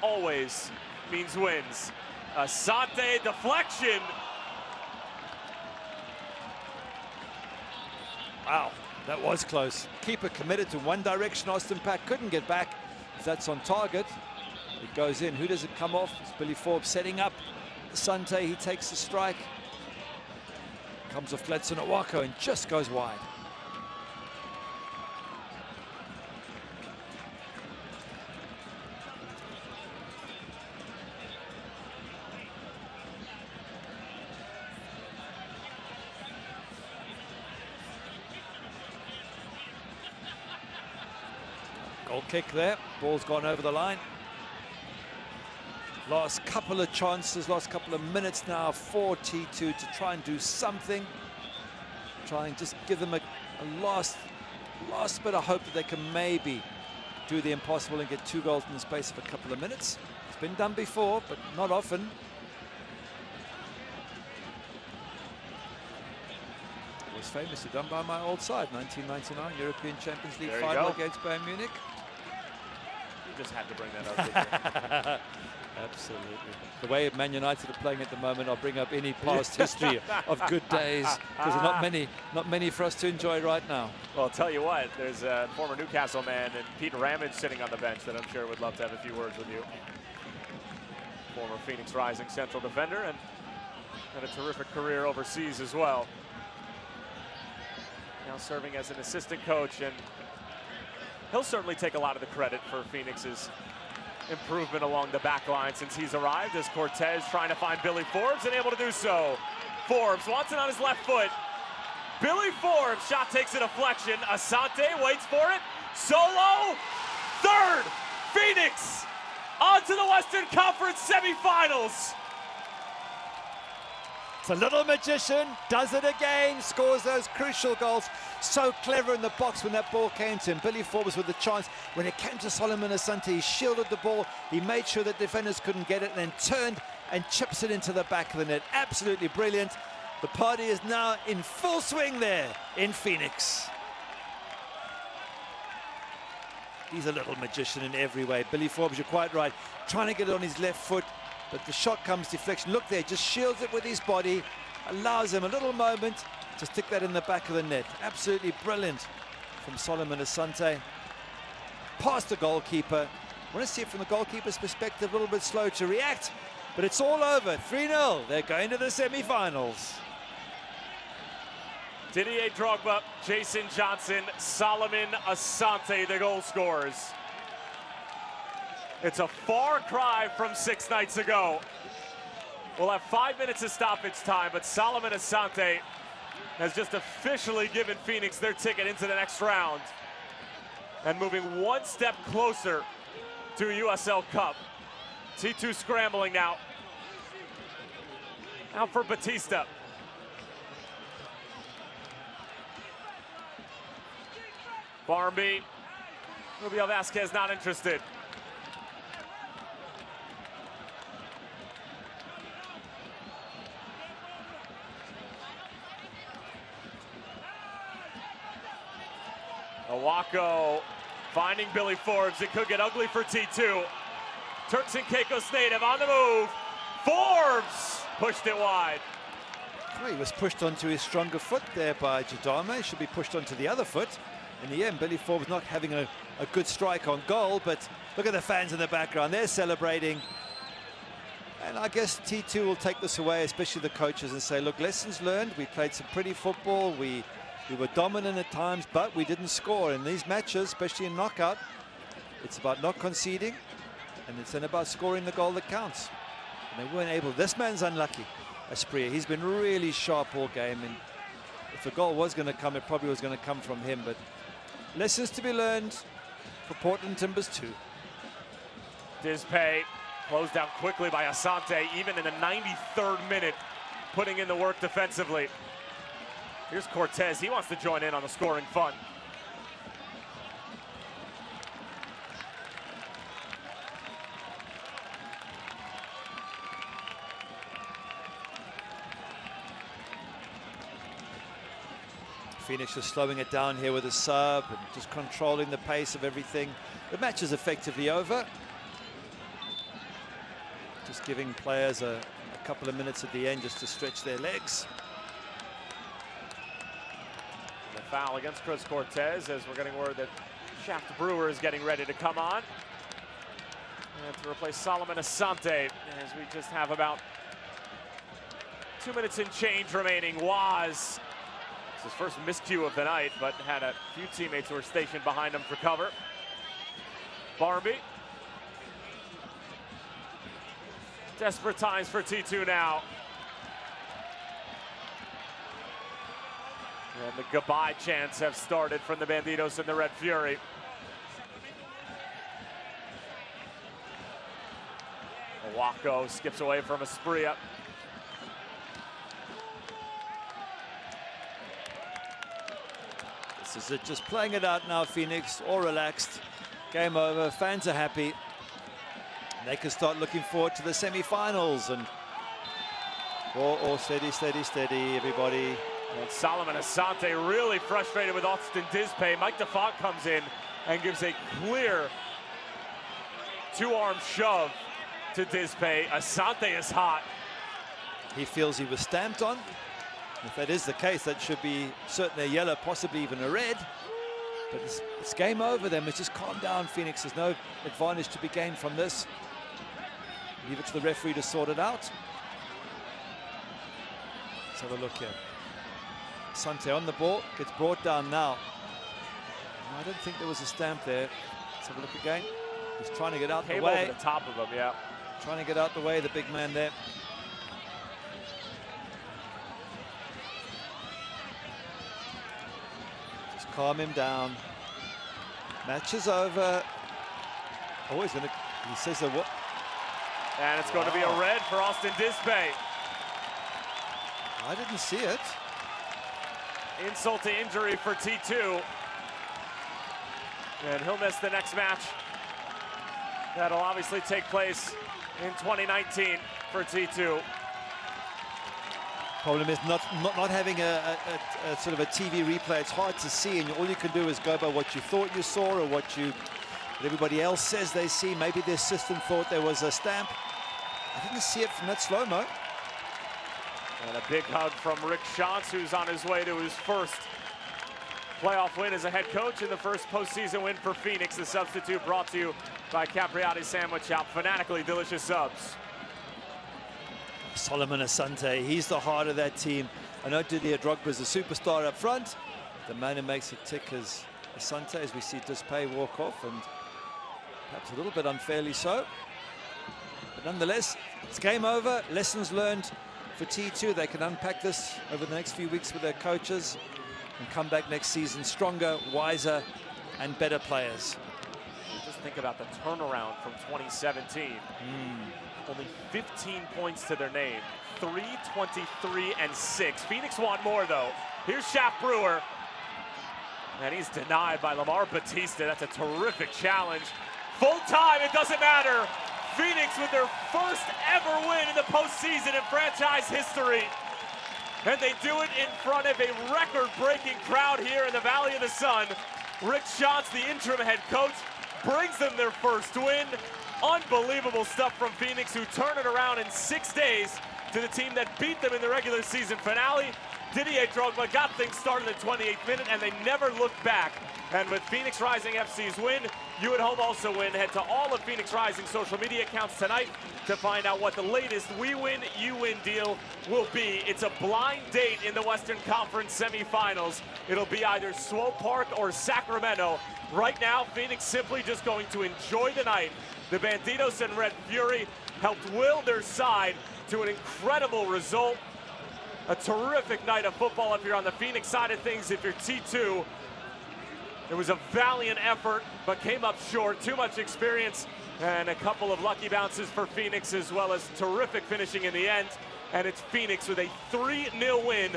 A: always means wins. Asante deflection.
B: Wow, that was close. Keeper committed to one direction. Austin Pack couldn't get back. If that's on target, it goes in. Who does it come off? It's Billy Forbes setting up Asante. He takes the strike. Comes off Gladson at Waco and just goes wide. Goal kick there. Ball's gone over the line. Last couple of chances, last couple of minutes now for T2 to try and do something. Try and just give them a last bit of hope that they can maybe do the impossible and get 2 goals in the space of a couple of minutes. It's been done before, but not often. It was famously done by my old side, 1999 European Champions League final against Bayern Munich.
A: You just had to bring that up, didn't you?
B: Absolutely. The way Man United are playing at the moment, I'll bring up any past history of good days, because there are not many for us to enjoy right now.
A: Well, I'll tell you what, there's a former Newcastle man and Pete Ramage sitting on the bench that I'm sure would love to have a few words with you. Former Phoenix Rising central defender and had a terrific career overseas as well. Now serving as an assistant coach, and he'll certainly take a lot of the credit for Phoenix's improvement along the back line since he's arrived, as Cortez trying to find Billy Forbes and able to do so. Forbes wants it on his left foot. Billy Forbes, shot takes a deflection. Asante waits for it. Solo, third. Phoenix on to the Western Conference semifinals.
B: It's a little magician, does it again, scores those crucial goals. So clever in the box when that ball came to him. Billy Forbes with the chance. When it came to Solomon Asante, he shielded the ball. He made sure that defenders couldn't get it, and then turned and chips it into the back of the net. Absolutely brilliant. The party is now in full swing there in Phoenix. He's a little magician in every way. Billy Forbes, you're quite right. Trying to get it on his left foot, but the shot comes deflection. Look there, just shields it with his body. Allows him a little moment to stick that in the back of the net. Absolutely brilliant from Solomon Asante. Past the goalkeeper. I want to see it from the goalkeeper's perspective, a little bit slow to react, but it's all over. 3-0. They're going to the semi-finals.
A: Didier Drogba, Jason Johnson, Solomon Asante, the goal scorers. It's a far cry from 6 nights ago. We'll have 5 minutes of stoppage time, but Solomon Asante has just officially given Phoenix their ticket into the next round and moving one step closer to USL Cup. T2 scrambling now. Out for Batista. Barmby. Rubio Vasquez not interested. Owako finding Billy Forbes. It could get ugly for T2. Turks and Caicos native on the move. Forbes pushed it wide.
B: Well, he was pushed onto his stronger foot there by Jadama. He should be pushed onto the other foot. In the end, Billy Forbes not having a good strike on goal, but look at the fans in the background. They're celebrating. And I guess T2 will take this away, especially the coaches, and say, look, lessons learned. We played some pretty football. We were dominant at times, but we didn't score. In these matches, especially in knockout, it's about not conceding, and it's then about scoring the goal that counts. And they weren't able. This man's unlucky, Asprilla. He's been really sharp all game, and if a goal was going to come, it probably was going to come from him. But lessons to be learned for Portland Timbers too.
A: Dispay closed down quickly by Asante, even in the 93rd minute, putting in the work defensively. Here's Cortez. He wants to join in on the scoring fun.
B: Phoenix is slowing it down here with a sub and just controlling the pace of everything. The match is effectively over. Just giving players a couple of minutes at the end just to stretch their legs.
A: The foul against Chris Cortez, as we're getting word that Shaft Brewer is getting ready to come on. And to replace Solomon Asante, as we just have about 2 minutes and change remaining. Waz, it's his first miscue of the night, but had a few teammates who were stationed behind him for cover. Barmby. Desperate times for T2 now. And the goodbye chants have started from the Bandidos and the Red Fury. Owako skips away from Asprilla.
B: This is it, just playing it out now, Phoenix, all relaxed. Game over, fans are happy. They can start looking forward to the semi-finals and all steady, steady, steady, everybody.
A: And Solomon Asante really frustrated with Austin Dispay. Mike DeFont comes in and gives a clear two-arm shove to Dispay. Asante is hot.
B: He feels he was stamped on. If that is the case, that should be certainly a yellow, possibly even a red. But it's game over then. Let's just calm down, Phoenix. There's no advantage to be gained from this. Leave it to the referee to sort it out. Let's have a look here. Asante on the ball, gets brought down now. I don't think there was a stamp there. Let's have a look again. He's trying to get out the way.
A: Over the top of him, yeah.
B: Trying to get out the way, the big man there. Just calm him down. Match is over. Oh, he's gonna, he says that what?
A: And it's going to be a red for Austin Dispay.
B: I didn't see it.
A: Insult to injury for T2. And he'll miss the next match. That'll obviously take place in 2019 for T2.
B: Problem is not having a sort of a TV replay. It's hard to see, and all you can do is go by what you thought you saw or what everybody else says they see. Maybe the assistant thought there was a stamp. I didn't see it from that slow-mo.
A: And a big hug from Rick Schantz, who's on his way to his first playoff win as a head coach and the first postseason win for Phoenix. The substitute brought to you by Capriati Sandwich Shop, fanatically delicious subs.
B: Solomon Asante, he's the heart of that team. I know Didier Drogba is a superstar up front. The man who makes it tick is Asante, as we see Dispay walk off, and perhaps a little bit unfairly so. But nonetheless, it's game over. Lessons learned for T2. They can unpack this over the next few weeks with their coaches and come back next season stronger, wiser, and better players.
A: Just think about the turnaround from 2017. Only 15 points to their name. 3-23-6. Phoenix want more, though. Here's Shaq Brewer. And he's denied by Lamar Batista. That's a terrific challenge. Full time, it doesn't matter. Phoenix with their first ever win in the postseason in franchise history. And they do it in front of a record-breaking crowd here in the Valley of the Sun. Rick Schantz, the interim head coach, brings them their first win. Unbelievable stuff from Phoenix, who turn it around in 6 days to the team that beat them in the regular season finale. Didier Drogba got things started in the 28th minute, and they never looked back. And with Phoenix Rising FC's win, you at home also win. Head to all of Phoenix Rising social media accounts tonight to find out what the latest We Win, You Win deal will be. It's a blind date in the Western Conference semifinals. It'll be either Swope Park or Sacramento. Right now, Phoenix simply just going to enjoy the night. The Bandidos and Red Fury helped will their side to an incredible result. A terrific night of football if you're on the Phoenix side of things. If you're T2, it was a valiant effort, but came up short. Too much experience and a couple of lucky bounces for Phoenix, as well as terrific finishing in the end. And it's Phoenix with a 3-0 win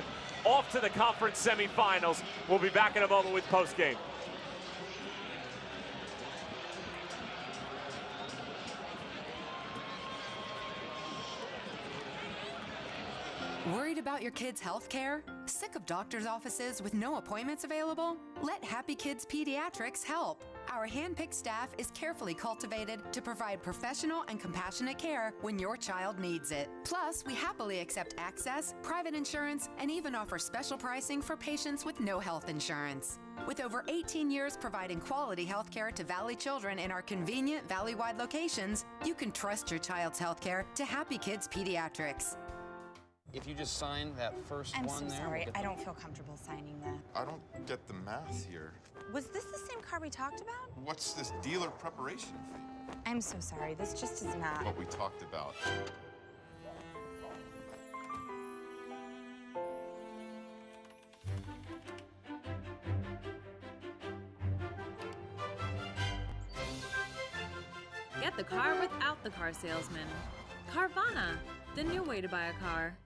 A: off to the conference semifinals. We'll be back in a moment with postgame.
H: Worried about your kids' health care? Sick of doctor's offices with no appointments available? Let Happy Kids Pediatrics help. Our hand-picked staff is carefully cultivated to provide professional and compassionate care when your child needs it. Plus, we happily accept access, private insurance, and even offer special pricing for patients with no health insurance. With over 18 years providing quality health care to Valley children in our convenient Valley-wide locations, you can trust your child's health care to Happy Kids Pediatrics.
D: If you just sign that first
E: I'm
D: one
E: so
D: there.
E: sorry. I don't feel comfortable signing that.
F: I don't get the math here.
E: Was this the same car we talked about?
F: What's this dealer preparation fee?
E: I'm so sorry. This just is not.
F: What we talked about.
G: Get the car without the car salesman. Carvana, the new way to buy a car.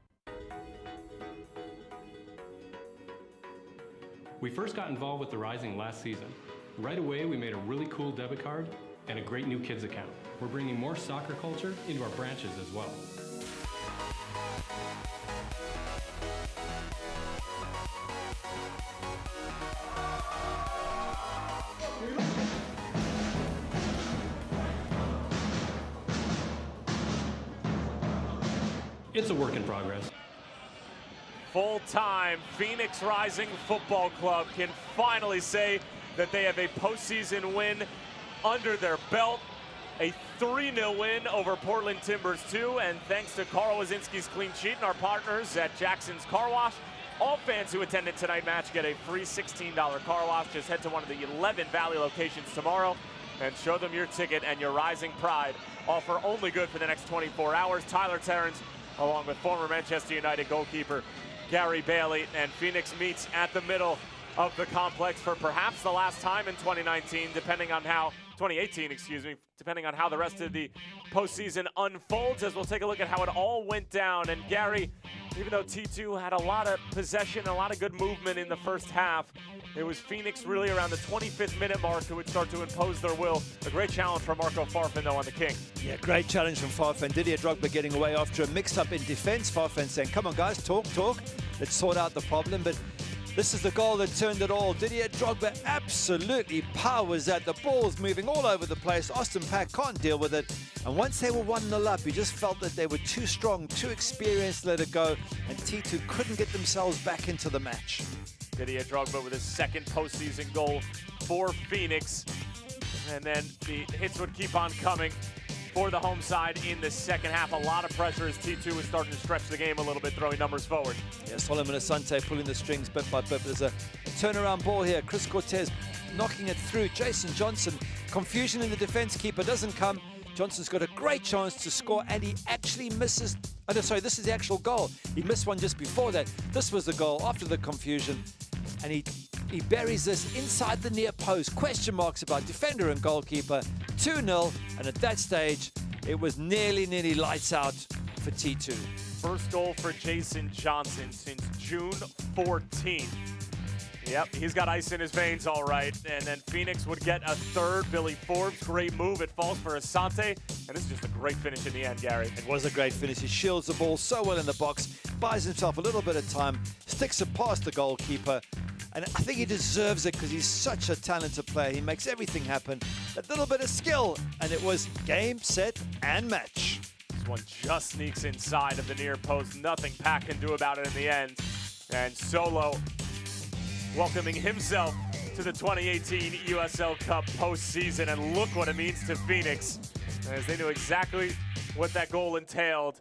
C: We first got involved with the Rising last season. Right away, we made a really cool debit card and a great new kids account. We're bringing more soccer culture into our branches as well. It's a work in progress.
A: Full-time Phoenix Rising Football Club can finally say that they have a postseason win under their belt. A 3-0 win over Portland Timbers 2, and thanks to Carl Wazinski's clean sheet and our partners at Jackson's Car Wash, all fans who attended tonight's match get a free $16 car wash. Just head to one of the 11 Valley locations tomorrow and show them your ticket and your Rising pride. Offer only good for the next 24 hours. Tyler Terrence, along with former Manchester United goalkeeper Gary Bailey, and Phoenix meets at the middle of the complex for perhaps the last time in 2018, depending on how 2018, excuse me, depending on how the rest of the postseason unfolds, as we'll take a look at how it all went down. And Gary, even though T2 had a lot of possession, a lot of good movement in the first half, it was Phoenix really around the 25th minute mark who would start to impose their will. A great challenge from Marco Farfan, though, on the King.
B: Yeah, great challenge from Farfan. Didier Drogba getting away after a mix-up in defense. Farfan saying, come on, guys, talk. Let's sort out the problem. But this is the goal that turned it all. Didier Drogba absolutely powers at. The ball's moving all over the place. Austin Pack can't deal with it. And once they were 1-0 up, you just felt that they were too strong, too experienced to let it go. And T2 couldn't get themselves back into the match.
A: Didier Drogba with his second postseason goal for Phoenix. And then the hits would keep on coming. for the home side in the second half. A lot of pressure as T2 is starting to stretch the game a little bit, throwing numbers forward.
B: Yeah, Solomon Asante pulling the strings bit by bit. There's a turnaround ball here. Chris Cortez knocking it through. Jason Johnson, confusion in the defense. Keeper doesn't come. Johnson's got a great chance to score, and he actually misses. Oh, no, sorry, this is the actual goal. He missed one just before that. This was the goal after the confusion, and he buries this inside the near post. Question marks about defender and goalkeeper. 2-0, and at that stage, it was nearly lights out for T2.
A: First goal for Jason Johnson since June 14th. Yep, he's got ice in his veins, all right. And then Phoenix would get a third. Billy Forbes, great move. It falls for Asante. And this is just a great finish in the end, Gary.
B: It was a great finish. He shields the ball so well in the box, buys himself a little bit of time, sticks it past the goalkeeper. And I think he deserves it because he's such a talented player. He makes everything happen. A little bit of skill, and it was game, set, and match.
A: This one just sneaks inside of the near post. Nothing Pat can do about it in the end. And Solo welcoming himself to the 2018 USL Cup postseason, and look what it means to Phoenix, as they knew exactly what that goal entailed.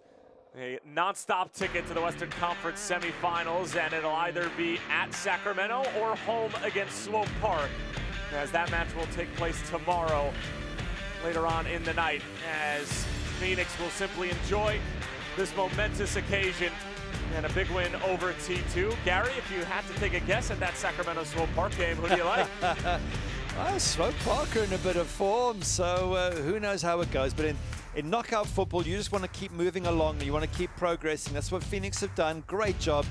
A: A non-stop ticket to the Western Conference semifinals, and it'll either be at Sacramento or home against Swope Park, as that match will take place tomorrow, later on in the night, as Phoenix will simply enjoy this momentous occasion and a big win over T2. Gary, if you had to take a guess at that Sacramento Swope Park game, who do you like?
B: Swope Park are in a bit of form, so who knows how it goes. But in knockout football, you just want to keep moving along. You want to keep progressing. That's what Phoenix have done. Great job.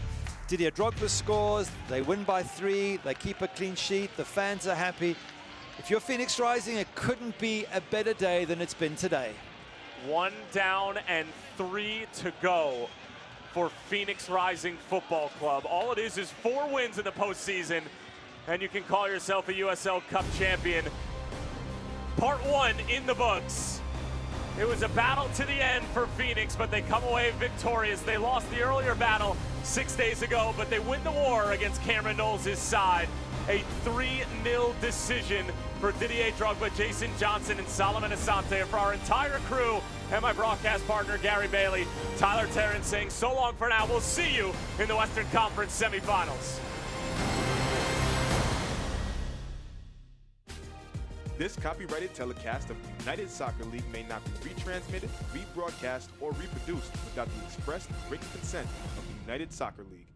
B: Didier Drogba scores. They win by 3. They keep a clean sheet. The fans are happy. If you're Phoenix Rising, it couldn't be a better day than it's been today.
A: 1 down and 3 to go for Phoenix Rising Football Club. All it is 4 wins in the postseason, and you can call yourself a USL Cup champion. Part 1 in the books. It was a battle to the end for Phoenix, but they come away victorious. They lost the earlier battle 6 days ago, but they win the war against Cameron Knowles' side. A 3-0 decision for Didier Drogba, Jason Johnson, and Solomon Asante. For our entire crew and my broadcast partner, Gary Bailey, Tyler Terrence saying so long for now. We'll see you in the Western Conference semifinals.
P: This copyrighted telecast of the United Soccer League may not be retransmitted, rebroadcast, or reproduced without the express written consent of the United Soccer League.